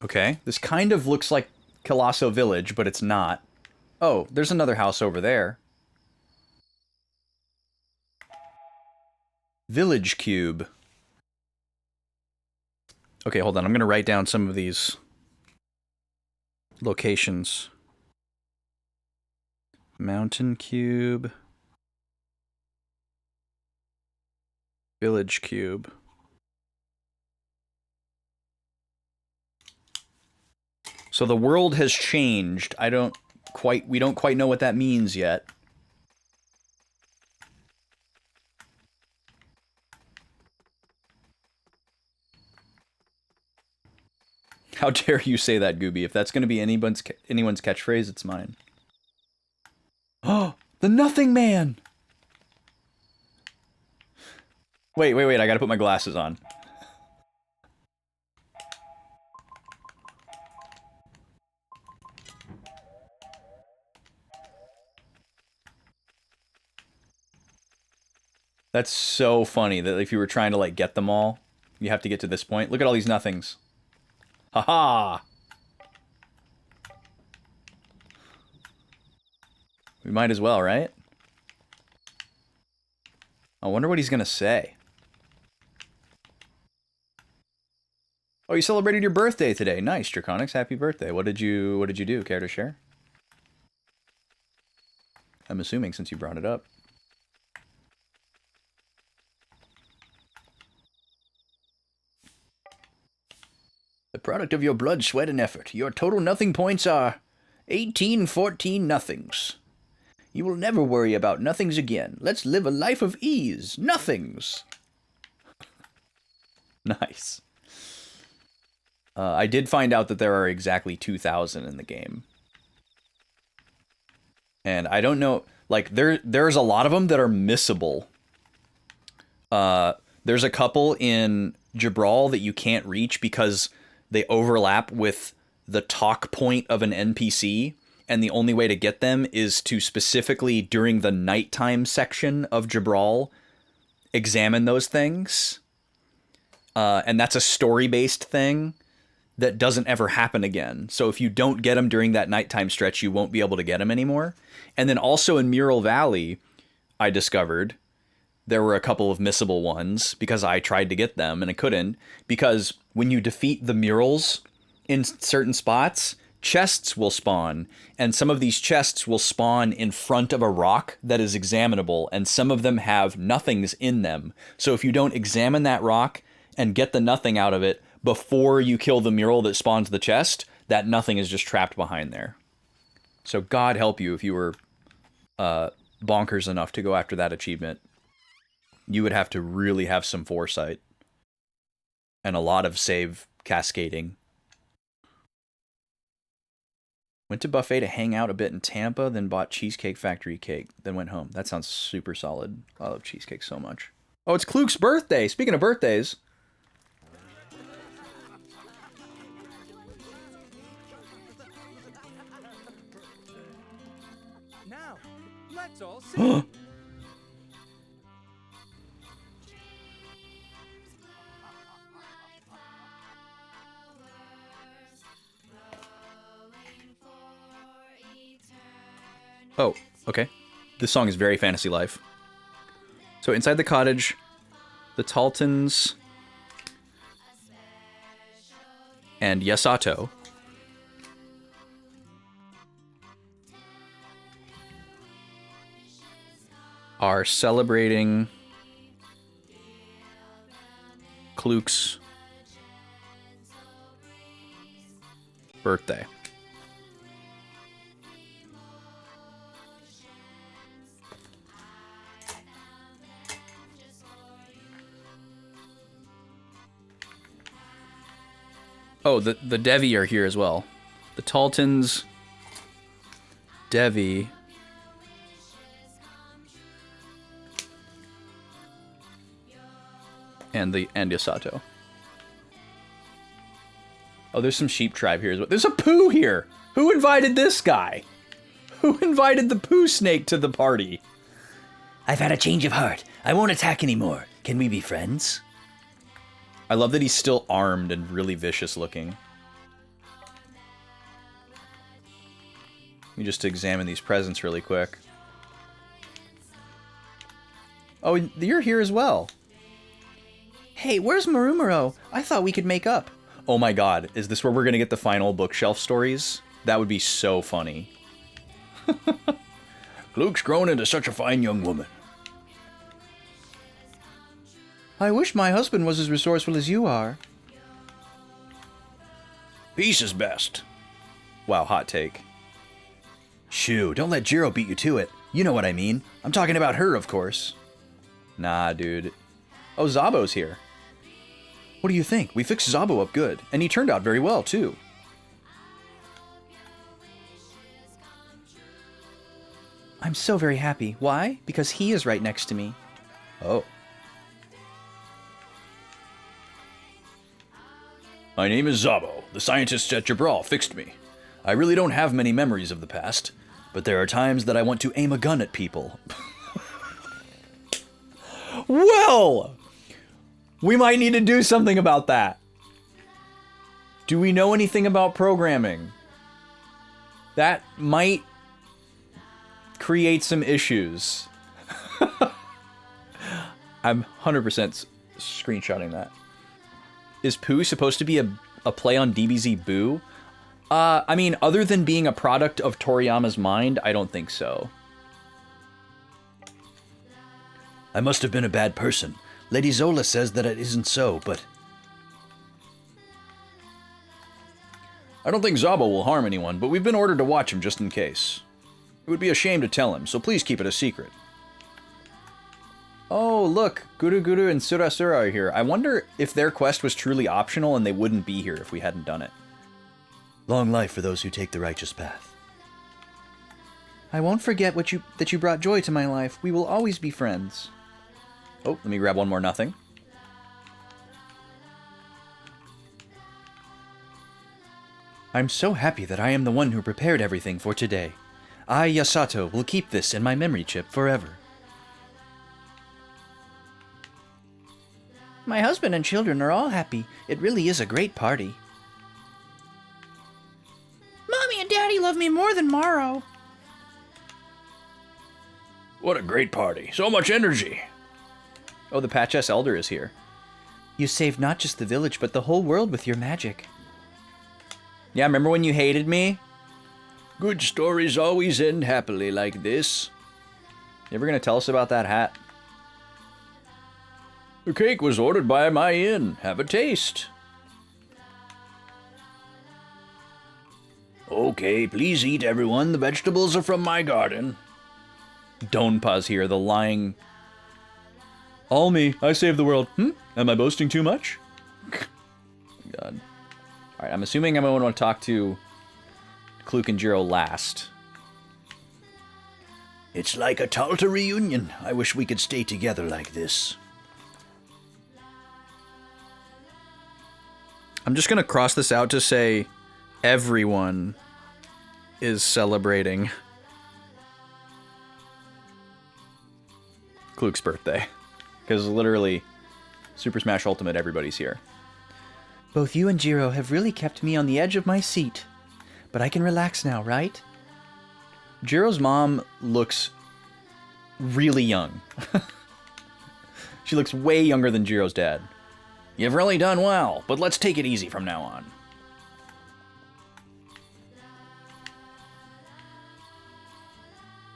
Speaker 1: Okay, this kind of looks like Colosso Village, but it's not. Oh, there's another house over there. Village Cube. Okay, hold on. I'm going to write down some of these locations. Mountain Cube. Village Cube. So the world has changed. We don't quite know what that means yet. How dare you say that, Gooby? If that's going to be anyone's catchphrase, it's mine. Oh, the Nothing Man! Wait, I gotta put my glasses on. That's so funny that if you were trying to, like, get them all, you have to get to this point. Look at all these nothings. Haha! We might as well, right? I wonder what he's gonna say. Oh, you celebrated your birthday today. Nice, Draconics. Happy birthday. What did you do? Care to share? I'm assuming since you brought it up. The product of your blood, sweat, and effort. Your total nothing points are 1814 nothings. You will never worry about nothings again. Let's live a life of ease. Nothings. Nice. I did find out that there are exactly 2,000 in the game. And I don't know, like, there's a lot of them that are missable. There's a couple in Jabral that you can't reach because they overlap with the talk point of an NPC, and the only way to get them is to specifically, during the nighttime section of Jabral, examine those things. And that's a story-based thing that doesn't ever happen again. So if you don't get them during that nighttime stretch, you won't be able to get them anymore. And then also in Mural Valley, I discovered there were a couple of missable ones because I tried to get them and I couldn't, because when you defeat the murals in certain spots, chests will spawn, and some of these chests will spawn in front of a rock that is examinable, and some of them have nothings in them. So if you don't examine that rock and get the nothing out of it before you kill the mural that spawns the chest, that nothing is just trapped behind there. So God help you if you were bonkers enough to go after that achievement. You would have to really have some foresight and a lot of save cascading. Went to Buffet to hang out a bit in Tampa, then bought Cheesecake Factory cake, then went home. That sounds super solid. I love cheesecake so much. Oh, it's Kluke's birthday. Speaking of birthdays.
Speaker 9: Now, let's all sing.
Speaker 1: Oh, okay. This song is very Fantasy Life. So inside the cottage, the Taltons and Yasato are celebrating Kluke's birthday. Oh, the Devi are here as well. The Taltons, Devi, and Yasato. Oh, there's some sheep tribe here as well. There's a poo here. Who invited this guy? Who invited the poo snake to the party?
Speaker 10: I've had a change of heart. I won't attack anymore. Can we be friends?
Speaker 1: I love that he's still armed and really vicious looking. Let me just examine these presents really quick. Oh, you're here as well. Hey, where's Marumaro? I thought we could make up. Oh my god, is this where we're gonna get the final bookshelf stories? That would be so funny.
Speaker 10: Luke's grown into such a fine young woman.
Speaker 1: I wish my husband was as resourceful as you are.
Speaker 10: Peace is best.
Speaker 1: Wow, hot take.
Speaker 10: Shoo, don't let Jiro beat you to it. You know what I mean. I'm talking about her, of course.
Speaker 1: Nah, dude. Oh, Zabo's here. What do you think? We fixed Zabo up good, and he turned out very well, too. I'm so very happy. Why? Because he is right next to me. Oh.
Speaker 10: My name is Zabo. The scientists at Jabral fixed me. I really don't have many memories of the past, but there are times that I want to aim a gun at people.
Speaker 1: Well! We might need to do something about that. Do we know anything about programming? That might create some issues. I'm 100% screenshotting that. Is Pooh supposed to be a play on DBZ Boo? I mean, other than being a product of Toriyama's mind, I don't think so.
Speaker 10: I must have been a bad person. Lady Zola says that it isn't so, but... I don't think Zabo will harm anyone, but we've been ordered to watch him just in case. It would be a shame to tell him, so please keep it a secret.
Speaker 1: Oh, look, Guru Guru and Surasura are here. I wonder if their quest was truly optional and they wouldn't be here if we hadn't done it.
Speaker 10: Long life for those who take the righteous path.
Speaker 1: I won't forget that you brought joy to my life. We will always be friends. Oh, let me grab one more nothing. I'm so happy that I am the one who prepared everything for today. I, Yasato, will keep this in my memory chip forever. My husband and children are all happy. It really is a great party. Mommy and Daddy love me more than Morrow.
Speaker 10: What a great party. So much energy.
Speaker 1: Oh, the Patch S Elder is here. You saved not just the village, but the whole world with your magic. Yeah, remember when you hated me?
Speaker 10: Good stories always end happily like this.
Speaker 1: You ever gonna tell us about that hat?
Speaker 10: The cake was ordered by my inn. Have a taste. Okay, please eat, everyone. The vegetables are from my garden.
Speaker 1: Donpa's here, the lying... All me. I saved the world. Am I boasting too much? God. Alright, I'm assuming I'm going to want to talk to Kluke and Jiro last.
Speaker 10: It's like a Talta reunion. I wish we could stay together like this.
Speaker 1: I'm just going to cross this out to say everyone is celebrating Kluke's birthday. Because literally, Super Smash Ultimate, everybody's here. Both you and Jiro have really kept me on the edge of my seat. But I can relax now, right? Jiro's mom looks really young. She looks way younger than Jiro's dad.
Speaker 10: You've really done well, but let's take it easy from now on.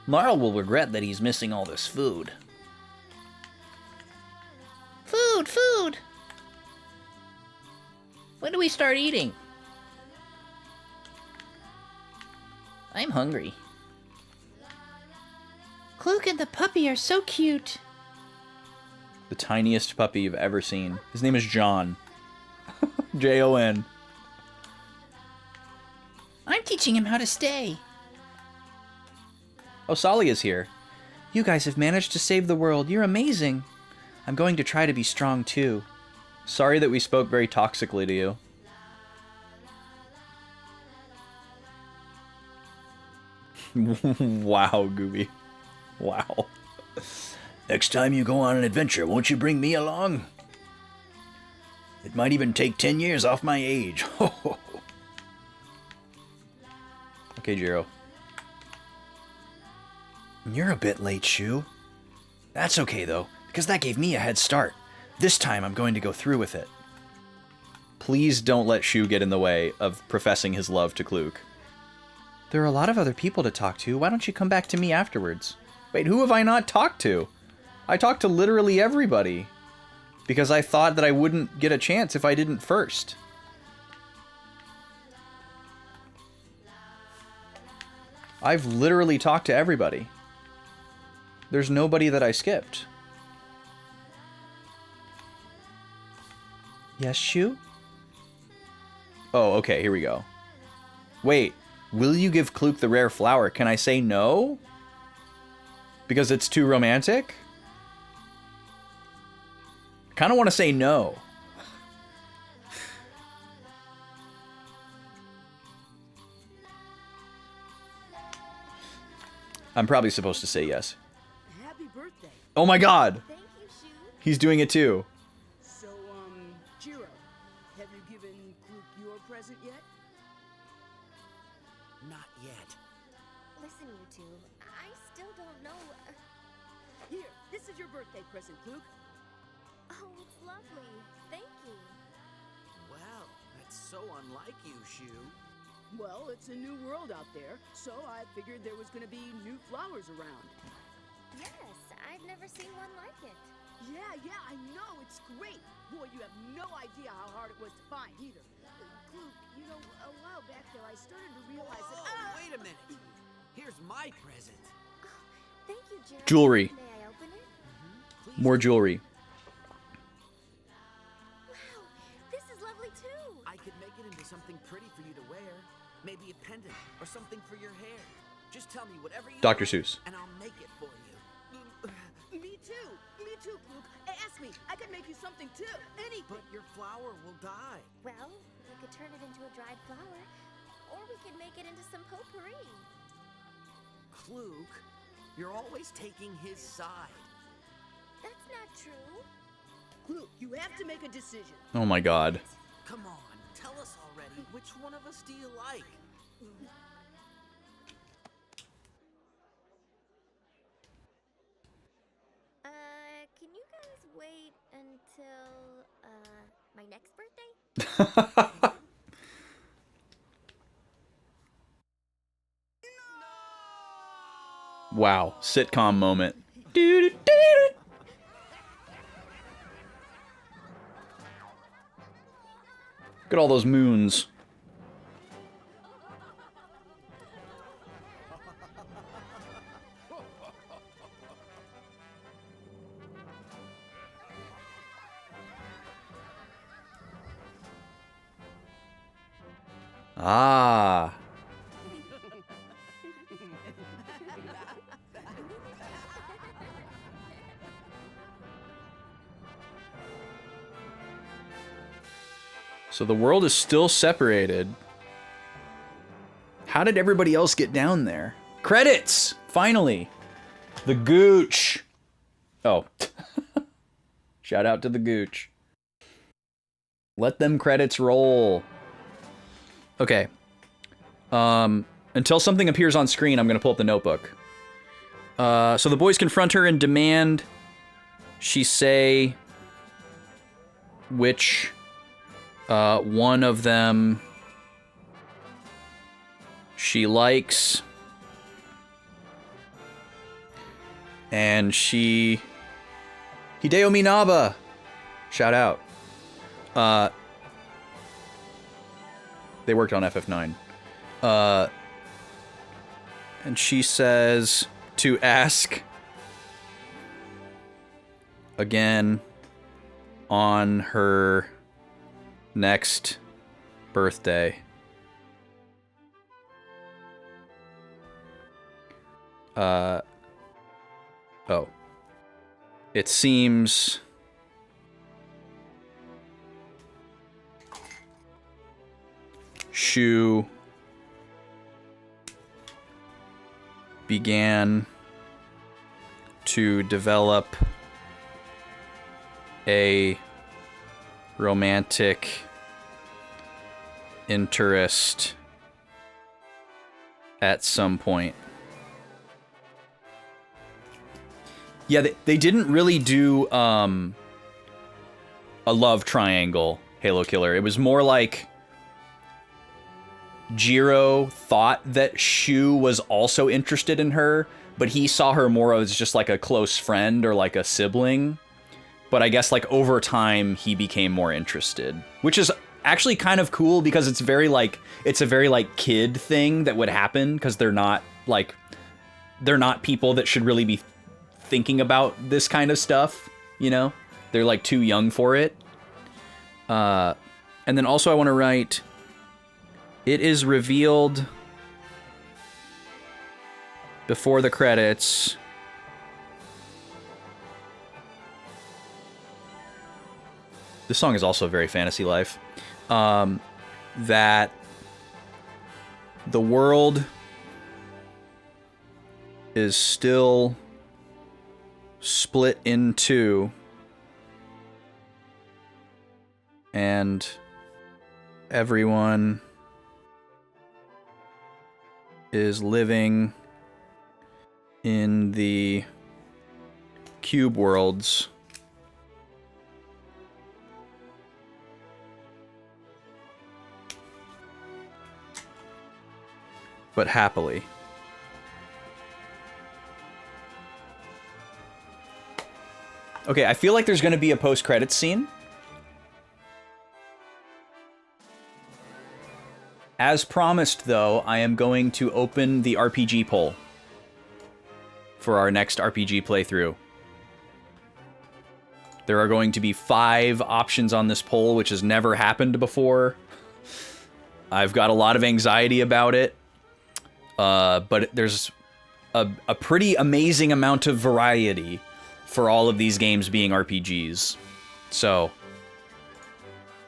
Speaker 1: Marl will regret that he's missing all this food. Food! When do we start eating? I'm hungry. Kluke and the puppy are so cute. The tiniest puppy you've ever seen. His name is John. Jon. I'm teaching him how to stay. Oh, Sally is here. You guys have managed to save the world. You're amazing. I'm going to try to be strong too. Sorry that we spoke very toxically to you. Wow, Gooby. Wow.
Speaker 10: Next time you go on an adventure, won't you bring me along? It might even take 10 years off my age.
Speaker 1: Okay, Jiro.
Speaker 10: You're a bit late, Shu. That's okay, though, because that gave me a head start. This time I'm going to go through with it.
Speaker 1: Please don't let Shu get in the way of professing his love to Kluk. There are a lot of other people to talk to. Why don't you come back to me afterwards? Wait, who have I not talked to? I talked to literally everybody. Because I thought that I wouldn't get a chance if I didn't first. I've literally talked to everybody. There's nobody that I skipped. Yes, Shu? Oh, okay, here we go. Wait, will you give Kluk the rare flower? Can I say no? Because it's too romantic? I kind of want to say no. I'm probably supposed to say yes.
Speaker 6: Happy birthday.
Speaker 1: Oh my god!
Speaker 3: Thank you, Shu.
Speaker 1: He's doing it too.
Speaker 6: So, Jiro, have you given Kluk your present yet?
Speaker 5: Not yet.
Speaker 3: Listen, you two. I still don't know.
Speaker 6: Here, this is your birthday present, Kluk.
Speaker 3: Oh, it's lovely. Thank you.
Speaker 5: Well, that's so unlike you, Shu.
Speaker 6: Well, it's a new world out there, so I figured there was gonna be new flowers around.
Speaker 3: Yes, I've never seen one like it.
Speaker 6: Yeah, I know, it's great. Boy, you have no idea how hard it was to find either. Kluk, you know, a while back there, I started to realize that.
Speaker 5: Oh, wait a minute. Here's my present.
Speaker 3: Thank you, Jiro.
Speaker 1: Jewelry.
Speaker 3: May I open it?
Speaker 5: Please.
Speaker 1: More jewelry.
Speaker 3: Wow, this is lovely too.
Speaker 5: I could make it into something pretty for you to wear. Maybe a pendant or something for your hair. Just tell me whatever you
Speaker 1: Dr.
Speaker 5: want,
Speaker 1: Seuss.
Speaker 5: and I'll make it for you.
Speaker 6: Me too, Kluk. Ask me, I could make you something too. Anything.
Speaker 5: But your flower will die.
Speaker 3: Well, we could turn it into a dried flower, or we could make it into some potpourri.
Speaker 5: Kluk, you're always taking his side.
Speaker 3: That's not true.
Speaker 6: Kluk, you have to make a decision.
Speaker 1: Oh my god.
Speaker 5: Come on, tell us already. Which one of us do you like?
Speaker 3: Can you guys wait until, my next birthday?
Speaker 1: Wow. Sitcom moment. Look at all those moons. Ah. So the world is still separated. How did everybody else get down there? Credits! Finally! The Gooch! Oh. Shout out to the Gooch. Let them credits roll. Okay. Until something appears on screen, I'm gonna pull up the notebook. So the boys confront her and demand she say which one of them she likes. And she... Hideo Minaba! Shout out. They worked on FF9. And she says to ask again on her next birthday. Oh. It seems... Shu began to develop a romantic interest at some point. Yeah, they didn't really do a love triangle, Halo Killer. It was more like Jiro thought that Shu was also interested in her, but he saw her more as just like a close friend or like a sibling. But I guess like over time he became more interested, which is actually kind of cool because it's a very like kid thing that would happen because they're not people that should really be thinking about this kind of stuff, you know? They're like too young for it. And then also I want to write, it is revealed before the credits this song is also very Fantasy Life, that the world is still split in two, and everyone is living in the cube worlds. But happily. Okay, I feel like there's going to be a post-credits scene. As promised, though, I am going to open the RPG poll for our next RPG playthrough. There are going to be 5 options on this poll, which has never happened before. I've got a lot of anxiety about it. But there's a pretty amazing amount of variety for all of these games being RPGs. So,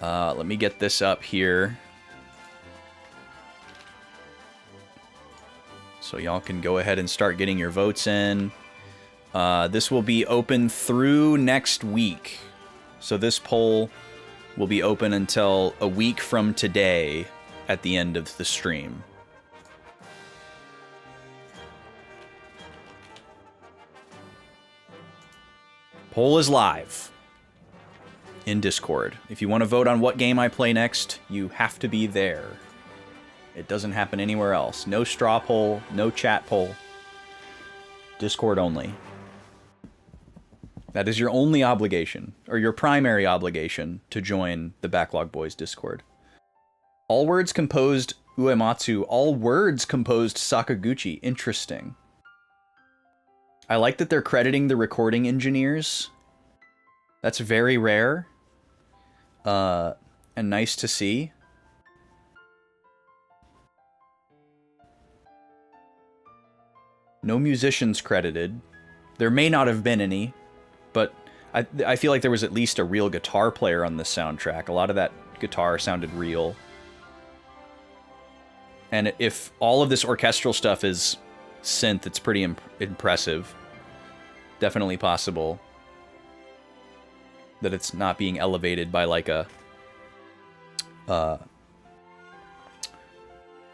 Speaker 1: let me get this up here. So y'all can go ahead and start getting your votes in. This will be open through next week. So this poll will be open until a week from today at the end of the stream. Poll is live in Discord. If you want to vote on what game I play next, you have to be there. It doesn't happen anywhere else. No straw poll, no chat poll. Discord only. That is your only obligation, or your primary obligation, to join the Backlog Boys Discord. All words composed Uematsu. All words composed Sakaguchi. Interesting. I like that they're crediting the recording engineers. That's very rare. And nice to see. No musicians credited. There may not have been any, but I feel like there was at least a real guitar player on this soundtrack. A lot of that guitar sounded real. And if all of this orchestral stuff is synth, it's pretty impressive. Definitely possible that it's not being elevated by like a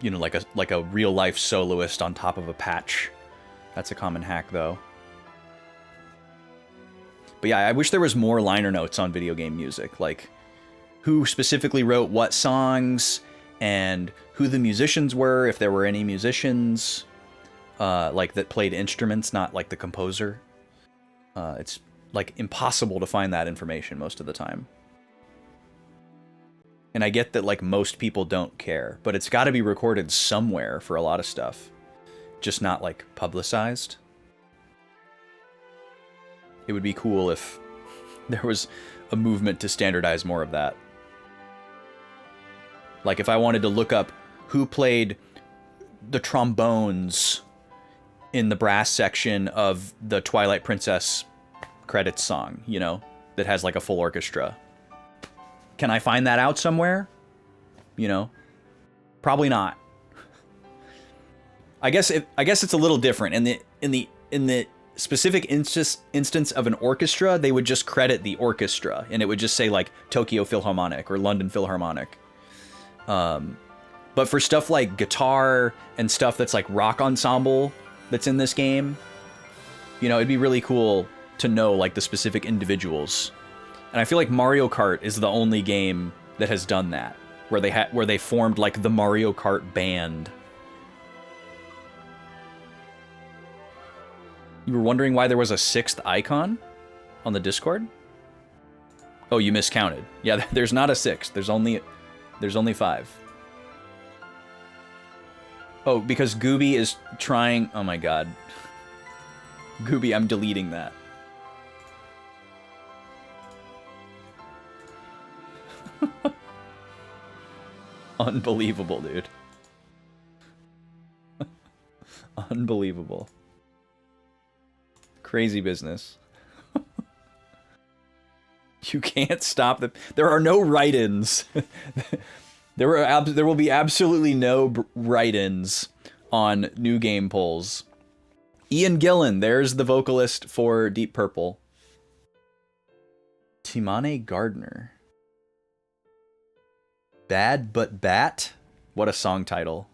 Speaker 1: you know, like a real life soloist on top of a patch. That's a common hack though. But yeah, I wish there was more liner notes on video game music, like who specifically wrote what songs and who the musicians were, if there were any musicians like that played instruments, not like the composer. It's like impossible to find that information most of the time. And I get that like most people don't care, but it's got to be recorded somewhere for a lot of stuff, just not like publicized. It would be cool if there was a movement to standardize more of that. Like if I wanted to look up who played the trombones in the brass section of the Twilight Princess credits song, you know, that has like a full orchestra. Can I find that out somewhere? You know, probably not. I guess it's a little different. In the specific instance of an orchestra, they would just credit the orchestra, and it would just say like Tokyo Philharmonic or London Philharmonic. But for stuff like guitar and stuff that's like rock ensemble that's in this game, you know, it'd be really cool to know like the specific individuals. And I feel like Mario Kart is the only game that has done that, where they formed like the Mario Kart band. You were wondering why there was a 6th icon on the Discord? Oh, you miscounted. Yeah, there's not a 6th. There's only 5. Oh, because Gooby is trying... Oh my god. Gooby, I'm deleting that. Unbelievable, dude. Unbelievable. Crazy business. You can't stop them. There are no write-ins. There will be absolutely no write-ins on new game polls. Ian Gillan, there's the vocalist for Deep Purple. Timane Gardner. Bad But Bat? What a song title.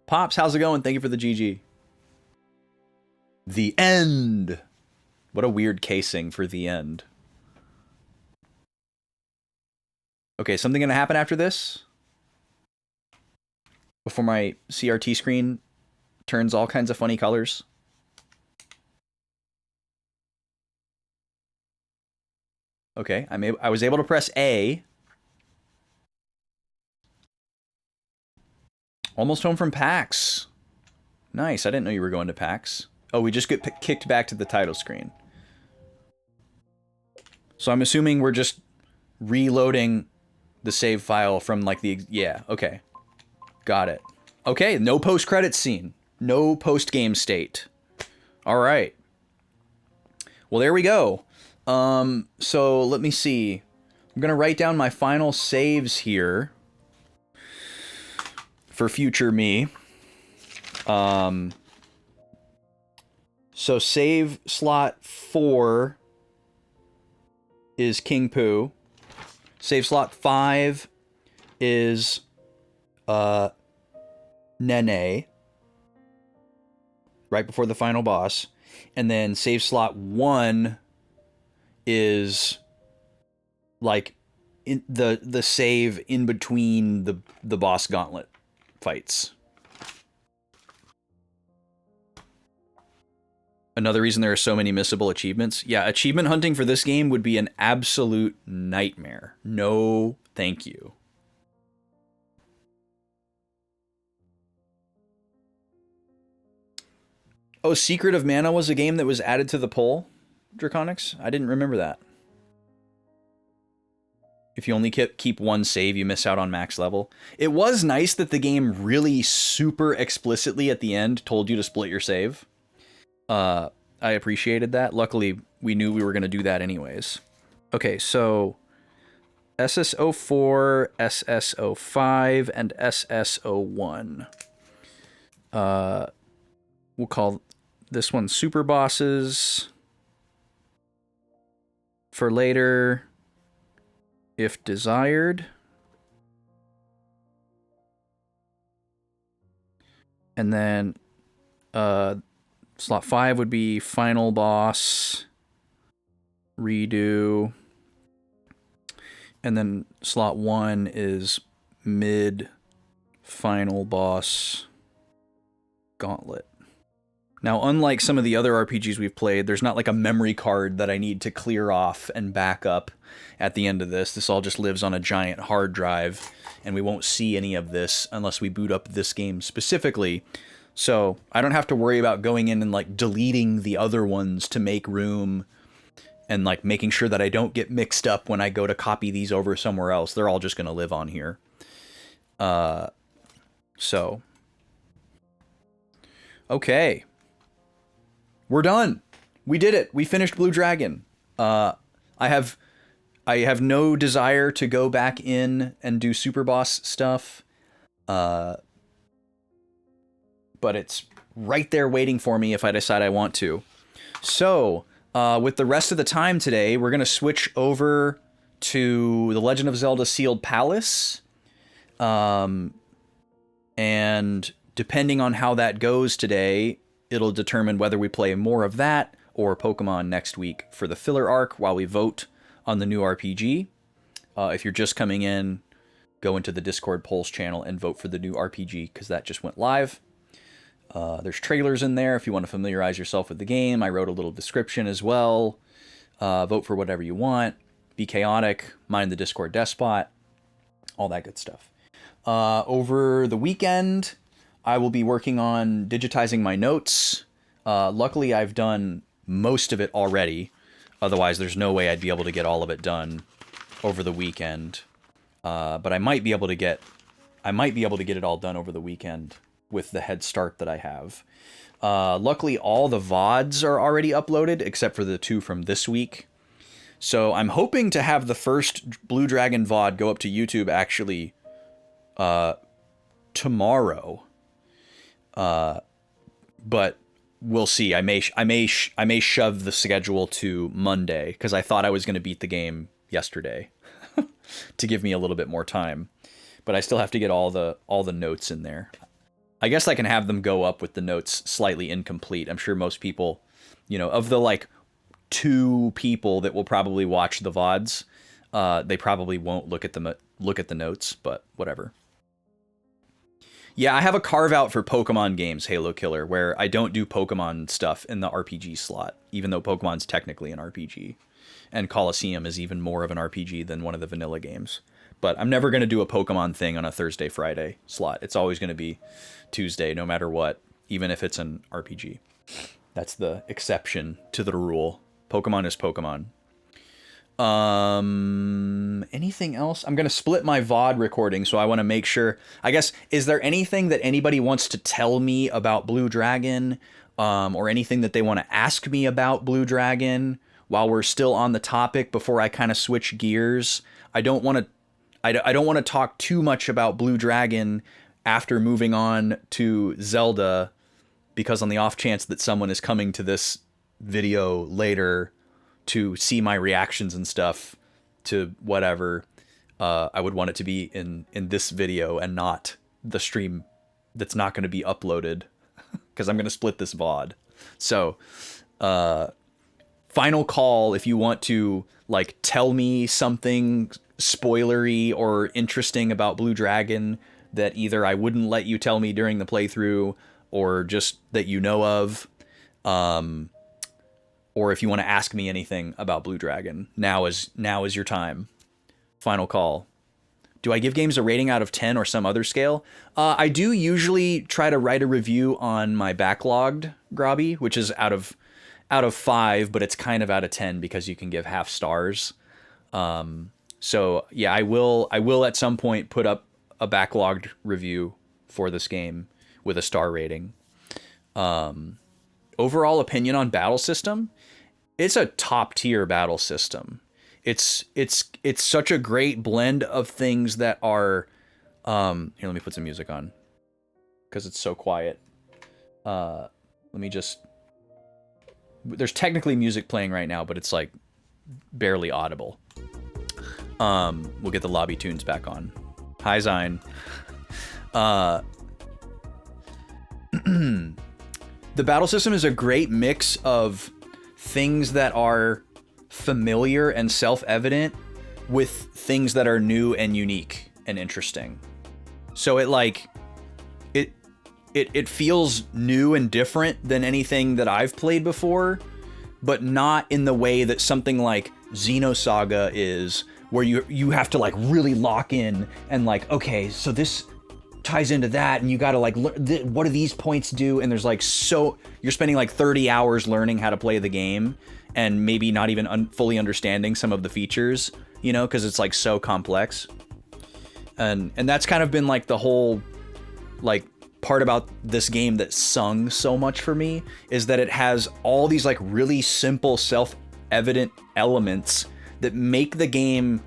Speaker 1: Pops, how's it going? Thank you for the GG. The End. What a weird casing for The End. Okay, something gonna happen after this? Before my CRT screen turns all kinds of funny colors? Okay, I was able to press A. Almost home from PAX. Nice, I didn't know you were going to PAX. Oh, we just get kicked back to the title screen. So I'm assuming we're just reloading the save file from like the... Yeah, okay. Got it. Okay, no post-credits scene. No post-game state. All right. Well, there we go. So let me see. I'm going to write down my final saves here for future me. So save slot 4 is King Poo. Save slot 5 is Nene, right before the final boss. And then save slot 1 is like in the save in between the boss gauntlet fights. Another reason there are so many missable achievements. Yeah, achievement hunting for this game would be an absolute nightmare. No, thank you. Oh, Secret of Mana was a game that was added to the poll, Draconics? I didn't remember that. If you only keep one save, you miss out on max level. It was nice that the game really super explicitly at the end told you to split your save. I appreciated that. Luckily, we knew we were going to do that anyways. Okay, so SSO4, SSO5, and SSO1. We'll call this one Super Bosses for later, if desired. And then slot 5 would be Final Boss, Redo. And then slot 1 is Mid, Final Boss, Gauntlet. Now, unlike some of the other RPGs we've played, there's not like a memory card that I need to clear off and back up at the end of this. This all just lives on a giant hard drive, and we won't see any of this unless we boot up this game specifically. So I don't have to worry about going in and like deleting the other ones to make room and like making sure that I don't get mixed up when I go to copy these over somewhere else. They're all just going to live on here. So Okay. We're done. We did it. We finished Blue Dragon. I have no desire to go back in and do Superboss stuff. But it's right there waiting for me if I decide I want to. So, with the rest of the time today, we're going to switch over to The Legend of Zelda Sealed Palace. And depending on how that goes today, it'll determine whether we play more of that or Pokemon next week for the filler arc while we vote on the new RPG. If you're just coming in, go into the Discord polls channel and vote for the new RPG because that just went live. There's trailers in there if you want to familiarize yourself with the game. I wrote a little description as well. Vote for whatever you want. Be chaotic. Mind the Discord despot. All that good stuff. Over the weekend, I will be working on digitizing my notes. Luckily, I've done most of it already. Otherwise, there's no way I'd be able to get all of it done over the weekend. But I might be able to get it all done over the weekend with the head start that I have. Luckily, all the VODs are already uploaded, except for the 2 from this week. So I'm hoping to have the first Blue Dragon VOD go up to YouTube actually tomorrow. But we'll see. I may shove the schedule to Monday because I thought I was going to beat the game yesterday to give me a little bit more time. But I still have to get all the notes in there. I guess I can have them go up with the notes slightly incomplete. I'm sure most people, of the like 2 people that will probably watch the VODs, they probably won't look at the notes, but whatever. Yeah, I have a carve out for Pokemon games, Halo Killer, where I don't do Pokemon stuff in the RPG slot, even though Pokemon's technically an RPG. And Colosseum is even more of an RPG than one of the vanilla games. But I'm never going to do a Pokemon thing on a Thursday, Friday slot. It's always going to be Tuesday, no matter what, even if it's an RPG. That's the exception to the rule. Pokemon is Pokemon. Anything else? I'm going to split my VOD recording, so I want to make sure. I guess, is there anything that anybody wants to tell me about Blue Dragon, or anything that they want to ask me about Blue Dragon while we're still on the topic before I kind of switch gears? I don't want to talk too much about Blue Dragon after moving on to Zelda, because on the off chance that someone is coming to this video later to see my reactions and stuff to whatever, I would want it to be in this video and not the stream that's not going to be uploaded, because I'm going to split this VOD. So, final call if you want to like tell me something spoilery or interesting about Blue Dragon that either I wouldn't let you tell me during the playthrough or just that you know of. Or if you want to ask me anything about Blue Dragon, now is your time. Final call. Do I give games a rating out of 10 or some other scale? I do usually try to write a review on my backlogged Grobby, which is out of 5, but it's kind of out of 10 because you can give half stars. So yeah, I will at some point put up a backlogged review for this game with a star rating. Overall opinion on battle system, it's a top tier battle system. It's such a great blend of things that are, here, let me put some music on because it's so quiet. Let me just, there's technically music playing right now, but it's like barely audible. We'll get the lobby tunes back on. Hi, Zine. The battle system is a great mix of things that are familiar and self-evident with things that are new and unique and interesting. So it feels new and different than anything that I've played before, but not in the way that something like Xenosaga is, where you have to like really lock in and like, okay, so this ties into that, and you gotta like what do these points do, and there's like, so you're spending like 30 hours learning how to play the game and maybe not even fully understanding some of the features, because it's like so complex. And that's kind of been like the whole like part about this game that sung so much for me is that it has all these like really simple, self-evident elements that make the game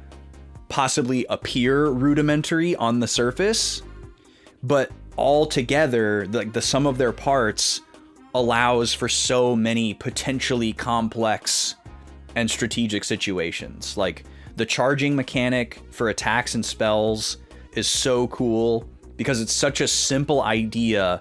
Speaker 1: possibly appear rudimentary on the surface, but all together, like the sum of their parts allows for so many potentially complex and strategic situations. Like the charging mechanic for attacks and spells is so cool because it's such a simple idea,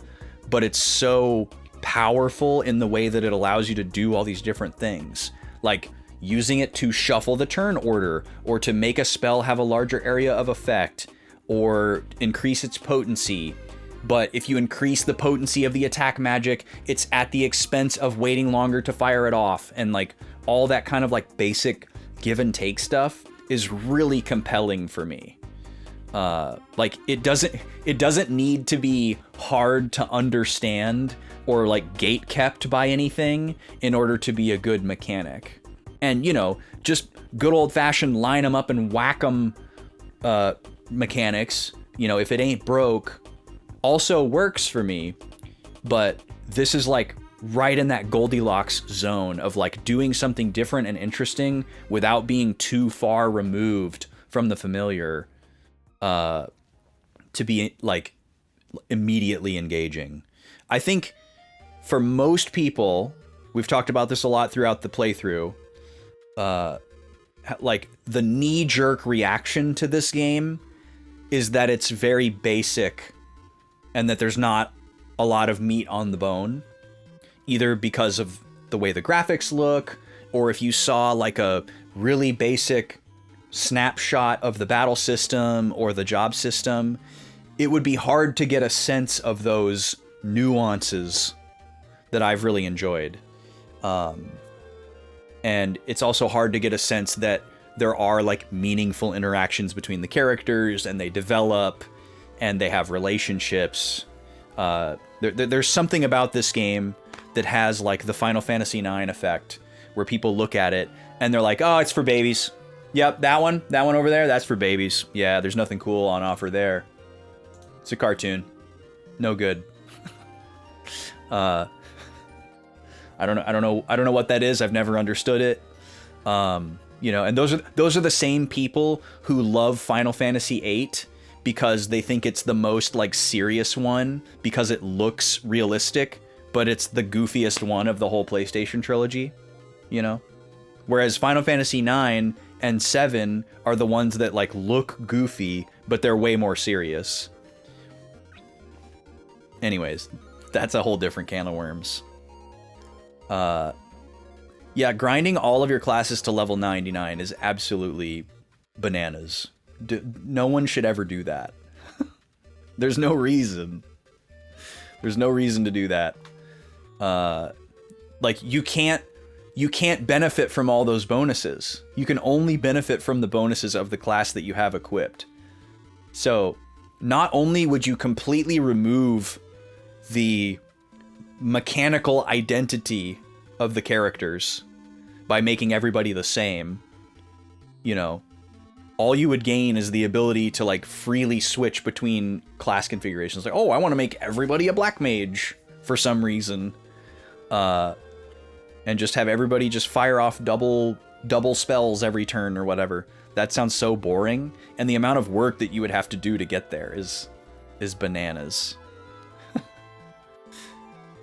Speaker 1: but it's so powerful in the way that it allows you to do all these different things. Like using it to shuffle the turn order, or to make a spell have a larger area of effect, or increase its potency. But if you increase the potency of the attack magic, it's at the expense of waiting longer to fire it off. And like all that kind of like basic give and take stuff is really compelling for me. Like it doesn't need to be hard to understand or like gate kept by anything in order to be a good mechanic. And you know, just good old fashioned line them up and whack them mechanics, you know, if it ain't broke, also works for me. But this is like right in that Goldilocks zone of like doing something different and interesting without being too far removed from the familiar, to be like immediately engaging. I think for most people, we've talked about this a lot throughout the playthrough, like the knee-jerk reaction to this game is that it's very basic and that there's not a lot of meat on the bone, either because of the way the graphics look, or if you saw like a really basic snapshot of the battle system or the job system, it would be hard to get a sense of those nuances that I've really enjoyed. And it's also hard to get a sense that there are like meaningful interactions between the characters, and they develop and they have relationships. There's something about this game that has like the Final Fantasy IX effect, where people look at it and they're like, oh, it's for babies. Yep, that one over there, that's for babies. Yeah, there's nothing cool on offer there. It's a cartoon. No good. I don't know what that is. I've never understood it. You know, and those are the same people who love Final Fantasy VIII because they think it's the most like serious one because it looks realistic, but it's the goofiest one of the whole PlayStation trilogy, you know? Whereas Final Fantasy IX and 7 are the ones that like look goofy, but they're way more serious. Anyways, that's a whole different can of worms. Yeah, grinding all of your classes to level 99 is absolutely bananas. No one should ever do that. There's no reason. There's no reason to do that. Like you can't benefit from all those bonuses. You can only benefit from the bonuses of the class that you have equipped. So not only would you completely remove the mechanical identity of the characters by making everybody the same, you know, all you would gain is the ability to like freely switch between class configurations. Like, oh, I want to make everybody a black mage for some reason. And just have everybody just fire off double spells every turn or whatever. That sounds so boring, and the amount of work that you would have to do to get there is bananas.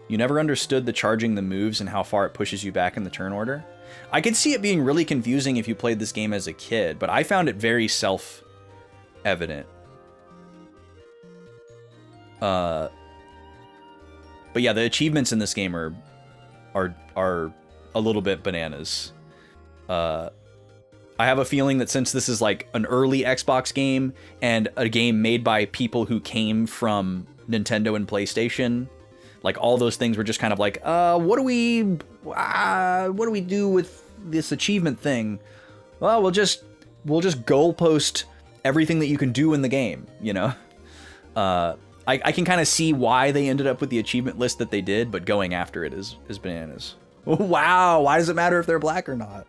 Speaker 1: You never understood the charging the moves and how far it pushes you back in the turn order? I could see it being really confusing if you played this game as a kid, but I found it very self-evident. But yeah, the achievements in this game are a little bit bananas. I have a feeling that since this is like an early Xbox game and a game made by people who came from Nintendo and PlayStation, like all those things were just kind of like, what do we do with this achievement thing? Well, we'll just goalpost everything that you can do in the game, you know? I can kind of see why they ended up with the achievement list that they did, but going after it is bananas. Wow, why does it matter if they're black or not?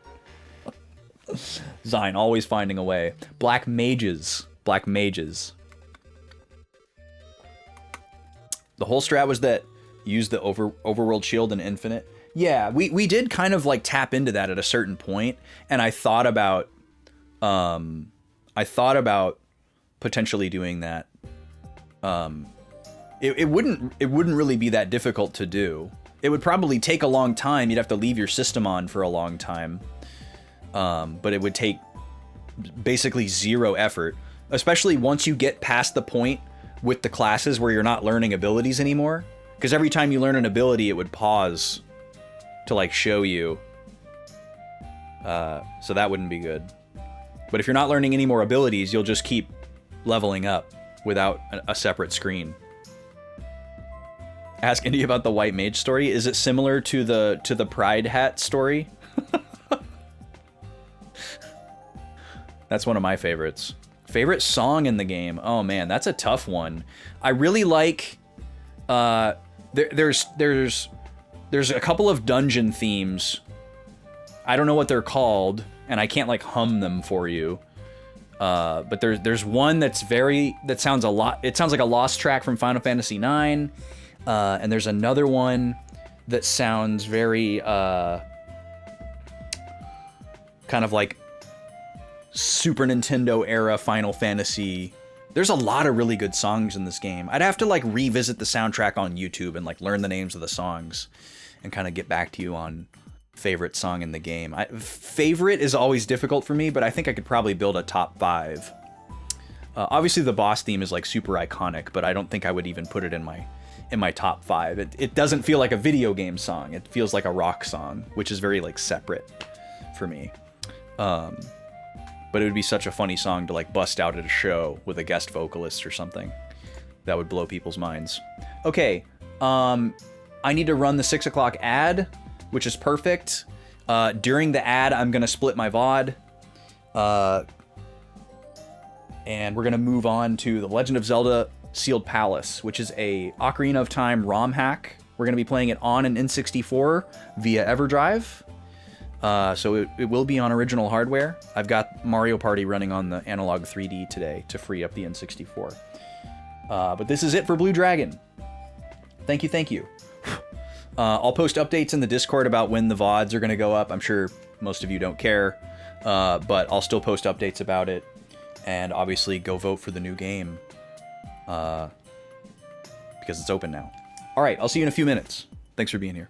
Speaker 1: Zine, always finding a way. Black mages. The whole strat was that use the overworld shield in Infinite. Yeah, we did kind of like tap into that at a certain point, and I thought about potentially doing that. It wouldn't really be that difficult to do. It would probably take a long time. You'd have to leave your system on for a long time. But it would take basically zero effort, especially once you get past the point with the classes where you're not learning abilities anymore. Because every time you learn an ability, it would pause to like show you. So that wouldn't be good. But if you're not learning any more abilities, you'll just keep leveling up without a separate screen. Ask Indy about the White Mage story. Is it similar to the Pride Hat story? That's one of my favorites. Favorite song in the game? Oh man, that's a tough one. I really like. There's a couple of dungeon themes. I don't know what they're called, and I can't like hum them for you. But there's one that sounds a lot. It sounds like a lost track from Final Fantasy IX. And there's another one that sounds very kind of like Super Nintendo era Final Fantasy. There's a lot of really good songs in this game. I'd have to like revisit the soundtrack on YouTube and like learn the names of the songs and kind of get back to you on favorite song in the game. Favorite is always difficult for me, but I think I could probably build a top 5. Obviously the boss theme is like super iconic, but I don't think I would even put it in my top 5. It doesn't feel like a video game song. It feels like a rock song, which is very like separate for me. But it would be such a funny song to like bust out at a show with a guest vocalist or something. That would blow people's minds. Okay, I need to run the 6 o'clock ad, which is perfect. During the ad, I'm gonna split my VOD. And we're gonna move on to The Legend of Zelda Sealed Palace, which is a Ocarina of Time ROM hack. We're going to be playing it on an N64 via Everdrive. So it will be on original hardware. I've got Mario Party running on the Analog 3D today to free up the N64. But this is it for Blue Dragon. Thank you. I'll post updates in the Discord about when the VODs are going to go up. I'm sure most of you don't care, but I'll still post updates about it. And obviously go vote for the new game. Because it's open now. All right, I'll see you in a few minutes. Thanks for being here.